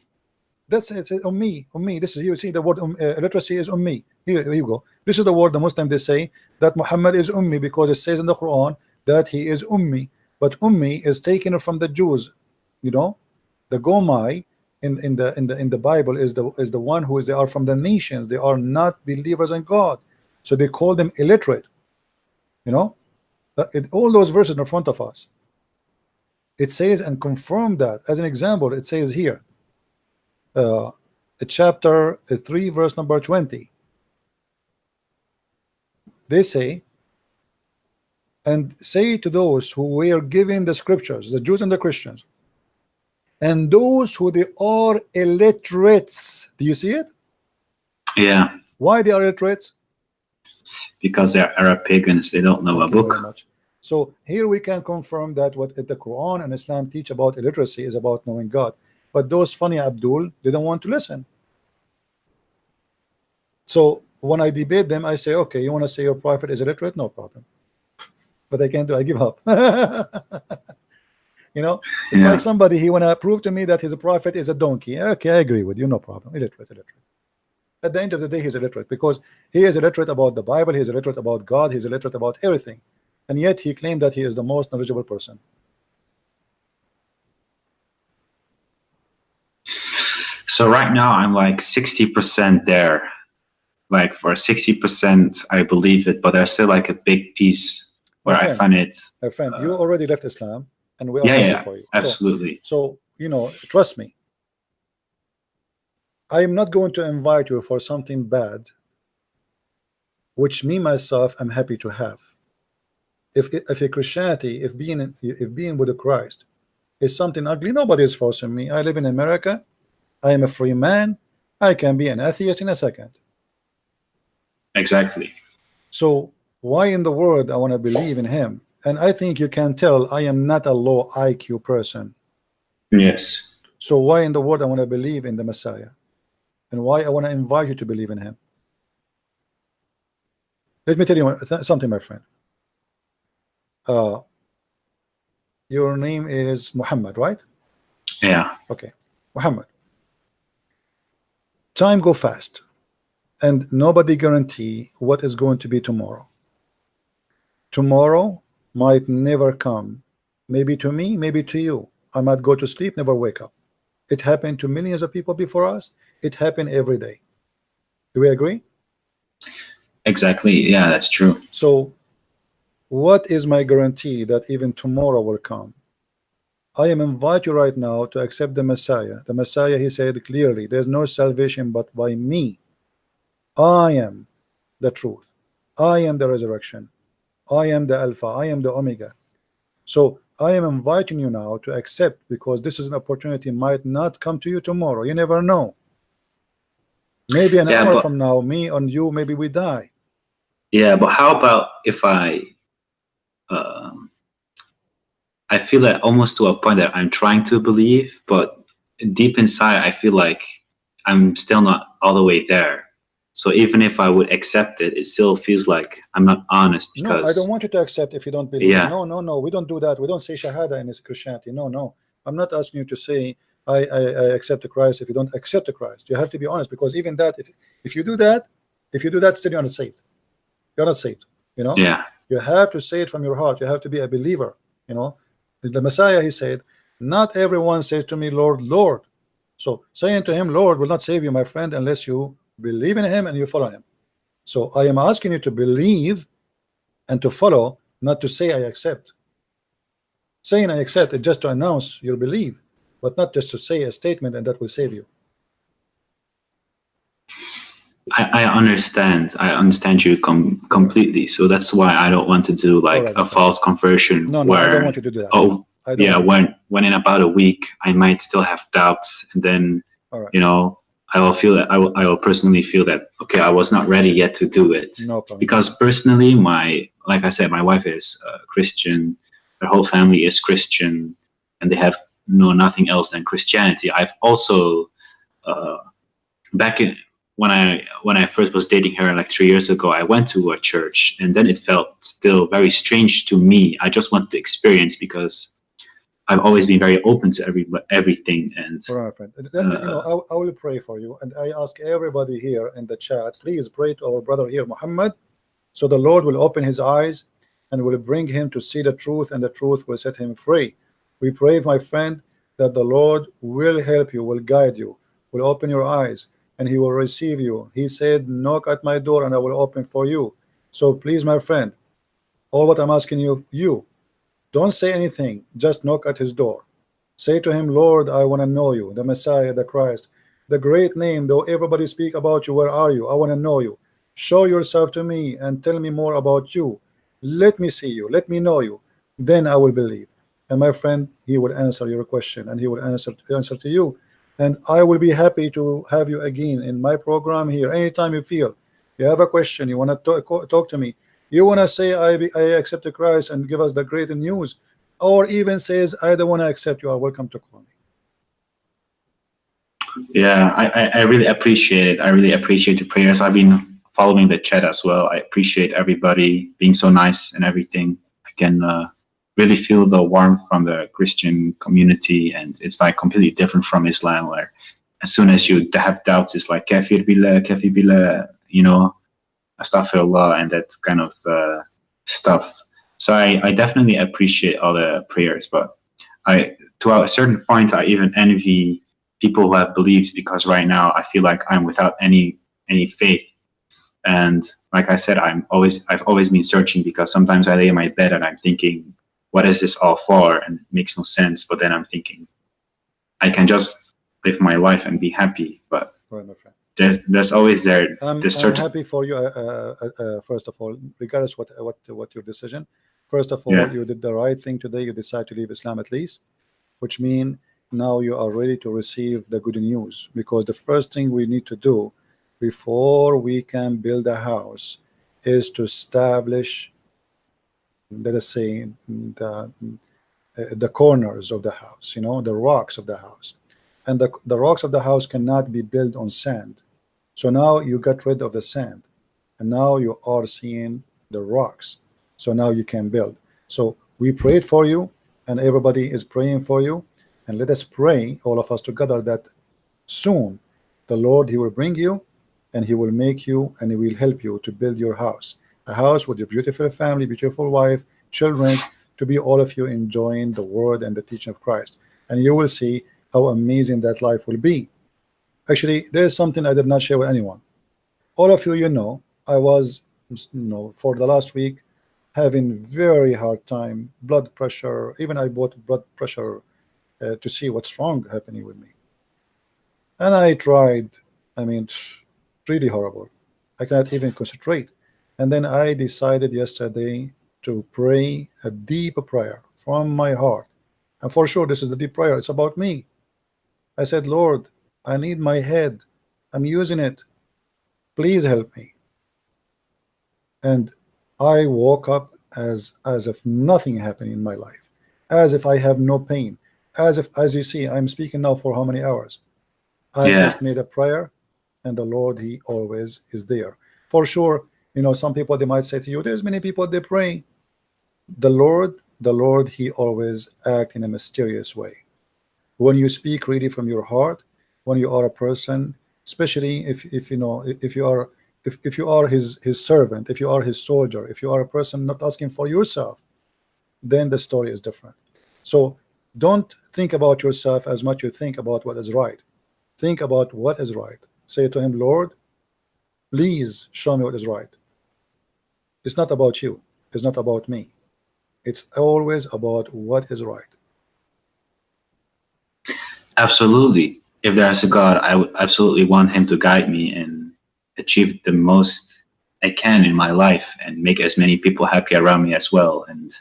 That's it. Ummi. This is, you see the word illiteracy is ummi. Here you go. This is the word the Muslim they say that Muhammad is ummi because it says in the Quran that he is ummi. But ummi is taken from the Jews. You know, the Gomai in the Bible is the one who is, they are from the nations. They are not believers in God, so they call them illiterate. You know, all those verses in front of us. It says and confirm that. As an example, it says here. Chapter 3 verse number 20, they say, and say to those who were given the scriptures, the Jews and the Christians, and those who they are illiterates. Do you see it? Yeah. Why they are illiterates? Because they're Arab pagans, they don't know a book. So here we can confirm that what the Quran and Islam teach about illiteracy is about knowing God. But those funny Abdul, they don't want to listen. So when I debate them, I say, okay, you want to say your prophet is illiterate? No problem. But I can't do, I give up. You know, it's like somebody, he want to prove to me that his prophet is a donkey. Okay, I agree with you, no problem. Illiterate. At the end of the day, he's illiterate because he is illiterate about the Bible, he is illiterate about God, he's illiterate about everything. And yet he claimed that he is the most knowledgeable person. So right now I'm like 60% there. Like for 60% I believe it, but there's still like a big piece where I find it. My friend, you already left Islam and we are happy for you. Absolutely. So you know, trust me. I am not going to invite you for something bad which me myself I'm happy to have. If a Christianity, if being with Christ is something ugly, nobody is forcing me. I live in America. I am a free man. I can be an atheist in a second. Exactly. So why in the world I want to believe in him? And I think you can tell I am not a low IQ person. Yes. So why in the world I want to believe in the Messiah? And why I want to invite you to believe in him? Let me tell you something, my friend. Your name is Muhammad, right? Yeah. Okay, Muhammad. Time go fast, and nobody guarantee what is going to be tomorrow. Tomorrow might never come. Maybe to me, maybe to you. I might go to sleep, never wake up. It happened to millions of people before us. It happened every day. Do we agree? Exactly. Yeah, that's true. So what is my guarantee that even tomorrow will come? I am invite you right now to accept the Messiah. The Messiah, he said clearly, there's no salvation but by me. I am the truth. I am the resurrection. I am the Alpha. I am the Omega. So I am inviting you now to accept, because this is an opportunity might not come to you tomorrow. You never know. Maybe an hour from now, me and you, maybe we die. Yeah, but how about if I feel that almost to a point that I'm trying to believe, but deep inside I feel like I'm still not all the way there. So even if I would accept it, it still feels like I'm not honest. Because no, I don't want you to accept if you don't believe. Yeah. No, we don't do that. We don't say Shahada in this Christianity. No. I'm not asking you to say I accept the Christ if you don't accept the Christ. You have to be honest, because even that, if you do that, still you're not saved. You're not saved. You know? Yeah. You have to say it from your heart. You have to be a believer. You know? The Messiah, he said, not everyone says to me, Lord, Lord. So saying to him, Lord, will not save you, my friend, unless you believe in him and you follow him. So I am asking you to believe and to follow, not to say I accept. Saying I accept is just to announce your belief, but not just to say a statement and that will save you. I understand. I understand you completely. So that's why I don't want to do like a false conversion. No, where, I don't want you to do that. Oh, yeah. When in about a week I might still have doubts, and then you know, I will feel that I will personally feel that okay, I was not ready yet to do it. No problem. Because personally, like I said, my wife is Christian. Her whole family is Christian, and they have nothing else than Christianity. I've also back in. When I first was dating her like 3 years ago, I went to a church, and then it felt still very strange to me. I just wanted to experience, because I've always been very open to everything. And right, friend. You know, I will pray for you, and I ask everybody here in the chat, please pray to our brother here, Muhammad, so the Lord will open his eyes and will bring him to see the truth, and the truth will set him free. We pray, my friend, that the Lord will help you, will guide you, will open your eyes, and he will receive you. He said, knock at my door and I will open for you. So please, my friend, all what I'm asking you don't say anything, just knock at his door. Say to him, Lord, I want to know you, the Messiah, the Christ, the great name, though everybody speak about you, where are you? I want to know you. Show yourself to me and tell me more about you. Let me see you, let me know you, then I will believe. And my friend, he will answer your question, and he will answer to you. And I will be happy to have you again in my program here. Anytime you feel you have a question, you want to talk to me, you want to say I accept Christ and give us the great news, or even says I don't want to accept, you are welcome to call me. Yeah, I really appreciate it. I really appreciate the prayers. I've been following the chat as well. I appreciate everybody being so nice and everything. I can really feel the warmth from the Christian community, and it's like completely different from Islam, where as soon as you have doubts, it's like kafir billah, you know, astaghfirullah, and that kind of stuff. So I definitely appreciate all the prayers, but to a certain point I even envy people who have beliefs, because right now I feel like I'm without any faith. And like I said, I've always been searching, because sometimes I lay in my bed and I'm thinking, what is this all for? And it makes no sense. But then I'm thinking, I can just live my life and be happy. But right, my friend, there's always there I'm this certain. happy for you. First of all, regardless what your decision. First of all, Yeah. you did the right thing today. You decide to leave Islam at least, which means now you are ready to receive the good news. Because the first thing we need to do before we can build a house is to establish, let us say, the corners of the house, you know, the rocks of the house. And the rocks of the house cannot be built on sand. So now you got rid of the sand, and now you are seeing the rocks. So now you can build. So we prayed for you, and everybody is praying for you. And let us pray, all of us together, that soon the Lord, He will bring you, and He will make you, and He will help you to build your house. A house with your beautiful family, beautiful wife, children, to be all of you enjoying the word and the teaching of Christ. And you will see how amazing that life will be. Actually, there is something I did not share with anyone. All of you, you know, I was, for the last week, having very hard time, blood pressure. Even I bought blood pressure to see what's wrong happening with me. And I tried, I mean, really horrible. I cannot even concentrate. And then I decided yesterday to pray a deep prayer from my heart. And for sure, this is the deep prayer. It's about me. I said, Lord, I need my head. I'm using it. Please help me. And I woke up as if nothing happened in my life, as if I have no pain, as if, as you see, I'm speaking now for how many hours? I just made a prayer, and the Lord, He always is there. For sure, you know, some people, they might say to you, there's many people, they pray. The Lord, He always acts in a mysterious way. When you speak really from your heart, when you are a person, especially if you know, if you are his servant, if you are His soldier, if you are a person not asking for yourself, then the story is different. So don't think about yourself as much you think about what is right. Think about what is right. Say to Him, Lord, please show me what is right. It's not about you. It's not about me. It's always about what is right. Absolutely. If there's a God, I would absolutely want Him to guide me and achieve the most I can in my life and make as many people happy around me as well. And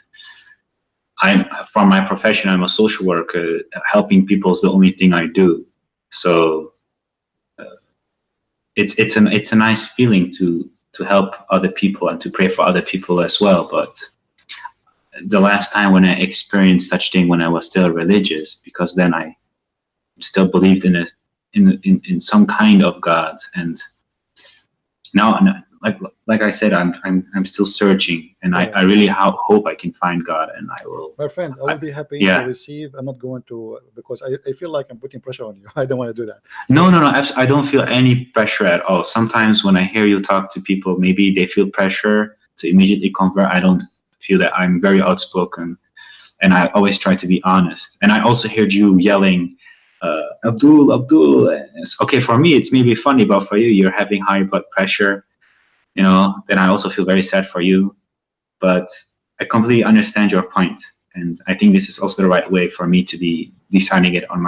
from my profession, I'm a social worker. Helping people is the only thing I do. So it's a nice feeling to help other people and to pray for other people as well. But the last time when I experienced such thing, when I was still religious, because then I still believed in some kind of God, and now, like I said, I'm still searching, and I really hope I can find God, and I will. My friend, I will be happy to receive. I'm not going to, because I feel like I'm putting pressure on you. I don't want to do that. So, no. I don't feel any pressure at all. Sometimes when I hear you talk to people, maybe they feel pressure to immediately convert. I don't feel that. I'm very outspoken, and I always try to be honest. And I also heard you yelling, Abdul. It's okay, for me it's maybe funny, but for you, you're having high blood pressure, you know, then I also feel very sad for you. But I completely understand your point, and I think this is also the right way for me to be deciding it on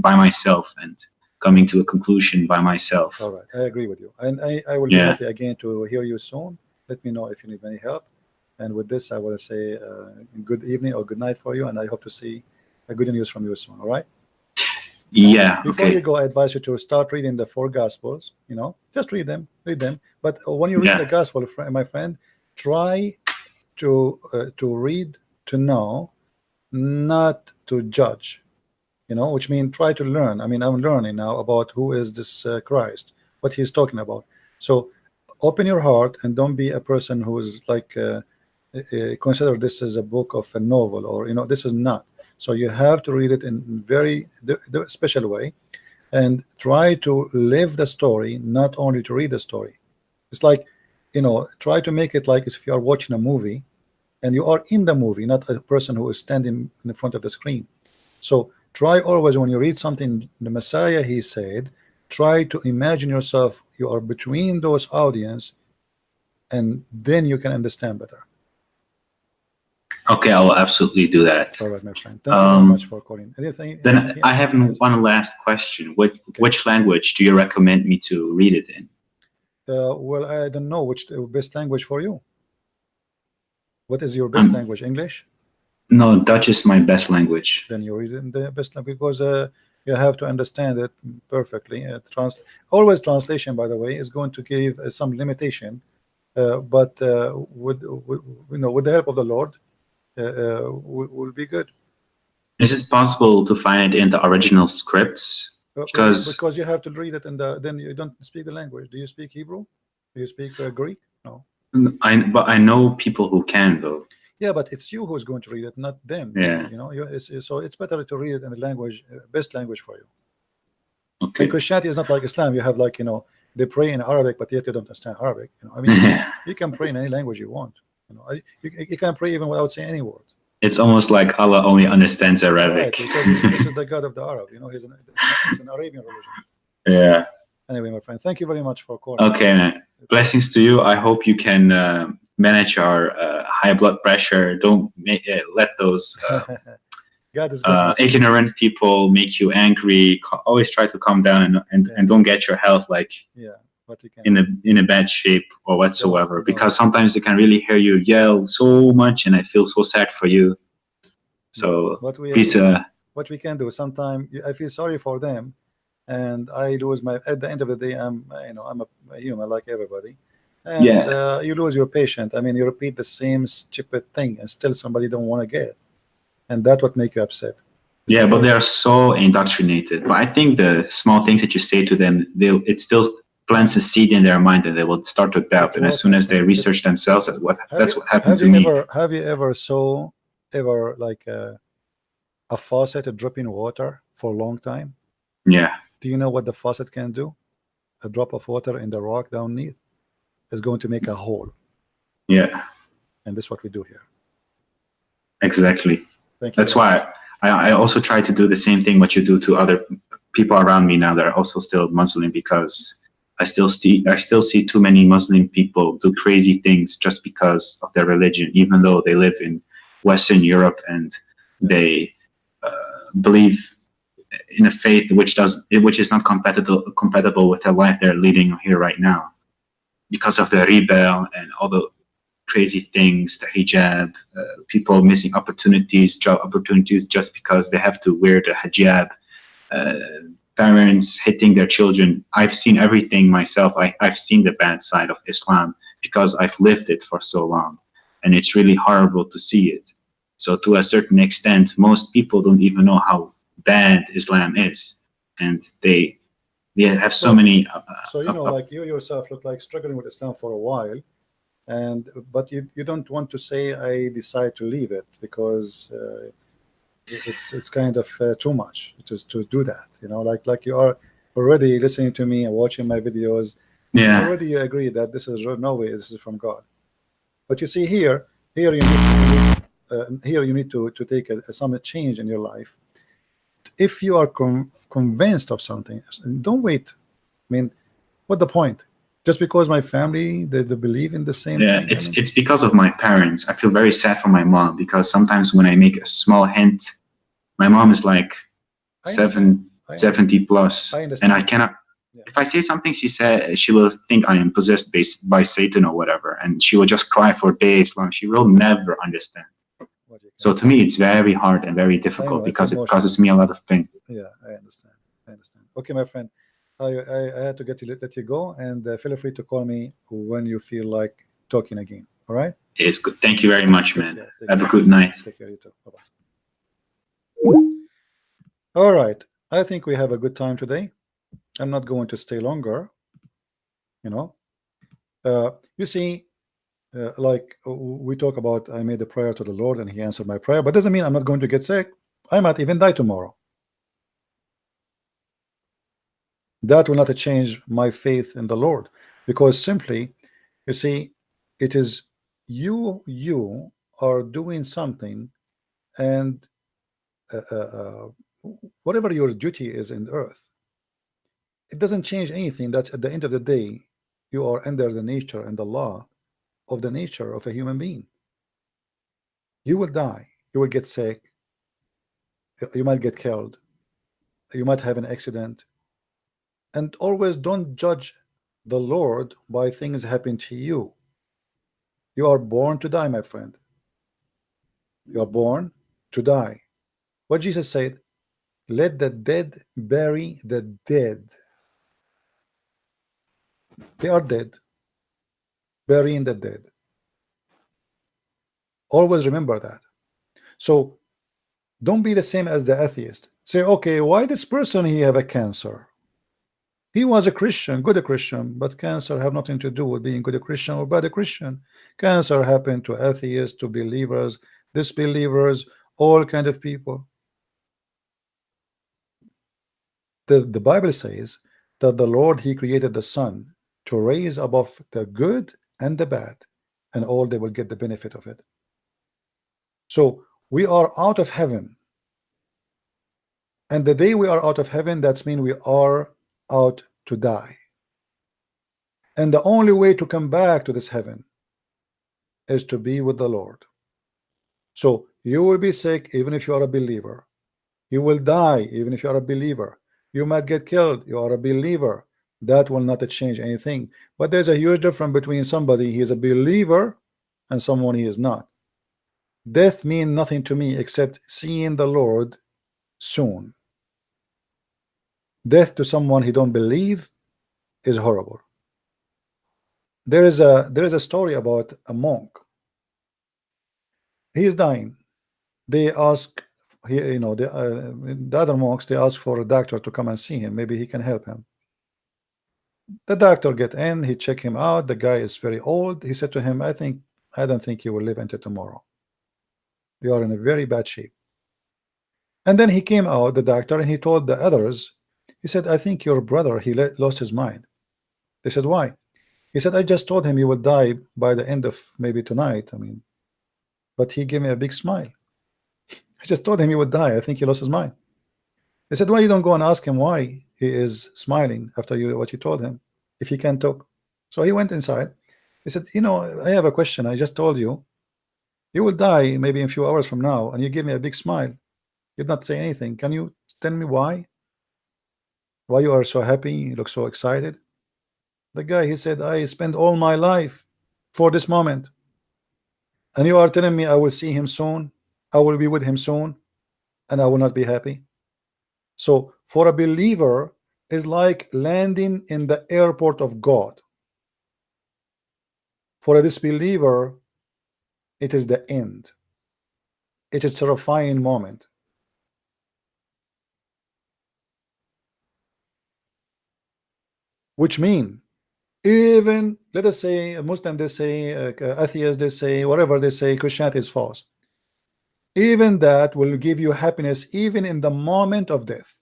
by myself and coming to a conclusion by myself. All right, I agree with you, and I will be happy again to hear you soon. Let me know if you need any help. And with this, I will say good evening or good night for you, and I hope to see good news from you soon. All right. Yeah. Before you go, I advise you to start reading the 4 Gospels. You know, just read them. But when you read the Gospel, my friend, try to read to know, not to judge. You know, which means try to learn. I mean, I'm learning now about who is this Christ, what He's talking about. So open your heart and don't be a person who is like consider this as a book of a novel, or, you know, this is not. So you have to read it in very special way, and try to live the story, not only to read the story. It's like, you know, try to make it like as if you are watching a movie and you are in the movie, not a person who is standing in front of the screen. So try always, when you read something, the Messiah, He said, try to imagine yourself, you are between those audience, and then you can understand better. Okay, I will absolutely do that. All right, my friend. Thank you very much for calling. Anything Then I else have you can answer? one last question. Which language do you recommend me to read it in? Well, I don't know which best language for you. What is your best language? English? No, Dutch is my best language. Then you read it in the best language because you have to understand it perfectly. Always translation, by the way, is going to give some limitation, but with with the help of the Lord, will be good. Is it possible to find it in the original scripts? Because you have to read it, and then you don't speak the language. Do you speak Hebrew? Do you speak Greek? No. But I know people who can, though. Yeah, but it's you who's going to read it, not them. Yeah. You know, so it's better to read it in the language, best language for you. Okay. And Christianity is not like Islam. You have like, they pray in Arabic, but yet you don't understand Arabic. I mean, you can pray in any language you want. You can pray even without saying any word. It's almost like Allah only understands Arabic. Right, because this is the God of the Arab. It's an Arabian religion. Yeah. Anyway, my friend, thank you very much for calling. Okay, man. Blessings to you. I hope you can manage our high blood pressure. Don't let those God is good. ignorant people make you angry. Always try to calm down and don't get your health like but you can. in a bad shape or whatsoever, because sometimes they can really hear you yell so much, and I feel so sad for you. So please, what we can do, sometimes I feel sorry for them, and I lose at the end of the day, I'm a human like everybody, and you lose your patience. I mean, you repeat the same stupid thing and still somebody don't want to get, and that's what make you upset. Yeah, but they are so indoctrinated. But I think the small things that you say to them, it still plants a seed in their mind, and they will start to doubt. And as soon as they research themselves, that's what happened to me. Have you ever saw like a faucet dropping water for a long time? Yeah. Do you know what the faucet can do? A drop of water in the rock underneath is going to make a hole. Yeah. And this is what we do here. Exactly. Thank you. That's why I also try to do the same thing what you do to other people around me now that are also still Muslim, because I still see too many Muslim people do crazy things just because of their religion, even though they live in Western Europe and they believe in a faith which is not compatible with the life they're leading here right now, because of the riba and all the crazy things, the hijab, people missing opportunities, job opportunities just because they have to wear the hijab, parents hitting their children. I've seen everything myself. I've seen the bad side of Islam because I've lived it for so long, and it's really horrible to see it. So to a certain extent, most people don't even know how bad Islam is, and they have so many. So like you yourself look like struggling with Islam for a while, but you don't want to say I decide to leave it because it's kind of too much to do that. Like you are already listening to me and watching my videos. Yeah. Already you agree that this is no way. This is from God. But you see here you need to take some change in your life. If you are convinced of something, don't wait. I mean, what the point? Just because my family they believe in the same thing? It's because of my parents. I feel very sad for my mom, because sometimes when I make a small hint, my mom is like 70 plus, and I cannot. If I say something, she will think I am possessed by Satan or whatever, and she will just cry for days long. She will never understand. So to me, it's very hard and very difficult because it causes me a lot of pain. Yeah, I understand. Okay, my friend, I had to let you go, and feel free to call me when you feel like talking again. All right? It is good. Thank you very much, man. Have a good night. Take care, you too. Bye-bye. All right. I think we have a good time today. I'm not going to stay longer. You see, like we talk about, I made a prayer to the Lord and he answered my prayer, but doesn't mean I'm not going to get sick. I might even die tomorrow. That will not change my faith in the Lord, because simply, you see, it is you are doing something, and whatever your duty is in earth, it doesn't change anything. That at the end of the day, you are under the nature and the law of the nature of a human being. You will die. You will get sick. You might get killed. You might have an accident. And always don't judge the Lord by things happen to you. You are born to die, my friend. You are born to die. What Jesus said, let the dead bury the dead. They are dead. Burying the dead. Always remember that. So don't be the same as the atheist. Say, okay, why this person he have a cancer? He was a Christian, good a Christian, but cancer have nothing to do with being good a Christian or bad a Christian. Cancer happened to atheists, to believers, disbelievers, all kind of people. The Bible says that the Lord he created the sun to raise above the good and the bad, and all they will get the benefit of it. So we are out of heaven, and the day we are out of heaven, that's mean we are out to die. And the only way to come back to this heaven is to be with the Lord. So you will be sick even if you are a believer. You will die even if you are a believer. You might get killed. You are a believer. That will not change anything. But there's a huge difference between somebody he is a believer and someone he is not. Death means nothing to me except seeing the Lord soon. Death to someone he don't believe is horrible. There is a story about a monk. He is dying. They ask, the other monks, they ask for a doctor to come and see him. Maybe he can help him. The doctor get in, he check him out. The guy is very old. He said to him, I don't think you will live until tomorrow. You are in a very bad shape. And then he came out, the doctor, and he told the others, he said, I think your brother, he lost his mind. They said, why? He said, I just told him you will die by the end of maybe tonight. But he gave me a big smile. I just told him he would die. I think he lost his mind. They said, why you don't go and ask him why he is smiling after what you told him, if he can't talk? So he went inside. He said, I have a question. I just told you, you will die maybe in a few hours from now, and you give me a big smile. You did not say anything. Can you tell me why? Why you are so happy? You look so excited. The guy, he said, I spent all my life for this moment. And you are telling me I will see him soon, I will be with him soon, and I will not be happy. So for a believer is like landing in the airport of God. For a disbeliever, it is the end. It is a terrifying moment. Which mean, even let us say a Muslim, they say atheists, they say whatever they say, Christianity is false. Even that will give you happiness even in the moment of death,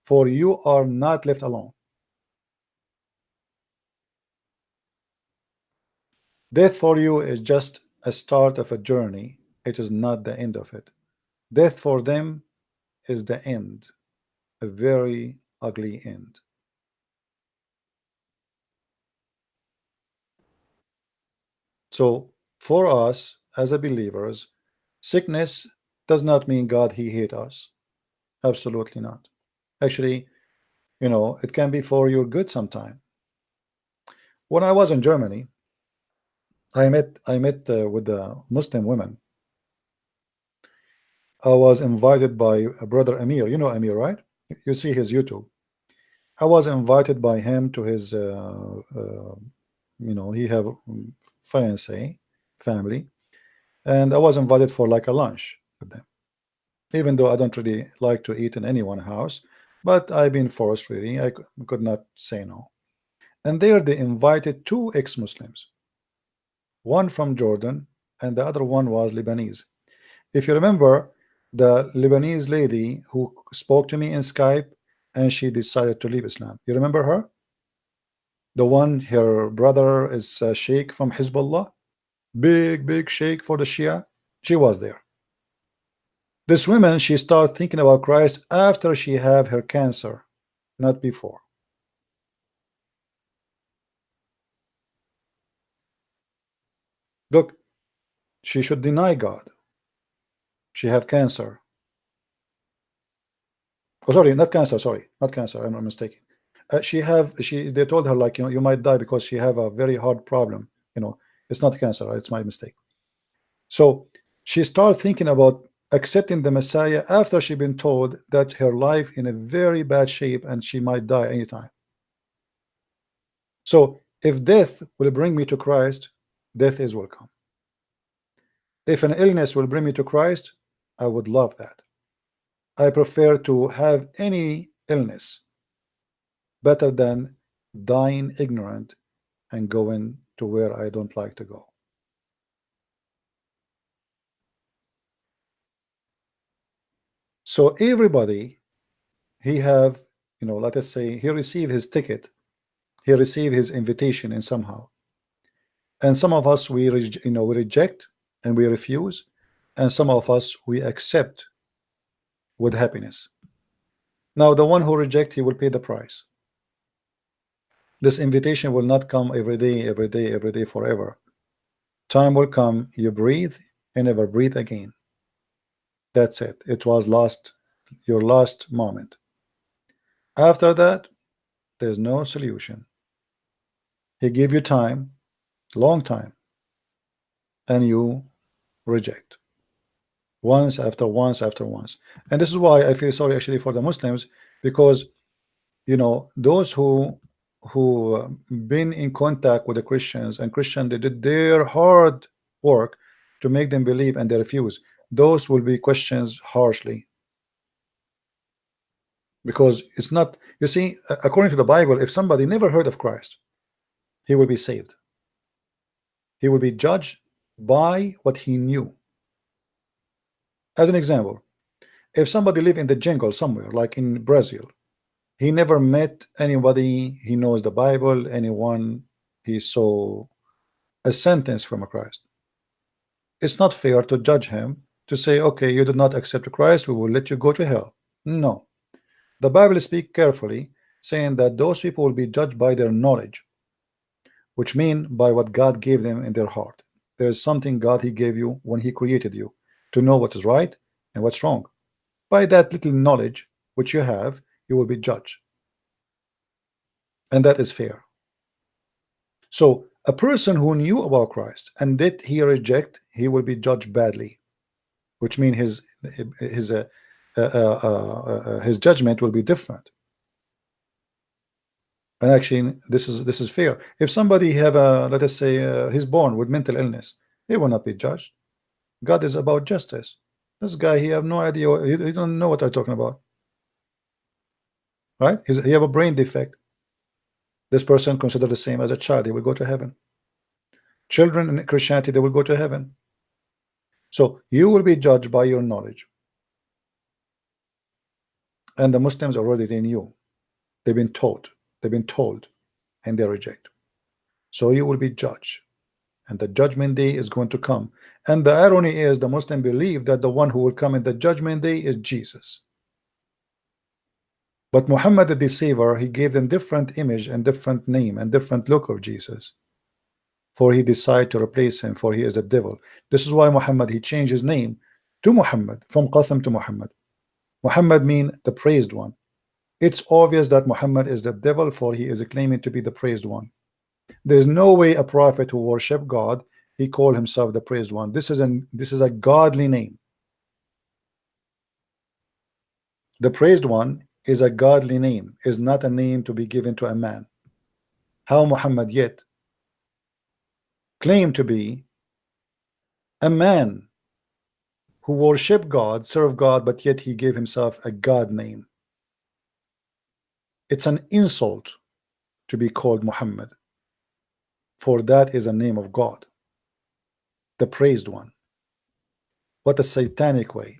for you are not left alone. Death for you is just a start of a journey. It is not the end of it. Death for them is the end, a very ugly end. So for us as a believers, sickness does not mean God he hate us. Absolutely not. Actually, it can be for your good sometime. When I was in Germany, I met with the Muslim women. I was invited by a brother Amir. You know Amir, right? You see his YouTube. I was invited by him to his he have fiancé family, and I was invited for like a lunch with them, even though I don't really like to eat in anyone's house, but I've been forced, really. I could not say no. And there they invited two ex-Muslims, one from Jordan and the other one was Lebanese. If you remember, the Lebanese lady who spoke to me in Skype and she decided to leave Islam, you remember her? The one, her brother is a sheikh from Hezbollah, big sheikh for the Shia. She was there. This woman, she started thinking about Christ after she had her cancer, not before. Look, she should deny God. She have cancer. Oh, sorry, not cancer. Sorry, not cancer. I'm mistaken. They told her, like, you might die because she have a very hard problem. It's not cancer. It's my mistake. So she started thinking about accepting the Messiah after she been told that her life in a very bad shape and she might die anytime. So if death will bring me to Christ, death is welcome. If an illness will bring me to Christ, I would love that. I prefer to have any illness better than dying ignorant and going to where I don't like to go. So everybody, he have, let us say, he received his ticket, he received his invitation in somehow, and some of us we reject and we refuse, and some of us we accept with happiness. Now the one who rejects, he will pay the price. This invitation will not come every day forever. Time will come, you breathe and never breathe again. That's it. It was your last moment. After that, there's no solution. He gave you time, long time, and you reject once after once after once. And this is why I feel sorry actually for the Muslims, because those who been in contact with the Christians, and they did their hard work to make them believe, and they refuse. Those will be questioned harshly, because it's not, you see, according to the Bible, if somebody never heard of Christ, he will be saved. He will be judged by what he knew. As an example, if somebody live in the jungle somewhere, like in Brazil, he never met anybody, he knows the Bible, anyone, he saw a sentence from a Christ. It's not fair to judge him, to say, okay, you did not accept Christ, we will let you go to hell. No. The Bible speaks carefully, saying that those people will be judged by their knowledge, which means by what God gave them in their heart. There is something God he gave you when he created you, to know what is right and what's wrong. By that little knowledge which you have, you will be judged. And that is fair. So a person who knew about Christ and did he reject, he will be judged badly, which means his judgment will be different. And actually, this is fair. If somebody have let us say, he's born with mental illness, he will not be judged. God is about justice. This guy, he have no idea. He don't know what I'm talking about, right? He have a brain defect. This person considered the same as a child. He will go to heaven. Children in Christianity, they will go to heaven. So you will be judged by your knowledge. And the Muslims already, they knew. They've been taught. They've been told, and they reject. So you will be judged, and the judgment day is going to come. And the irony is, the Muslim believe that the one who will come in the judgment day is Jesus. But Muhammad the deceiver, he gave them different image and different name and different look of Jesus, for he decided to replace him, for he is the devil. This is why Muhammad, he changed his name to Muhammad, from Qasim to Muhammad. Muhammad mean the praised one. It's obvious that Muhammad is the devil, for he is claiming to be the praised one. There's no way a prophet who worship God, he called himself the praised one. This is a godly name. The praised one is a godly name, is not a name to be given to a man. How Muhammad yet claimed to be a man who worship God, serve God, but yet he gave himself a God name. It's an insult to be called Muhammad, for that is a name of God, the praised one. What a satanic way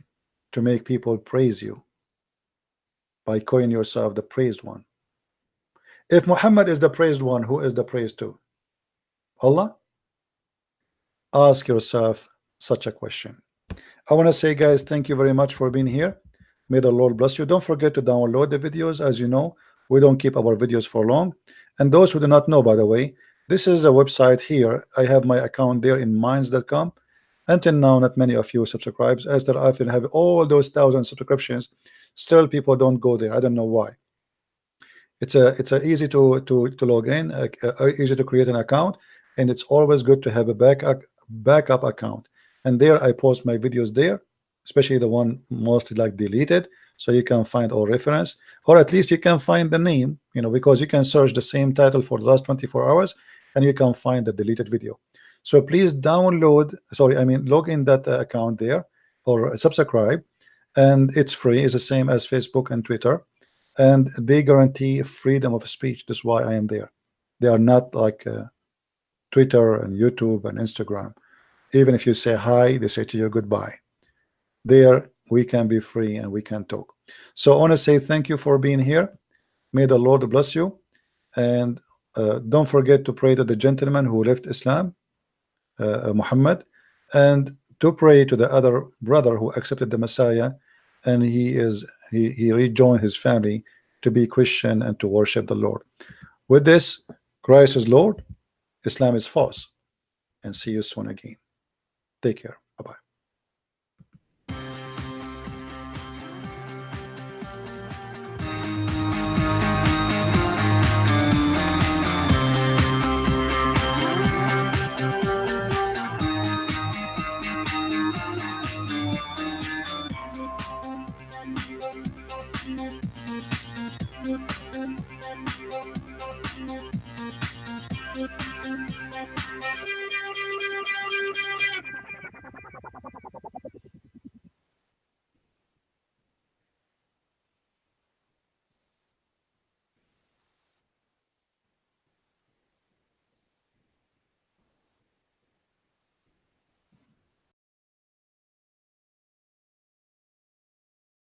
to make people praise you, by calling yourself the praised one. If Muhammad is the praised one, who is the praised to? Allah? Ask yourself such a question. I want to say, guys, thank you very much for being here. May the Lord bless you. Don't forget to download the videos. As you know, we don't keep our videos for long. And those who do not know, by the way, this is a website here. I have my account there in minds.com, Until now, not many of you subscribes. After have all those 1,000 subscriptions, still people don't go there. I don't know why. It's a easy to log in, easy to create an account, and it's always good to have a backup account. And there I post my videos there, especially the one mostly like deleted, so you can find all reference, or at least you can find the name, you know, because you can search the same title for the last 24 hours and you can find the deleted video. So please download, log in that account there, or subscribe, and it's free. It's the same as Facebook and Twitter, and they guarantee freedom of speech. That's why I am there. They are not like Twitter and YouTube and Instagram. Even if you say hi, they say to you goodbye. There we can be free and we can talk. So I want to say thank you for being here. May the Lord bless you, and don't forget to pray to the gentleman who left Islam, Muhammad, and to pray to the other brother who accepted the Messiah, and he rejoined his family to be Christian and to worship the Lord. With this, Christ is Lord, Islam is false, and see you soon again. Take care. Bye-bye.